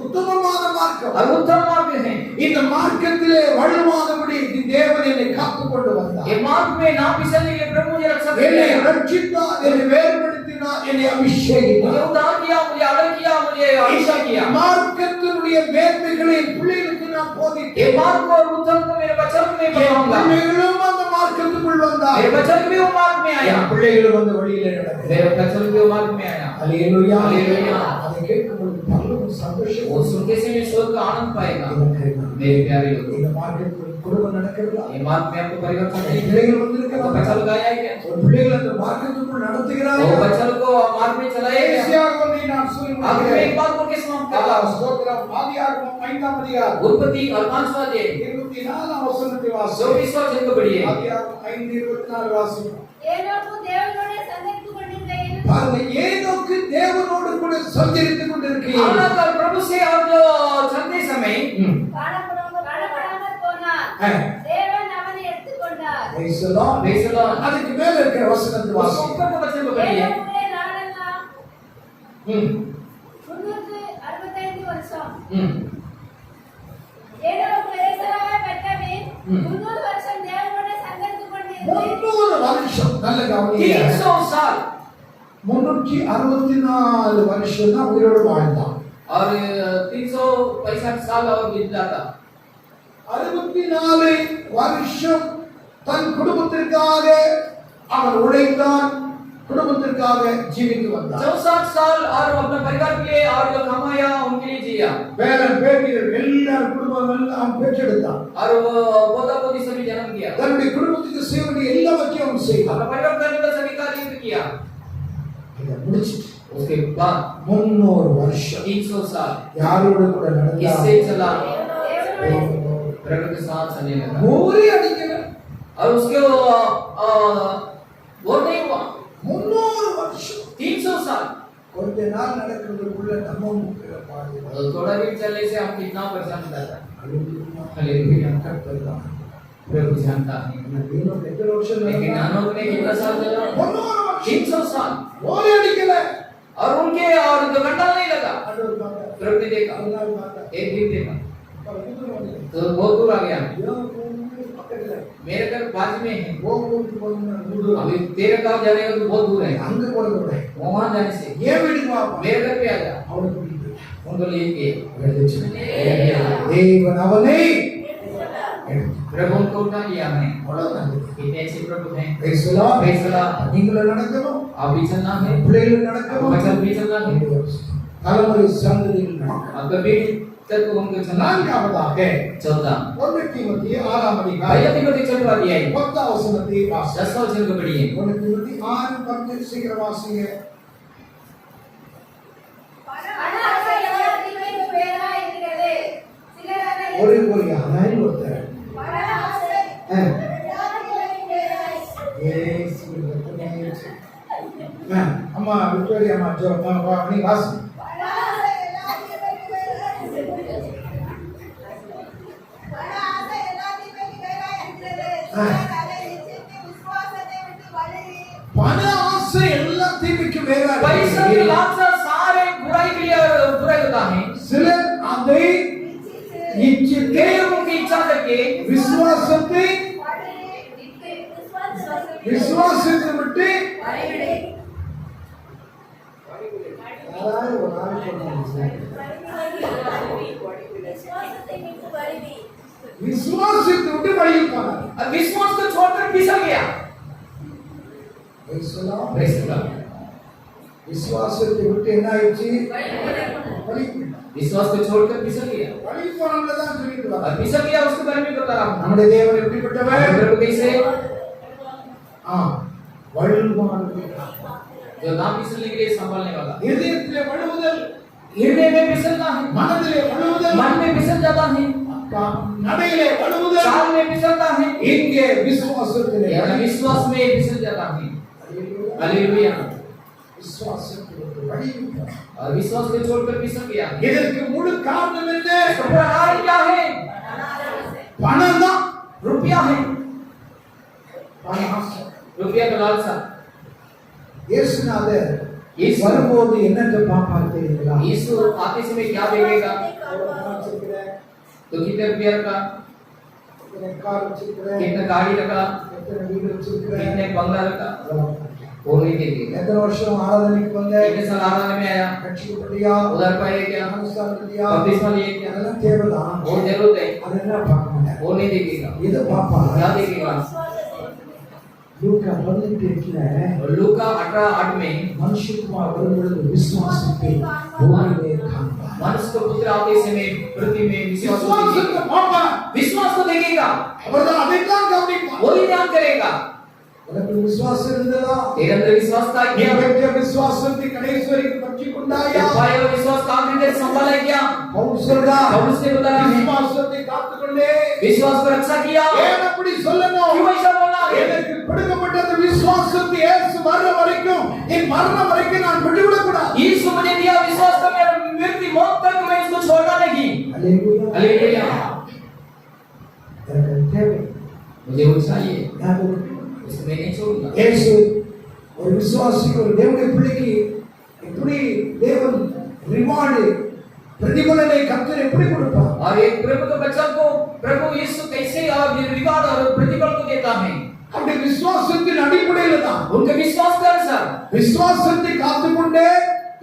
உத்தமமான மார்க்கம். और उत्तम मार्ग है। இந்த மார்க்கத்திலே வழுவாதபடி தேவன் என்னை காத்துக் கொண்டு வந்தார். ये मार्ग में ना फिसलने के लिए प्रभु मुझे रक्षा என்னை किया, ரட்சித்தார், என்னை வேறுபடுத்தினார், என்னை मुझे அபிஷேகித்தார். उद्धार किया, मुझे अलग किया, मुझे अभिषेक किया। மார்க்கத்தினுடைய மேன்மைகளை என் பிள்ளைகளுக்கு நான் போதித்தேன். ये मार्ग को और उत्तम को मेरे बच्चों को मैं बताऊंगा। பிள்ளைகளும் அந்த மார்க்கத்துக்குள் வந்தார். मेरे बच्चों भी वो मार्ग में आया, என் பிள்ளைகளும் அந்த வழியிலே நடக்கிறார். मेरे बच्चों भी वो मार्ग में आया। அல்லேலூயா. அல்லேலூயா. அதை கேட்கும்போது பரலோக சந்தோஷம். वो सुनते से मैं स्वर्ग का आनंद पाएगा। எனக்கு मेरे प्यारे लोग, இந்த மார்க்கத்தில் குடும்பம் நடக்கிறதா? ये मार्ग में आपको परिवर्तन அந்த नहीं है। பிள்ளைகள் वो வந்திருக்கிறாங்க. बच्चा लोग आया है क्या? ஒரு பிள்ளைகள் அந்த மார்க்கத்துக்குள் वो நடத்துகிறார்கள். बच्चा लोग को मार्ग में चलाए क्या? கடைசியாக ஒன்றை நான் आखिर में சொல்லுகிறேன். एक बात बोल के समाप्त करता हूं। ஸ்தோத்திரம். ஆதியாகமம் 5ஆம் அதிகாரம் उत्पत्ति और 5वां अध्याय 24ஆம் வசனத்தை வாசி. 24वां वचन को पढ़िए। ஆதியாகமம் 5:24 வாசிப்போம். ஏனோக்கு தேவனோடு சந்தித்துக் கொண்டிருந்த என் பாருங்க, ஏனோக்கு தேவனோடு கூட சஞ்சரித்துக் கொண்டிருக்கிறார். आनंद और प्रभु से और जो चलते समय காணப்படாமல் போனார். தேவன் அவனை எடுத்துக்கொண்டார். Praise Praise the Lord. Praise the Lord. அதுக்கு மேல இருக்கிற வசனத்தை उसको வாசி. ऊपर का वचन को पढ़िए. ம். 365 வருஷம் ம். ஏதோ பிரேசலாக பெற்றவே ம். 300 வருஷம் தேவனோட சங்கரித்து கொண்டிருந்தேன். 300 வருஷம் நல்ல கவனிங்க. 300 साल 364 வருஷம் தான் உயிரோடு வாழ்ந்தான். और 365 साल और बीत जाता. 64 வருஷம் தன் குடும்பத்திற்காக அவன் உழைத்தான், குடும்பத்திற்காக ஜீவித்து வந்தான். 64 साल और वो अपने परिवार के लिए और जो कमाया उनके लिए जिया. பேரன் பேத்திகள் எல்லாரும் குடும்பம் எல்லாம் பெற்றெடுத்தான். और वो पोता पोती सभी जन्म किया. தன்னுடைய குடும்பத்துக்கு செய்ய வேண்டிய எல்லாவற்றையும் அவன் செய்தான். अपना परिवार करने का सभी कार्य किया. இதை முடிச்சிட்டு उसके बाद 300 வருஷம் 300 साल யாரோடு கூட நடந்தான்? इससे चला, தேவனோடு. प्रभु के साथ चलने लगा. ஒரே அடிக்கல. और उसके वो नहीं हुआ. 300 வருஷம் 300 साल. கொஞ்ச நாள் நடக்கிறதுக்குள்ள நம்ம முக்கிய பாடு. और थोड़ा भी चलने से हम कितना परेशान हो जाता है. हालेलुया. हालेलुया. கர்த்தர்தான். प्रभु जानता है. இன்னும் எத்தனை வருஷம் लेकिन நடந்தா? नानक ने कितना साल चला? 300 வருஷம் 300 साल. ஒரே அடிக்கல. और उनके और जो घंटा नहीं लगा. ஆண்டவர் பார்த்தார். प्रभु ने देखा, எல்லாரும் பார்த்தார். एक दिन देखा அப்ப இதுக்கு வந்து तो बहुत दूर आ गया. பக்கத்துல मेरे घर बाजू में है. ஊருக்கு போகணும் நூறு. अभी तेरे गांव जाने का तो बहुत दूर है. அங்க போறது वहां जाने से ஏன் வீட்டுக்கு வா मेरे घर पे आ जा. அவனுக்கு பிடிக்கல. उनको लेके தேவன் அவனை प्रभु उनको उठा लिया है. அவ்வளவுதான். कितने अच्छे प्रभु हैं. Praise the Lord. Praise the Lord. நீங்களும் நடக்கணும், आप भी चलना है, பிள்ளைகள் आपका நடக்கணும், बच्चा भी चलना है, தலைமுறை சந்ததியில் நடக்கணும். आपका बेटी तक उनको चलना है. நான்காவதாக 14 1 தீமோத்தி 6ஆம் அதிகாரம் भैया तिमोथी चलवा दिया है. 10ஆம் வசனத்தை வாசி. 10 वचन को पढ़िए. 1 தீமோத்தி 6:10 சீக்கிரம் வாசிங்க. பண ஆசை எல்லா தீமைக்கும் வேறா இருக்கிறது. சிலர் அதை ஒரு யாராய் ஒருத்தர் பண ஆசை எல்லா தீமைக்கும் வேறா அம்மா விக்டோரியா அம்மா ஜோ நீ வாசி. பண ஆசை எல்லா தீமைக்கும் வேறா பண ஆசை எல்லா தீமைக்கும் வேறா இருக்கிறது. சிலர் அதை இச்சித்து விசுவாசத்தை விட்டு வழுவி பண ஆசை எல்லா தீமைக்கும் வேற. पैसा की लालसा सारे बुराई के लिए बुराई होता है. சிலர் அதை இச்சித்து केवल उनकी इच्छा करके விசுவாசத்தை வழுவி விட்டு விசுவாசத்தை விட்டு வழுவி யாராவது ஒரு ஆள் சொன்னாங்க. விசுவாசத்தை விட்டு வழி போனார். अब विश्वास को छोड़कर फिसल गया. Praise the Lord. விசுவாசத்தை விட்டு என்ன ஆயிடுச்சு? வழி विश्वास को छोड़कर फिसल गया. வழி போனவங்க தான் சொல்லிட்டு வராங்க. अब फिसल गया उसके बारे में बता रहा हूं. நம்முடைய தேவன் எப்படிப்பட்டவர்? प्रभु कैसे வழி போனவங்க. जो ना फिसलने के लिए संभालने वाला. இதயத்திலே வழுவுதல், हृदय में फिसलना है, மனதிலே வழுவுதல், मन में फिसल जाता है, நடையிலே வழுவுதல், चाल में फिसलता है, இங்கே விசுவாசத்திலே या विश्वास में फिसल जाता है. हालेलुया. விசுவாசத்திலே வழி போனார். और विश्वास को छोड़कर फिसल गया. இதற்கு முழு காரணம் என்ன? इसका पूरा कारण क्या है? பணம் தான். रुपया है. பண ஆசை. रुपया का लालसा. இயேசுநாதர் இயேசு வரும்போது என்னத்தை பார்ப்பார் தெரியுங்களா? यीशु आते समय क्या देखेगा? तो कितने रुपया रखा, எத்தனை கார் வச்சிருக்கிறேன், कितना गाड़ी रखा, எத்தனை வீடு வச்சிருக்கிறேன், कितने बंगला रखा, वो नहीं देखेगा. எத்தனை வருஷம் ஆராதனைக்கு வந்த, कितने साल आराधना में आया, கட்சிப்படியா, उधर पाए क्या, நமஸ்காரப்படியா, बपतिस्मा लिए क्या, அதெல்லாம் தேவைதான். वो जरूरत है, அதெல்லாம் பார்க்க மாட்டார். वो नहीं देखेगा. இதை பார்ப்பார். क्या देखेगा? லூக்கா 18 और लूका 18:8 में மனுஷகுமார் வரும்பொழுது விசுவாசத்தை பூமியிலே காண்பார். मनुष्य को पुत्र आते समय पृथ्वी में विश्वास को விசுவாசத்தை देखेगा. பார்ப்பார். विश्वास को देखेगा, அவர்தான் அதைத்தான் கவனிப்பார். वही ध्यान करेगा. உனக்கு விசுவாசம் இருந்ததா? तेरे अंदर विश्वास था நீ क्या? பெற்ற விசுவாசத்தை கடைசி வரைக்கும் பற்றிக் கொண்டாயா? पाया हुआ विश्वास का आखिरी तक संभाला है क्या? பவுல் சொல்றா, पौलुस ने बताया है, விசுவாசத்தை காத்துக்கொண்டே. विश्वास को रक्षा किया. ஏன் அப்படி சொல்லணும்? क्यों ऐसा बोला है? எனக்கு கொடுக்கப்பட்ட அந்த விசுவாசத்தை இயேசு வர்ற வரைக்கும், என் மரணம் வரைக்கும் நான் விட்டுவிடக் கூடாது. यीशु मुझे दिया विश्वास का मेरा मृत्यु मौत तक मैं इसको छोड़ना नहीं. அல்லேலூயா. हालेलुया. எனக்கு தேவை. मुझे वो चाहिए. நான் இயேசு ஒரு விசுவாசிக்கு ஒரு தேவனுடைய பிள்ளைக்கு எப்படி தேவன் ரிவார்டு प्रतिफलனை கர்த்தர் எப்படி கொடுப்பார்? और एक प्रभु के बच्चा को प्रभु यीशु कैसे और रिवार्ड और प्रतिफल को देता है? அப்படி விசுவாசத்தின் அடிப்படையில் தான் उनके विश्वास के अनुसार விசுவாசத்தை காத்துக்கொண்டே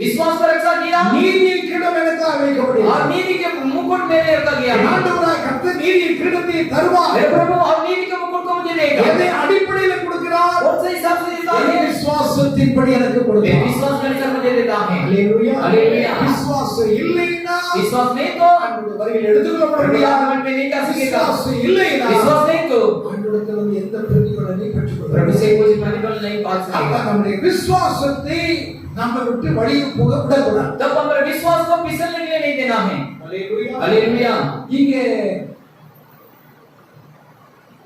विश्वास पर रक्षा किया நீதியின் கிரீடம் எனக்காக வைக்கப்படுகிறது. और नीति के मुकुट मेरे रखा गया। ஆண்டவராய் கர்த்தர் நீதியின் கிரீடத்தை தருவார். हे प्रभु और नीति के मुकुट को मुझे देगा। எதை அடிப்படையில் கொடுக்கிறார்? कौन से हिसाब से देता है? விசுவாசத்தின்படி எனக்கு वे கொடுக்கிறார். विश्वास के अनुसार मुझे देता है। ஹalleluya. हालेलुया। விசுவாசம் இல்லைன்னா विश्वास नहीं तो ஆண்டவருடைய வரியில் எடுத்துக்கொள்ளப்பட प्रभु முடியாது. आगमन में नहीं कर सकेगा। விசுவாசம் இல்லைன்னா विश्वास नहीं तो ஆண்டவரிடத்தில் வந்து எந்த பிரதிபலனை பெற்றுக்கொள்ள प्रभु முடியாது. से कोई प्रतिफल नहीं पा அப்ப सकेगा। நம்முடைய விசுவாசத்தை நம்ம விட்டு வழியை போக விடக்கூடாது. तब हमारे विश्वास को फिसलने के लिए नहीं देना है। ஹalleluya. हालेलुया। இங்கே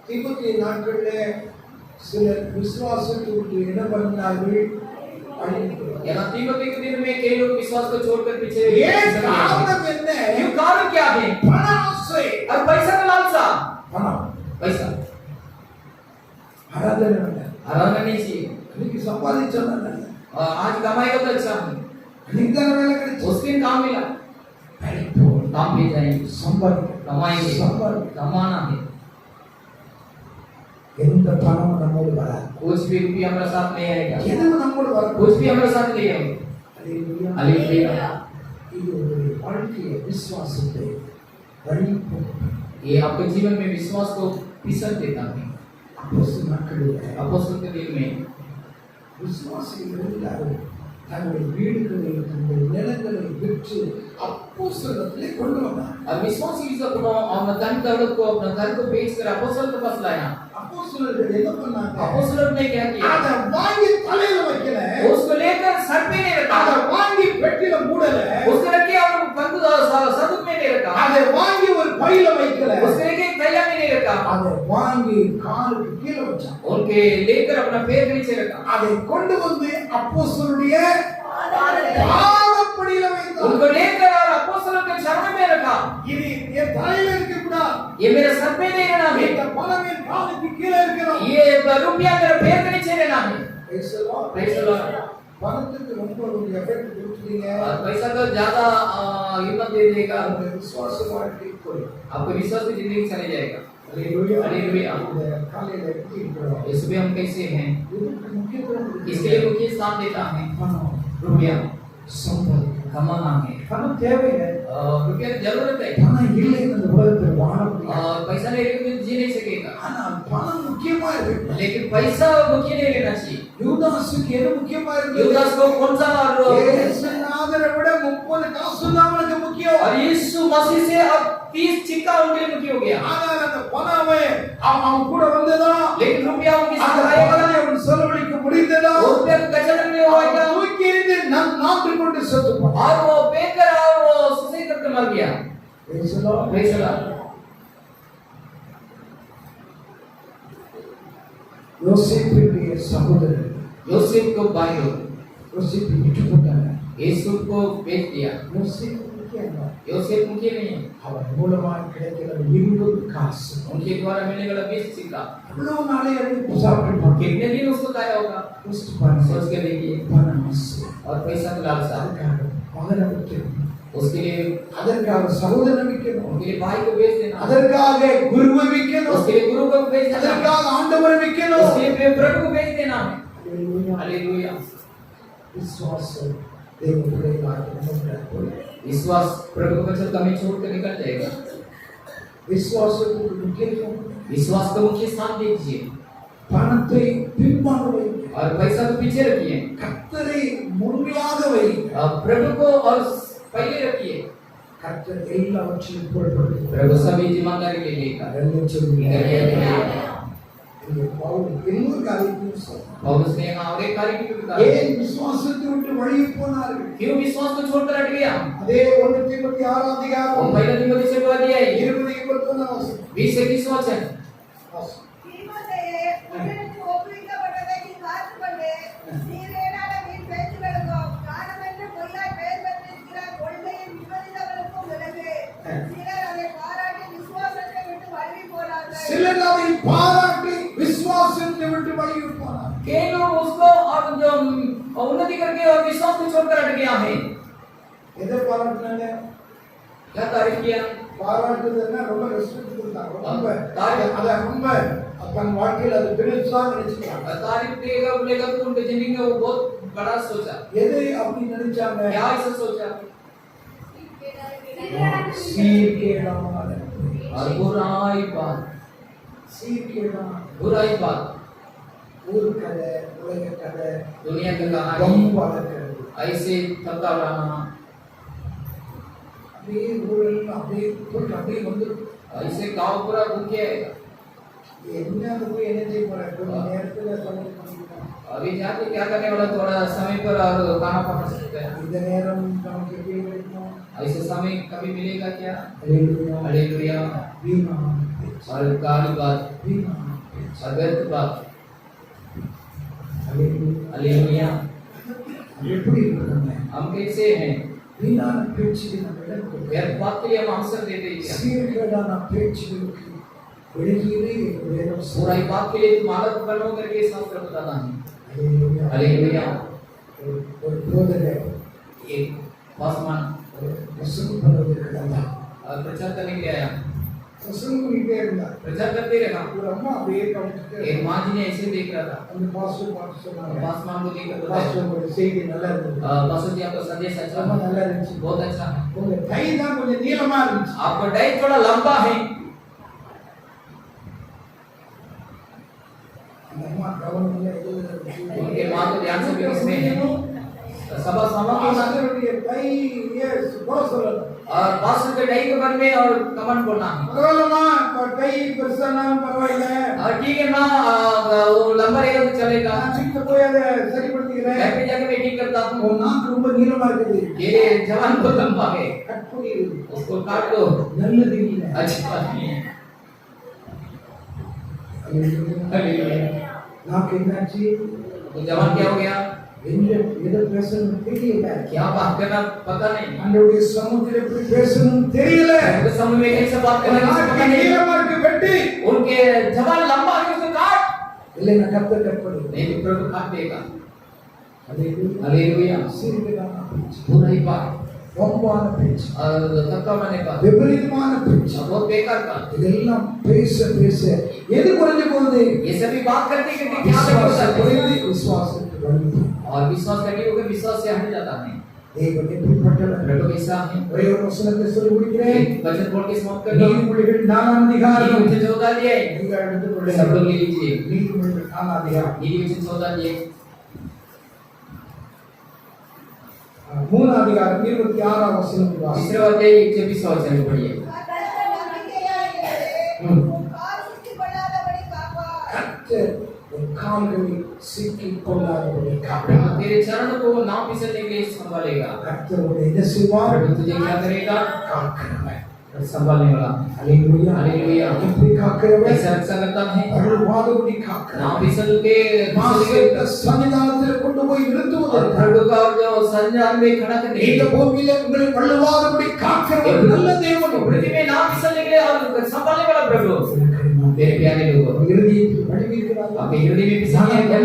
தீமோத்தேயு நாட்களிலே சிலர் விசுவாசத்தை விட்டு என்ன பண்ணார்கள்? यहाँ तीमोथी के दिन में कई लोग विश्वास को छोड़कर पीछे ஏன் चले गए। காரணம் என்ன? क्यों कारण क्या है? பண ஆசை. और पैसा का लालसा। பணம். पैसा ஆராதனை இல்ல. हराना नहीं चाहिए। இன்னைக்கு சம்பாதிச்சோம்னா आज कमाएगा तो अच्छा है। இன்னைக்கு வேலை கிடைச்சு उस दिन काम मिला படிப்போ काम ले जाएंगे சம்பாதி कमाएंगे சம்பாதி कमाना है। எந்த பணம் நம்மோடு வராது. कुछ भी रुपया हमारे साथ नहीं आएगा। எதுவும் நம்மோடு வராது. कुछ भी हमारे साथ नहीं आएगा। ஹalleluya. हालेलुया। இது ஒரு வாழ்க்கைய விசுவாசத்தை வழி ये आपके जीवन में विश्वास को फिसल देता है। அப்போஸ்தலர் நாட்களிலே अपोस्तल के दिन में விசுவாசிகள் எல்லாரும் தங்களுடைய வீடுகளை தங்களுடைய நிலங்களை விற்று அப்போஸ்தலத்திலே கொண்டு வந்தார். और विश्वासी सब को अपना धन दौलत को अपना घर को बेचकर अपोस्तल के पास लाया। அப்போஸ்தலர்கள் என்ன பண்ணாங்க? अपोस्तल ने क्या किया? அத வாங்கி தலையில வைக்கல. उसको लेकर सर पे नहीं रखा। அத வாங்கி பெட்டில மூடல. उसको रख के और बंदूक संदूक में नहीं रखा। அத வாங்கி ஒரு பையில வைக்கல. उसको लेके थैला में नहीं रखा। அத வாங்கி காலுக்கு கீழ வச்சான். उनके लेकर अपना पैर के नीचे रखा। அதை கொண்டு வந்து அப்போஸ்தலருடைய பாதப்படியில வைத்தார். उनको लेकर और अपोस्तलों के चरणों में रखा। இது என் தலையில இருக்க கூடாது. ये मेरे सर पे नहीं रहना है। இந்த பணம் என் காலுக்கு கீழ இருக்கணும். ये रुपया मेरे पैर के नीचे रहना है। Praise the Lord. Praise the Lord। பணத்துக்கு ரொம்ப ஒரு எஃபெக்ட் கொடுத்தீங்க. और पैसा को ज्यादा हिम्मत दे देगा அந்த விசுவாச வாழ்க்கை போய் आपको विश्वास की जिंदगी चले जाएगा। ஹalleluya. हालेलुया। இந்த காலையில எப்படி இருக்கிறோம்? ये सुबह हम कैसे हैं? இதுக்கு முக்கியத்துவம் इसके लिए मुख्य स्थान देता है பணம் रुपया சம்பாதிக்கணும். कमाना है। பணம் தேவையில்லை. रुपया की जरूरत है। பணம் இல்லை இந்த உலகத்தில் வாழ முடியாது. पैसा नहीं लेकर जी नहीं सकेगा। ஆனால் பணம் முக்கியமா இருக்கு. लेकिन पैसा मुख्य नहीं लेना चाहिए। யூதாசுக்கு எது முக்கியமா இருக்கு? युदास को कौन सा இயேசுநாதரை விட 30 காசு தான் அவனுக்கு முக்கியம். और यीशु मसीह से अब 30 सिक्का उनके लिए मुख्य हो गया। ஆனால் அந்த பணம் அவன் கூட வந்ததா? लेकिन रुपया उनके அந்த साथ आएगा பணத்தை அவன் செலவழிக்க முடிந்ததா? वो रुपया कचरा में होएगा தூக்கி எறிந்து நாட்டு கொண்டு செத்து போனான். और वो बेकर और वो सुसाइड करके मर गया। Praise the Lord. Praise the Lord. யோசேப்புடைய சகோதரர் யோசேப் को भाई लोग யோசேப்பை விட்டு போட்டாங்க. यूसुफ को बेच दिया। யோசேப்பு முக்கியம். யோசேப் मुख्य नहीं है। அவன் மூலமாக கிடைக்கிற 20 காசு उनके द्वारा मिलने वाला 20 सिक्का அவ்வளவு நாளே அது சாப்பிட்டு कितने दिन उसको खाया होगा? सोच के देखिए। பணம் ஆசை. और पैसा का लालसा அதுக்காக மகனை வைக்கணும். उसके लिए அதற்காக சகோதரனை வைக்கணும். उनके लिए भाई को बेच देना। அதற்காக குருவை வைக்கணும். उसके लिए गुरु को बेच देना। அதற்காக ஆண்டவரை வைக்கணும். उसके लिए प्रभु को बेच देना है। ஹalleluya. हालेलुया। விசுவாசம் தேவனுடைய வார்த்தை. विश्वास प्रभु को वचन कमी छोड़ कर निकल जाएगा। விசுவாசத்துக்கு முக்கியத்துவம். विश्वास को मुख्य स्थान दीजिए பணத்தை பின்பாக வைங்க. और पैसा को पीछे रखिए। கர்த்தரை முன்னியாக வைங்க. प्रभु को और पहले रखिए। கர்த்தர் எல்லாவற்றையும் பொறுப்படுத்துகிறார். प्रभु सभी जिम्मेदारी ले लेगा। எல்லாம் சொல்லுங்க. हालेलुया। இந்த பவுல் இன்னொரு காரியத்தையும் சொல்றார். पौलुस ने यहाँ और एक कार्य भी कहा। ஏன் விசுவாசத்தை விட்டு வழி போனார்கள்? क्यों विश्वास को छोड़कर हट गया? அதே 1 தீமோத்தேயு 6 அதிகாரம் और पहला तीमुथियुस से कह दिया है 20-21 வசனம். 20-21 वचन। தீமோத்தேயே, உன்னிடத்தில் ஒப்புவிக்கப்பட்டதை நீ காத்துக்கொண்டு, நீரேடான வீண் பேச்சுகளுக்கும், ஞானமற்ற பொய்யாய் பெயர் பெற்றிருக்கிற கொள்கையின் விபரீதங்களுக்கும் விலகு. சிலர் அதை பாராட்டி விசுவாசத்தை விட்டு வழுவி போனார்கள். சிலர் அதை பாராட்டி விசுவாசத்தை விட்டு விட்டு வழியில் போனார். कई लोग उसको और जो उन्नति करके और विश्वास को छोड़कर हट गया है। எதை பாராட்டினாங்க? क्या तारीफ किया? பாராட்டுதுன்னா ரொம்ப ரெஸ்பெக்ட் கொடுத்தாங்க. ரொம்ப तारीफ அத ரொம்ப தன் வாழ்க்கையில் அது பெருசா நினைச்சுட்டாங்க. तारीफ देगा बोलेगा तो उनके जिंदगी में वो बहुत बड़ा सोचा। எது அப்படி நினைச்சாங்க? क्या ऐसा सोचा? சீர்கேடான और बुराई बात, சீர்கேடான बुराई बात, ஊர் கதை, உலக கதை, दुनिया की कहानी, ரொம்ப வளர்க்கிறது. ऐसे थका रहना, அப்படியே ஊழல் அப்படியே போட்டு அப்படியே வந்து ऐसे गांव पूरा भूखे। என்ன அது போய் என்ன செய்ய போற? கொஞ்ச நேரத்துல சமையல் பண்ணிக்கலாம். अभी जाके क्या करने वाला, थोड़ा समय पर और खाना पका सकते हैं। இந்த நேரம் நமக்கு எப்படி கிடைக்கும்? ऐसे समय कभी मिलेगा क्या? ஹalleluya. हालेलुया। வீணா और गाली बात, வீணா और व्यर्थ बात, ஹalleluya. हालेलुया। எப்படி இருக்கணும்? हम कैसे हैं? வீணான பேச்சுக்கு நம்ம இடம் கொடுக்க व्यर्थ बात के लिए हम अवसर देते हैं क्या? சீர்கேடான பேச்சுகளுக்கு வெளியே வேதம் बुराई बात के लिए तुम आदत बनो करके शास्त्र बताता है। ஹalleluya. हालेलुया। ஒரு போதகர் एक पासवान ஒரு வசனம் பண்ணுவதற்காக प्रचार करने के लिए आया, வசனம் பண்ணிட்டே இருந்தார். प्रचार करते रहा। ஒரு அம்மா அப்படியே கவனிச்சுட்டு एक माँ जी ने ऐसे देख रहा था, அந்த பாஸ்டர் பார்த்து சொன்னாங்க, पासवान को देख कर बताया, பாஸ்டர் ஒரு செய்தி நல்லா இருந்தது, पासवान जी आपका संदेश अच्छा ரொம்ப है, நல்லா இருந்துச்சு. बहुत अच्छा है, உங்க கை தான் கொஞ்சம் நீளமா இருந்துச்சு. आपका डाइट थोड़ा लंबा है। அந்த அம்மா கவனிக்கல. उनके माँ को ध्यान से भी इसमें है, सभा समाप्त होना பாஸ்டருடைய கை எஸ் போல சொல்லல. और पास्टर के डाइट के बारे में और कमेंट बोलना है। பரவாயில்லம்மா, கை பெருசானாலும் பரவாயில்ல, और ठीक है माँ, वो लंबा रहेगा तो चलेगा, நான் வீட்டுல போய் அதை சரிப்படுத்திக்கிறேன். घर पे जाके मैं ठीक करता हूँ। உன் நாக்கு ரொம்ப நீளமா இருக்குது, ये जवान को लंबा है, கட் பண்ணிடு, उसको काट दो, நல்லது இல்ல. अच्छी बात नहीं है। ஹalleluya. हालेलुया। நாக்கு என்னாச்சு? तो जवान क्या हो गया? எதை பேசணும் தெரியல. क्या बात करना पता नहीं, ஆண்டவருடைய சமூகத்தில் எப்படி பேசணும் தெரியல. उनके समूह में कैसे बात करना किसी को நாக்கு पता नहीं। நீளமா இருக்கு, வெட்டி. उनके जवान लंबा है, उसको काट, இல்லை நான் கர்த்தர் கட் பண்ணு. नहीं तो प्रभु काट देगा। ஹalleluya. हालेलुया। சீர்கேடான பேச்சு, बुराई बात வம்பான பேச்சு, और धक्का मारने बात, விபரீதமான பேச்சு, बहुत बेकार बात, இதெல்லாம் பேச பேச எது குறைஞ்சு போகுது? ये सभी बात करते करते क्या होता விசுவாசம் है? குறைந்து விசுவாசத்துக்கு வந்து और विश्वास करके होकर विश्वास से हट जाता है। தேவன் எப்படிப்பட்டவர்? प्रभु कैसा है? ஒரே ஒரு வசனத்தை சொல்லி முடிக்கிறேன். एक वचन बोल के समाप्त कर दो। நீதிமொழிகள் 4ஆம் அதிகாரம் नीति 14 अध्याय, நீங்க எடுத்துக்கொள்ள सब लोग ले लीजिए। நீதிமொழிகள் 4ஆம் அதிகாரம் नीति वचन 14 अध्याय, 3ஆம் அதிகாரம் 26ஆம் வசனம் வாசி. तीसरा अध्याय 26 वचन पढ़िए। கர்த்தர் உன் கால்களை சிக்கிக் கொள்ளாதபடி प्रभु காப்பார். तेरे चरण को ना फिसलने के लिए संभालेगा। கர்த்தர் உன்னை என்ன செய்வார்? प्रभु तुझे क्या करेगा? காக்கிறவர். संभालने वाला। ஹalleluya. हालेलुया। எப்படி காக்கிறவர்? कैसा रक्षा करता है? அருள்வாதபடி ना காக்கிறவர். फिसल के மாசேட்ட சன்னிதானத்தில் கொண்டு போய் और நிறுத்துவதற்கு प्रभु का जो संजान में खड़ा करने இந்த பூமியிலே உங்களை வள்ளுவாதபடி காக்கிறவர் நல்ல தேவன். पृथ्वी में ना फिसलने के लिए और संभालने वाला प्रभु। मेरे प्यारे लोगों, இருதயத்தில் வலிமைஇருக்கிறார்கள். आपके हृदय में फिसल गया क्या?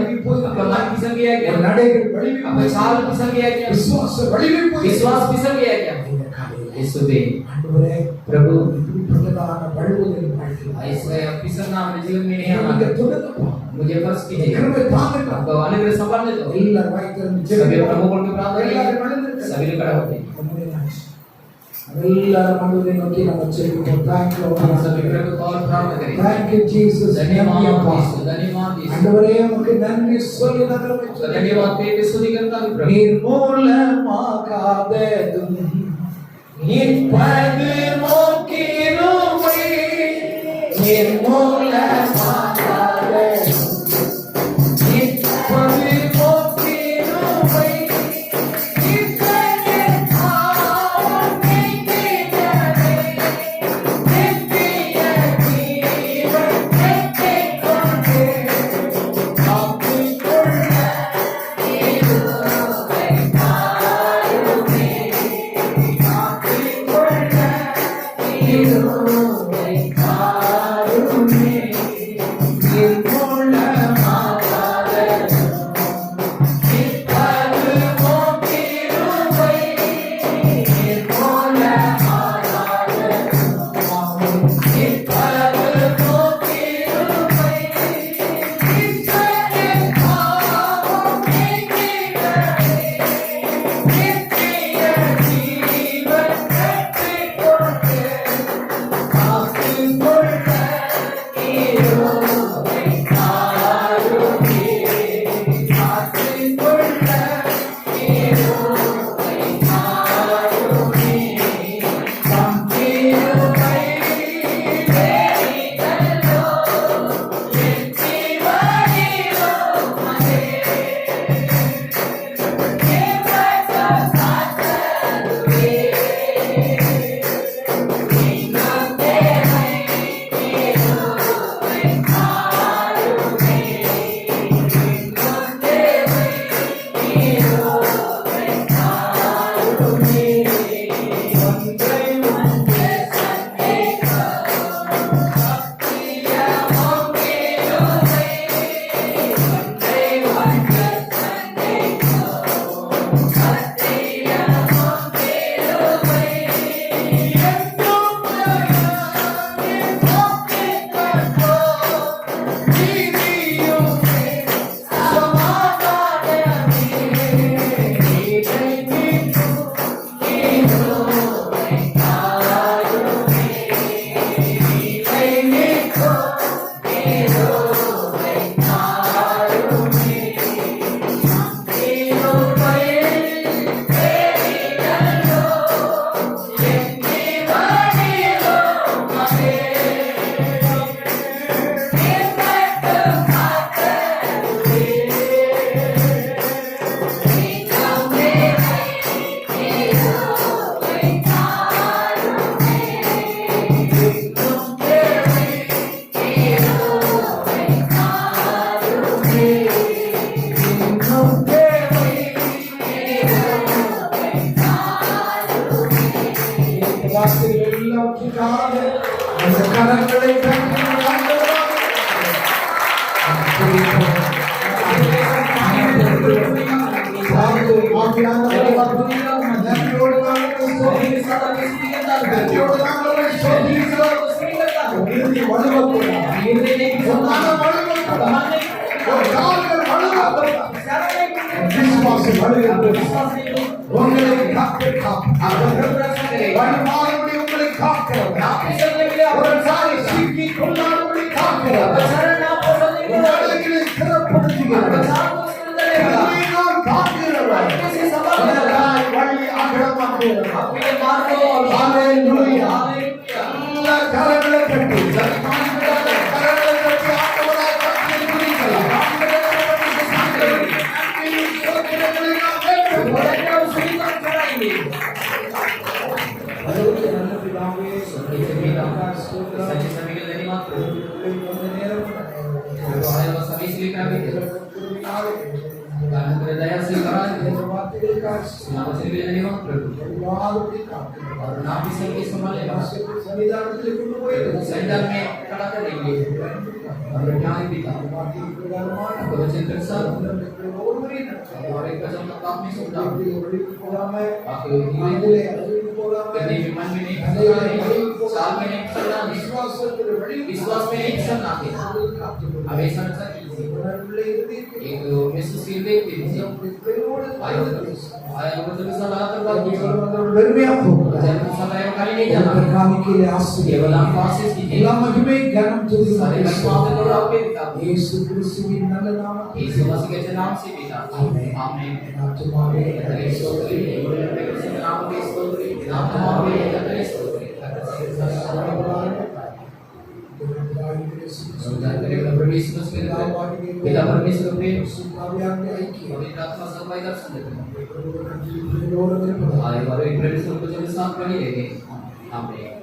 आपका मन फिसल गया क्या? உன் நடைகள் வலிமை आपका चाल फिसल गया क्या? விசுவாச வலிமை போய் विश्वास फिसल गया क्या? இந்த காலையில் यीशु दे ஆண்டவரே प्रभु, இப்படிப்பட்டதான வழுவுதல் வாழ்க்கையில் ऐसे फिसलना मेरे जीवन में नहीं आना। நீங்க தொடர்ந்து मुझे फर्ज कीजिए, கிருபை தாங்கட்டும். आपका अनुग्रह संभालने दो। எல்லாரும் வாய்த்திறந்து सभी ஜெபிப்போம். प्रभु बोल के प्रार्थना எல்லாரும் करें, எழுந்திருக்க. सभी लोग खड़ा होते हैं। எல்லாரும் ஆண்டவரை நோக்கி நம்ம ஜெபிப்போம். Thank you, हम Lord. सभी प्रभु को और प्रार्थना करें। Thank you, Jesus. धन्यवाद நன்றியப்பா. यीशु, धन्यवाद यीशु, ஆண்டவரே உமக்கு நன்றி சொல்லுகிறோம். धन्यवाद तेरे स्तुति करता हूं प्रभु। நிர்மூலமாகாததும் நிற்பது நோக்கிருமை. நிர்மூலமாகாததும் நிற்பது நோக்கிருமை. நிற்கவே தாழ்மை கேட்டதே. நித்திய ஜீவன் பெற்றுக் கொண்டு காத்துக்கொள்ள இயேசுவை தாருமே. காத்துக்கொள்ள இயேசுவை தாருமே. நிர்மூலமாகாததும் வார்த்தைகள் எல்லாவற்றுக்காக அந்த கரங்களை தட்டி ஆண்டவரே, நன்றியோடு நாங்கள் சோதிக்கிறோம். இறுதி வலுவக்கூடாது. மனம் வலுவக்கூடாது. கால்கள் வலுவக்கூடாது. விசுவாசம் வலுவக்கூடாது. உங்களை வழிமாறுபடி உங்களை காக்கிறவர். ஒரு சாலை சீக்கி கொள்ளாதபடி காக்கிறவர். உங்களை சிறப்படுத்துகிறவர். வழி அகலமாக்குகிறவர். ஹல்லேலூயா. எல்லா கரங்களை கட்டி கரங்களை கட்டி ஆண்டவராய் கட்டி துதிக்கலாம். சோதனைகளை நாம் சன்னிதானத்தில் கொண்டு போய் सेंटर में खड़ा करेंगे और यहाँ भी आपको वचन के साथ और एक वचन का काम में सुनता आपको कभी भी मन में नहीं खटकना, साल में नहीं खटकना, विश्वास में नहीं चलना है। अब ऐसा ऐसा एक महसूस करते थे आया मतलब सलाह करवा जन्म समय खाली नहीं जाना केवल आप आशीष कीजिए सारे महिमा और आपके पिता यीशु मसीह के नाम से पिता आमीन। यीशु के नाम के स्तोत्र नाम तुम्हारे अंदर स्तोत्र पिता परमेश्वर पे पवित्र आत्मा सफाई दर्शन देते हैं आए और एक प्रभु को जो साथ बनी रहेंगे आमीन।